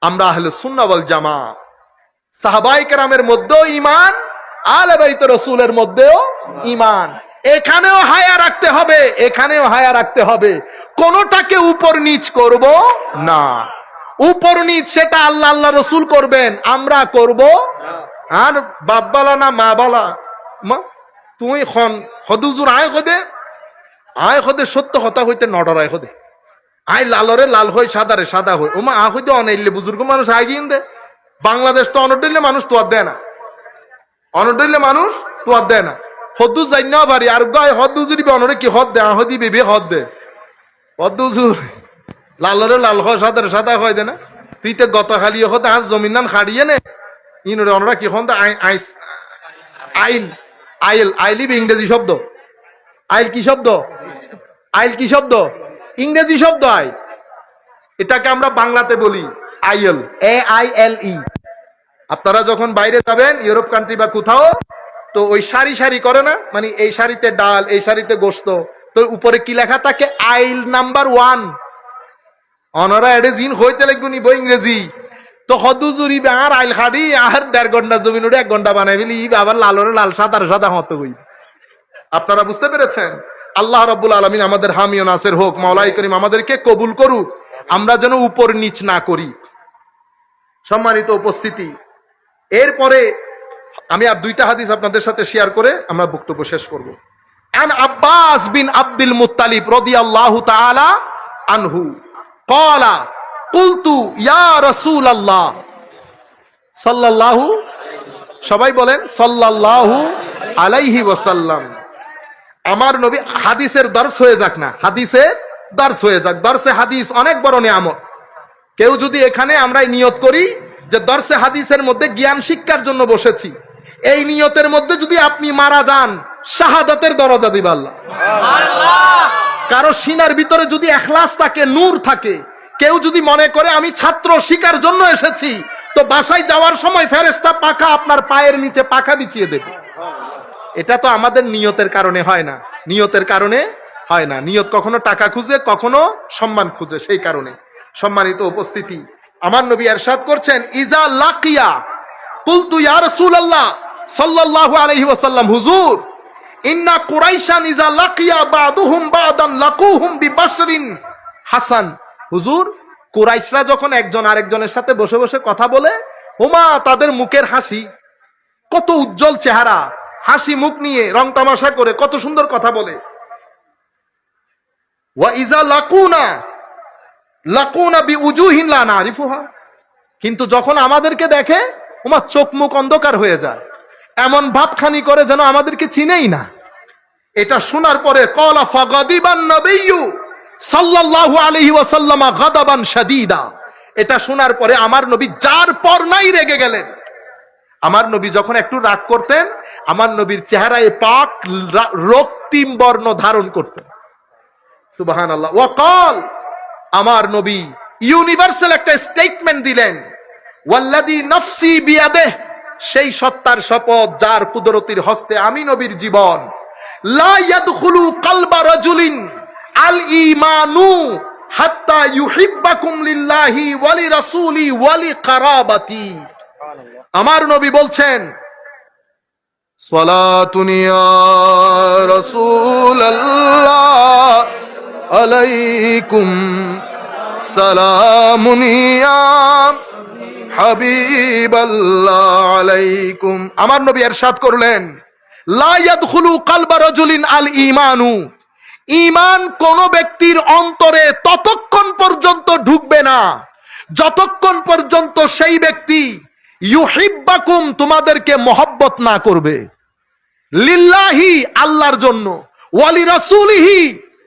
আমরা আহলে সুন্নাহ ওয়াল জামাত। সাহাবায়ে কেরামের মধ্যেও ঈমান, আহলে বাইত রাসূলের মধ্যেও ঈমান। এখানেও হায়া রাখতে হবে, এখানেও হায়া রাখতে হবে, কোনটাকে উপর নিচ করব না। উপর নিচ সেটা আল্লাহ আল্লাহ রসুল করবেন, আমরা করব। আর বাপ বলা না মা বলা, মা তুই খন হদুজুর আয় খদে সত্য কথা হইতে নডরায় খদে, আই লালরে লাল হই সাদারে সাদা হই, ও মা হইতে অনাইলে বুজুর্গ মানুষ আগিয়ে দে। বাংলাদেশ তো অনডইলে মানুষ তোয়ার দেয় না, অনডইলে মানুষ তোয়ার দেয় না। হদু যাই না পারি আর গায়ে হদুজুরি অনরে কি হদ দে, হদি বেবি হদ দে, হদুজুর লালরে লাল হয় সাদারে সাদা হয় দে না। তুই তো গত খালি হতে আজ জমিন নান খাড়িয়ে নে ইনরে অনরা কি হন আইস আইল আইল আইলিব ইংরেজি শব্দ। আইল কি শব্দ? আইল কি শব্দ? ইংরেজি শব্দ আইল। এটাকে আমরা বাংলাতে বলি আইএল, AILE। আপনারা যখন বাইরে যাবেন ইউরোপ কান্ট্রি বা কোথাও, তো ওই সারি সারি করে না, মানে এই সারিতে ডাল, এই সারিতে গোস্ত, তো উপরে কি লেখা থাকে? আইল নাম্বার 1। অনরা এডে জিন হইতে লাগবে নিব ইংরেজি, তো হদুজুরি আর আইল খাড়ি আর 1.5 ঘন্টা জমিন ওটা 1 ঘন্টা বানাই ফেলি, আবার লালরে লাল সাদার সাদা হতে হই। আপনারা বুঝতে পেরেছেন? আল্লাহ রাব্বুল আলামিন আমাদের হামি ও নাসির হোক, মাওলাই করিম আমাদেরকে কবুল করুক, আমরা যেন উপর নিচ না করি। সম্মানিত উপস্থিতি, এরপরে আমি আর 2টা হাদিস আপনাদের সাথে শেয়ার করে আমরা বক্তব্য শেষ করব। আন আব্বাস বিন আব্দুল মুত্তালিব রাদিয়াল্লাহু তাআলা আনহু ক্বালা কুলতু ইয়া রাসূলুল্লাহ সাল্লাল্লাহু, সবাই বলেন সাল্লাল্লাহু আলাইহি ওয়াসাল্লাম। আমার নবী, হাদিসের দর্স হয়ে যাক না, হাদিসের দর্স হয়ে যাক। দর্সে হাদিস অনেক বড় নিয়ামত। কেউ যদি এখানে আমরা নিয়ত করি যে দর্সে হাদিসের মধ্যে জ্ঞান শিক্ষার জন্য বসেছি, এই নিয়তের মধ্যে যদি আপনি মারা যান, শাহাদাতের দরজা দিবে আল্লাহ। কারো সিনার ভিতরে যদি ইখলাস থাকে, নূর থাকে, কেউ যদি মনে করে আমি ছাত্র শিকার জন্য এসেছি, তো বাসায় যাওয়ার সময় ফেরেশতা পাখা আপনার পায়ের নিচে পাখা বিছিয়ে দেবে। এটা তো আমাদের নিয়তের কারণে হয় না, নিয়তের কারণে হয় না। নিয়ত কখনো টাকা খুঁজে, কখনো সম্মান খুঁজে। সেই কারণে সম্মানিত উপস্থিতি, আমার নবী ইরশাদ করছেন, ইজা লাকিয়া কুলতু ইয়া রাসূলুল্লাহ সাল্লাল্লাহু আলাইহি ওয়াসাল্লাম, হুজুর ইন্না কুরাইশান ইজা লাকিয়া বাদুহুম বাদান লাকুহুম বিবাশরিন হাসান। হুজুর, কুরাইশরা যখন একজন আরেকজনের সাথে বসে বসে কথা বলে, ওমা তাদের মুখের হাসি কত উজ্জ্বল চেহারা, হাসি মুখ নিয়ে রং তামাশা করে কত সুন্দর কথা বলে। ওয়া ইজা লাকুনা লাকুনা বিউজুহিন লা নারিফুহা, কিন্তু যখন আমাদেরকে দেখে ওমা চোখ মুখ অন্ধকার হয়ে যায়, এমন ভাবখানি করে যেন আমাদেরকে চিনেই না। এটা শোনার পরে ক্বালা ফাগাদিবান নবিয়্যু সাল্লাল্লাহু আলাইহি ওয়াসাল্লাম গাদাবান শাদীদা, এটা শোনার পরে আমার নবী যার পর নাই রেগে গেলেন। আমার নবী যখন একটু রাগ করতেন, আমার নবীর চেহারায় পাক রক্তিম বর্ণ ধারণ করতেন। সুবহানাল্লাহ। ওয়াকাল, আমার নবী ইউনিভার্সাল একটা স্টেটমেন্ট দিলেন, ওয়াল্লাযী নাফসি বিয়াদিহি, সেই সত্তার শপথ যার কুদরতির হস্তে আমি নবীর জীবন, লা ইয়াদখুলু কলবা রাজুলিন আল ঈমানু হাত্তা ইউহিব্বাকুম লিল্লাহি ওয়া লিরাসূলি ওয়া লিকারাবাতি। আমার নবী বলছেন, সালাতুন ইয়া রাসূলুল্লাহ আলাইকুম সালামুন ইয়া হাবিবাল্লাহ আলাইকুম। আমার নবী ইরশাদ করলেন, লা ইয়াদখুলু কলবা রাজুলিন আল ঈমানু, ঈমান কোন ব্যক্তির অন্তরে ততক্ষণ পর্যন্ত ঢুকবে না যতক্ষণ পর্যন্ত সেই ব্যক্তি ইউহিব্বাকুম, তোমাদেরকে মহব্বত না করবে, লিল্লাহি, আল্লাহর জন্য, ওয়ালি রাসূলিহি,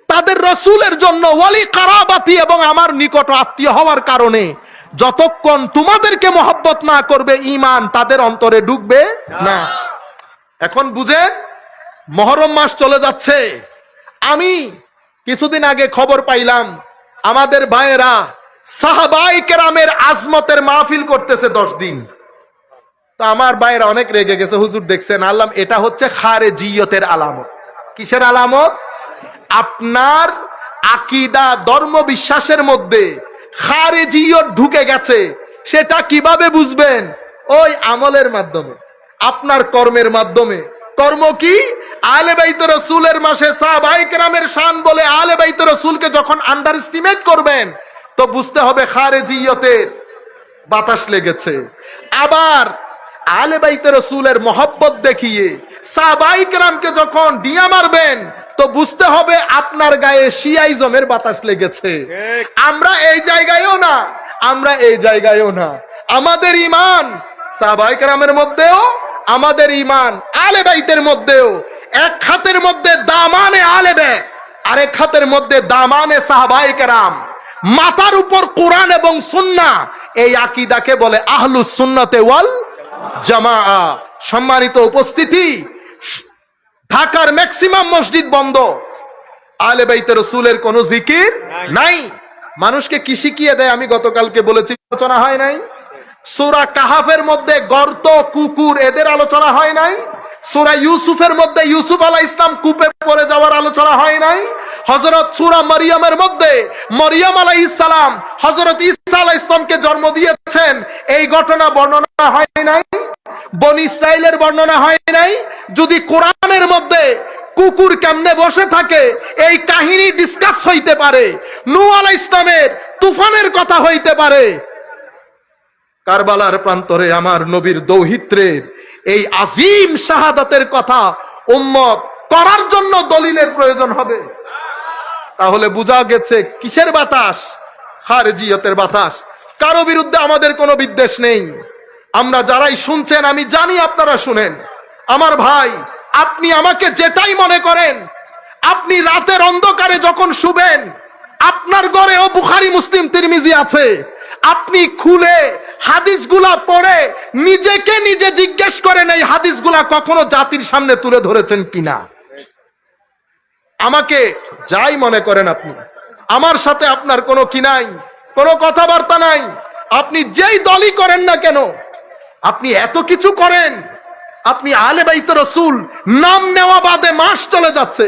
তাদের রাসূলের জন্য, ওয়ালি কারাবাতি, এবং আমার নিকট আত্মীয় হওয়ার কারণে যতক্ষণ তোমাদেরকে মহব্বত না করবে, ঈমান তাদের অন্তরে ঢুকবে না। এখন বুঝেন, মুহররম মাস চলে যাচ্ছে। আমি কিছুদিন আগে খবর পাইলাম আমাদের ভাইয়েরা সাহাবায়ে কেরামের আজমতের মাহফিল করতেছে 10 দিন। তো আমার ভাইয়েরা অনেক রেগে গেছে, হুজুর দেখছেন আল্লাহ, এটা হচ্ছে খারেজিয়তের আলামত। কিসের আলামত? আপনার আকীদা ধর্ম বিশ্বাসের মধ্যে খারেজিয়ত ঢুকে গেছে। সেটা কিভাবে বুঝবেন? ওই আমলের মাধ্যমে, আপনার কর্মের মাধ্যমে। কর্ম কি? আহলে বাইত রাসূলের মাসে সাহাবায়ে কেরামের শান বলে আহলে বাইত রাসূলকে যখন আন্ডার এস্টিমেট করবেন, তো বুঝতে হবে খারেজিয়তের বাতাস লেগেছে। আবার আহলে বাইত রাসূলের মহব্বত দেখিয়ে সাহাবায়ে কেরামকে যখন দিয়া মারবেন, তো বুঝতে হবে আপনার গায়ে শিয়াইজমের বাতাস লেগেছে। আমরা এই জায়গায়ও না, আমরা এই জায়গায়ও না। আমাদের ঈমান সাহাবায়ে কেরামের মধ্যেও, আমাদের ঈমান আহলে বাইতের মধ্যেও। এক হাতের মধ্যে দামানে আহলে বাইত, আরেক হাতের মধ্যে দামানে সাহাবায়ে কেরাম। মাথার উপর কোরআন এবং সুন্নাহ, এই আকীদাকে বলে আহলুস সুন্নাতে ওয়াল জামাআ। সম্মানিত উপস্থিতি, ঢাকার ম্যাক্সিমাম মসজিদ বন্ধ, আহলে বাইতের রাসূলের কোন জিকির নাই। মানুষকে কি শিখিয়ে দেয় আমি গতকালকে বলেছি, আলোচনা হয় নাই? সূরা কাহাফের মধ্যে গর্ত, কুকুর, এদের আলোচনা হয় নাই? সূরা ইউসুফের মধ্যে ইউসুফ আলাইহিস সালাম কূপে পড়ে যাওয়ার আলোচনা হয় নাই? হযরত সূরা মারইয়ামের মধ্যে মরিয়ম আলাইহিস সালাম হযরত ঈসা আলাইহিস সালামকে জন্ম দিয়েছেন, এই ঘটনা বর্ণনা হয় নাই? বনি ইসরাইলের বর্ণনা হয় নাই? যদি কোরআনের মধ্যে কুকুর কেমনে বসে থাকে এই কাহিনী ডিসকাস হইতে পারে, নূহ আলাইহিস সালামের তুফানের কথা হইতে পারে, কারবালার প্রান্তরে আমার নবীর দৌহিত্রের এই আজিম শাহাদাতের কথা উম্মত করার জন্য দলিলের প্রয়োজন হবে। তাহলে বোঝা গেছে কিসের বাতাস? খারেজিয়তের বাতাস। কারো বিরুদ্ধে আমাদের কোনো বিদ্বেষ নেই। আমরা যারাই শুনছেন, আমি জানি আপনারা শুনেন। আমার ভাই, আপনি আমাকে যেটাই মনে করেন, আপনি রাতের অন্ধকারে যখন শুবেন, আপনার ঘরেও বুখারী মুসলিম তিরমিজি আছে, আপনি খুলে হাদিসগুলা পড়ে নিজেকে নিজে জিজ্ঞেস করেন এই হাদিসগুলা কখনো জাতির সামনে তুলে ধরেছেন কিনা। আমাকে যাই মনে করেন আপনি, আমার সাথে আপনার কোনো কি নাই, কোনো কথাবার্তা নাই। আপনি যেই দলই করেন না কেন, আপনি এত কিছু করেন, আপনি আহলে বাইত রাসূল নাম নেওয়া বাদে মাস চলে যাচ্ছে।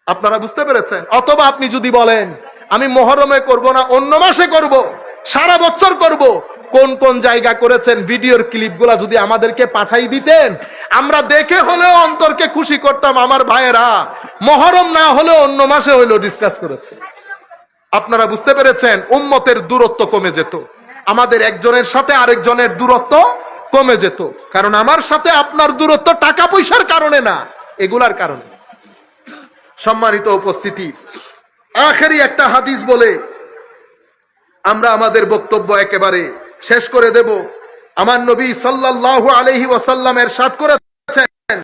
আপনারা বুঝতে পেরেছেন? অথবা আপনি যদি বলেন আমি মুহররমে করব না, অন্য মাসে করব, সারা বছর করব, কোন কোন জায়গা করেছেন ভিডিওর ক্লিপগুলা যদি আমাদেরকে পাঠাই দিতেন, আমরা দেখে হলেও অন্তরকে খুশি করতাম। আমার ভাইয়েরা মুহররম না হলেও অন্য মাসে হলেও ডিসকাস করেছে। আপনারা বুঝতে পেরেছেন? উম্মতের দূরত্ব কমে যেত, আমাদের একজনের সাথে আরেকজনের দূরত্ব কমে যেত। কারণ আমার সাথে আপনার দূরত্ব টাকা পয়সার কারণে না, এগুলার কারণে। সম্মানিত উপস্থিতি, আখেরি একটা হাদিস বলে আমরা আমাদের বক্তব্য একেবারে শেষ করে দেব। আমার নবী সাল্লাল্লাহু আলাইহি ওয়াসাল্লাম ইরশাদ করেছেন,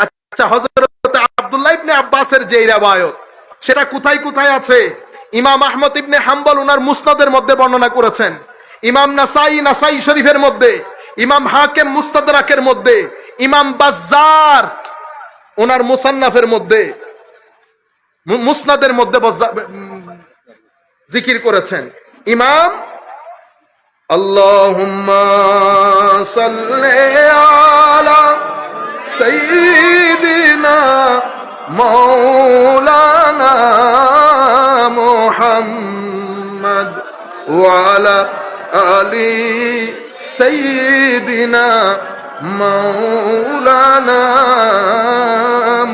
আচ্ছা, হযরত আব্দুল্লাহ ইবনে আব্বাসের যে riwayat, সেটা কোথায় কোথায় আছে? ইমাম আহমদ ইবনে হাম্বল ওনার মুসনাদের মধ্যে বর্ণনা করেছেন, ইমাম নাসাই শরীফের মধ্যে, ইমাম হাকিম মুস্তাদরাকের মধ্যে, ইমাম বাজ্জার ওনার মুসান্নাফের মধ্যে, মুসনাদের মধ্যে জিকির করেছেন। ইমাম আল্লাহুম্মা সাল্লি আলা সাইয়্যিদিনা মাওলানা মুহাম্মদ ওয়া আলা আলি সাইয়্যিদিনা মাওলানা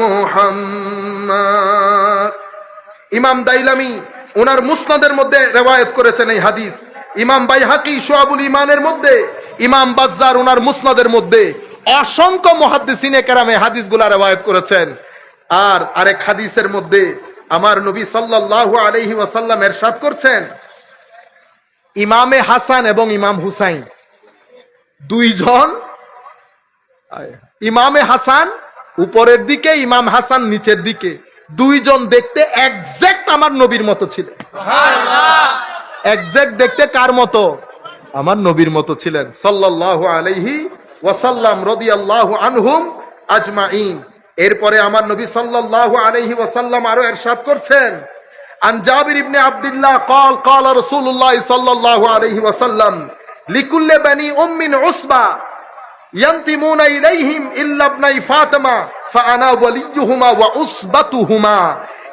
মুহাম্মদ। ইমাম দাইলামি ওনার মুসনাদের মধ্যে রিওয়ায়াত করেছেন এই হাদিস। ইমাম বাইহাকি শুআবুল ঈমানের মধ্যে, ইমাম বাজ্জার ওনার মুসনাদের মধ্যে, অসংখ্য মুহাদ্দিসিনে কেরামে হাদিসগুলা রিওয়ায়াত করেছেন। আর আরেক হাদিসের মধ্যে আমার নবী সাল্লাল্লাহু আলাইহি ওয়াসাল্লাম ইরশাদ করছেন, ইমামে হাসান এবং ইমাম হুসাইন দুইজন, ইমামে হাসান উপরের দিকে, ইমাম হাসান নিচের দিকে, দুইজন দেখতে এক্সাক্ট আমার নবীর মতো ছিলেন। এক্সাক্ট দেখতে কার মতো? আমার নবীর মতো ছিলেন সাল্লাল্লাহু আলাইহি ওয়াসাল্লাম রাদিয়াল্লাহু আনহুম আজমাইন। এরপরে আমার নবী সাল্লাল্লাহু আলাইহি ওয়াসাল্লাম আরো ইরশাদ করছেন, عن جابر بن عبد الله قال قال رسول الله صلى الله عليه وسلم لكل بني عصبة ينتمون إليهم إلا ابني فاطمة فأنا وليهما وعصبتهما।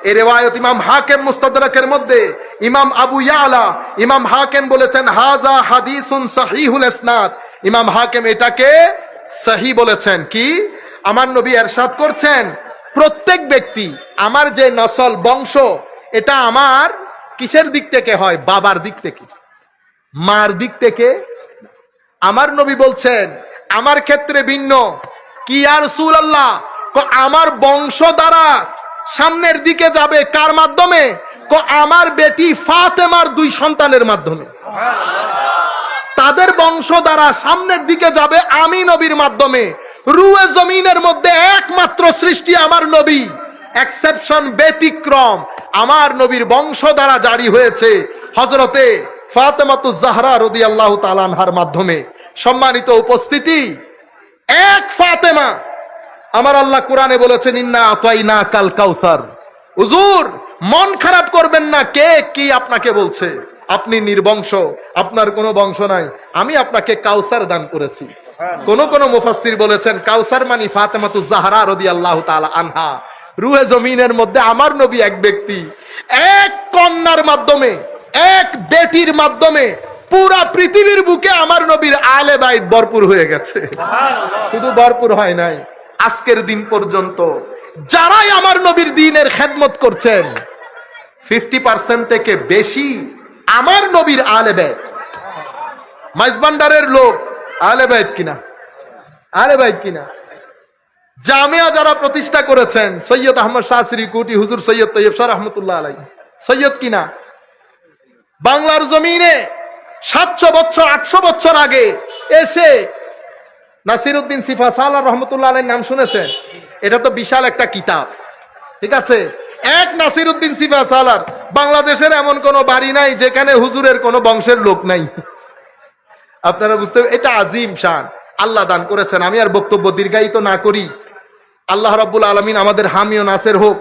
এই রিওয়ায়াত ইমাম হাকিম মুস্তাদরাকের মধ্যে ইমাম আবু ইয়ালা ইমাম হাকিম বলেছেন হাযা হাদিসুন সহিহুল ইসনাদ। ইমাম হাকিম এটাকে সহিহ বলেছেন। কি? আমার নবী ইরশাদ করছেন প্রত্যেক ব্যক্তি আমার যে নসল বংশ এটা আমার কিসের দিক থেকে হয়? বাবার দিক থেকে, মার দিক থেকে। আমার নবী বলছেন আমার ক্ষেত্রে ভিন্ন। কি ইয়া রাসূলুল্লাহ? আমার বংশ দ্বারা সামনের দিকে যাবে কার মাধ্যমে? আমার বেটি ফাতেমার 2 সন্তানের মাধ্যমে। তাদের বংশ দ্বারা সামনের দিকে যাবে আমি নবীর মাধ্যমে। রুয়ে জমিনের মধ্যে একমাত্র সৃষ্টি আমার নবী, এক্সেপশন, ব্যতিক্রম। আমার নবীর বংশ দ্বারা জারি হয়েছে হযরতে ফাতেমাতুজ জাহরা রাদিয়াল্লাহু তাআলা আনহার মাধ্যমে। সম্মানিত উপস্থিতি, এক ফাতেমা। আমার আল্লাহ কোরআনে বলেছেন ইন্না আতাইনা কাল কাউসার। হুজুর মন খারাপ করবেন না, কে কি আপনাকে বলছে? আপনি নির্বংশ, আপনার কোনো বংশ নাই, আমি আপনাকে কাউসার দান করেছি। কোন মুফাসসির বলেছেন কাউসার মানে ফাতেমাতুজ জাহরা রাদিয়াল্লাহু তাআলা আনহা। রুহে জমিনের মধ্যে আমার নবী এক ব্যক্তি, এক কন্যার মাধ্যমে, এক বেটির মাধ্যমে পুরা পৃথিবীর বুকে আমার নবীর আলে বাইত ভরপুর হয়ে গেছে। শুধু ভরপুর হয় নাই, আজকের দিন পর্যন্ত যারাই আমার নবীর দ্বীনের খেদমত করছেন 50% থেকে বেশি আমার নবীর আলে বাইত। মাইজবান্ডারের লোক আলে বাইত কিনা? আলে বাইত কিনা? জামিয়া যারা প্রতিষ্ঠা করেছেন সৈয়দ আহমদ শাহ শ্রীকুটি হুজুর সৈয়দ তৈয়ব শাহ রহমতুল্লাহ আলাইহি, সৈয়দ কিনা? বাংলার জমিনে 700 বছর 800 বছর আগে এসে নাসিরউদ্দিন সিফা সালার রহমতুল্লাহ আলাইহির নাম শুনেছেন? এটা তো বিশাল একটা কিতাব, ঠিক আছে? এক নাসিরউদ্দিন সিফা সালার। বাংলাদেশের এমন কোন বাড়ি নাই যেখানে হুজুরের কোন বংশের লোক নাই। আপনারা বুঝতে, এটা আজিম শান আল্লাহ দান করেছেন। আমি আর বক্তব্য দীর্ঘায়িত না করি। আল্লাহ রাব্বুল আলামিন আমাদের হামি ও নাসের হোক।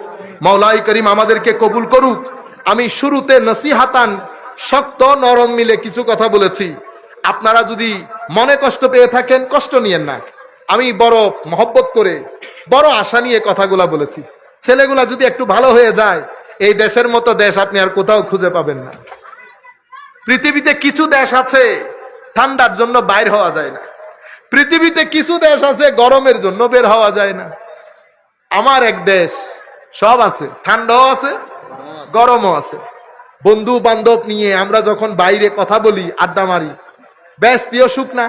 মাওলাই করিম আমাদেরকে কবুল করুক। আমি শুরুতে নসিহাতান শক্ত নরম মিলে কিছু কথা বলেছি। আপনারা যদি মনে কষ্ট পেয়ে থাকেন কষ্ট নিয়েন না। আমি বড় মহব্বত করে বড় আশা নিয়ে কথাগুলা বলেছি। ছেলেগুলা যদি একটু ভালো হয়ে যায় এই দেশের মতো দেশ আপনি আর কোথাও খুঁজে পাবেন না। পৃথিবীতে কিছু দেশ আছে ঠান্ডার জন্য বাইর হওয়া যায় না, পৃথিবীতে কিছু দেশ আছে গরমের জন্য বের হওয়া যায় না। আমার এক দেশ সব আছে, ঠান্ডাও আছে গরমও আছে। বন্ধু বান্ধব নিয়ে আমরা যখন বাইরে কথা বলি, আড্ডা মারি, ব্যস্তিও সুখ না।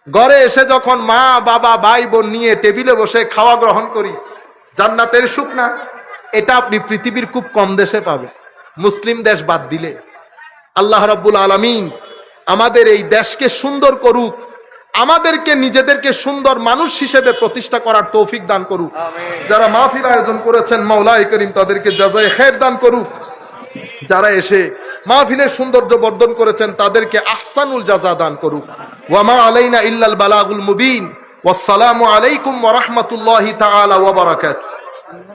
ঘরে এসে যখন মা বাবা ভাই বোন নিয়ে টেবিলে বসে খাওয়া গ্রহণ করি, জান্নাতের সুখ না। এটা আপনি পৃথিবীর খুব কম দেশে পাবেন, মুসলিম দেশ বাদ দিলে। আল্লাহ রাব্বুল আলামিন আমাদের এই দেশকে সুন্দর করুক, আমাদেরকে নিজেদেরকে সুন্দর মানুষ হিসেবে প্রতিষ্ঠা করার তৌফিক দান করুক। যারা মাহফিল আয়োজন করেছেন মাওলাই করিম তাদেরকে জাযায়ে খায়ের দান করুক। যারা এসে মাহফিলের সৌন্দর্য বর্ধন করেছেন তাদেরকে আহসানুল জাযা দান করুক। ওয়া মা আলাইনা ইল্লাল বালাগুল মুবিন। ওয়াসসালামু আলাইকুম ওয়া রাহমাতুল্লাহি তাআলা ওয়া বারাকাতুহু।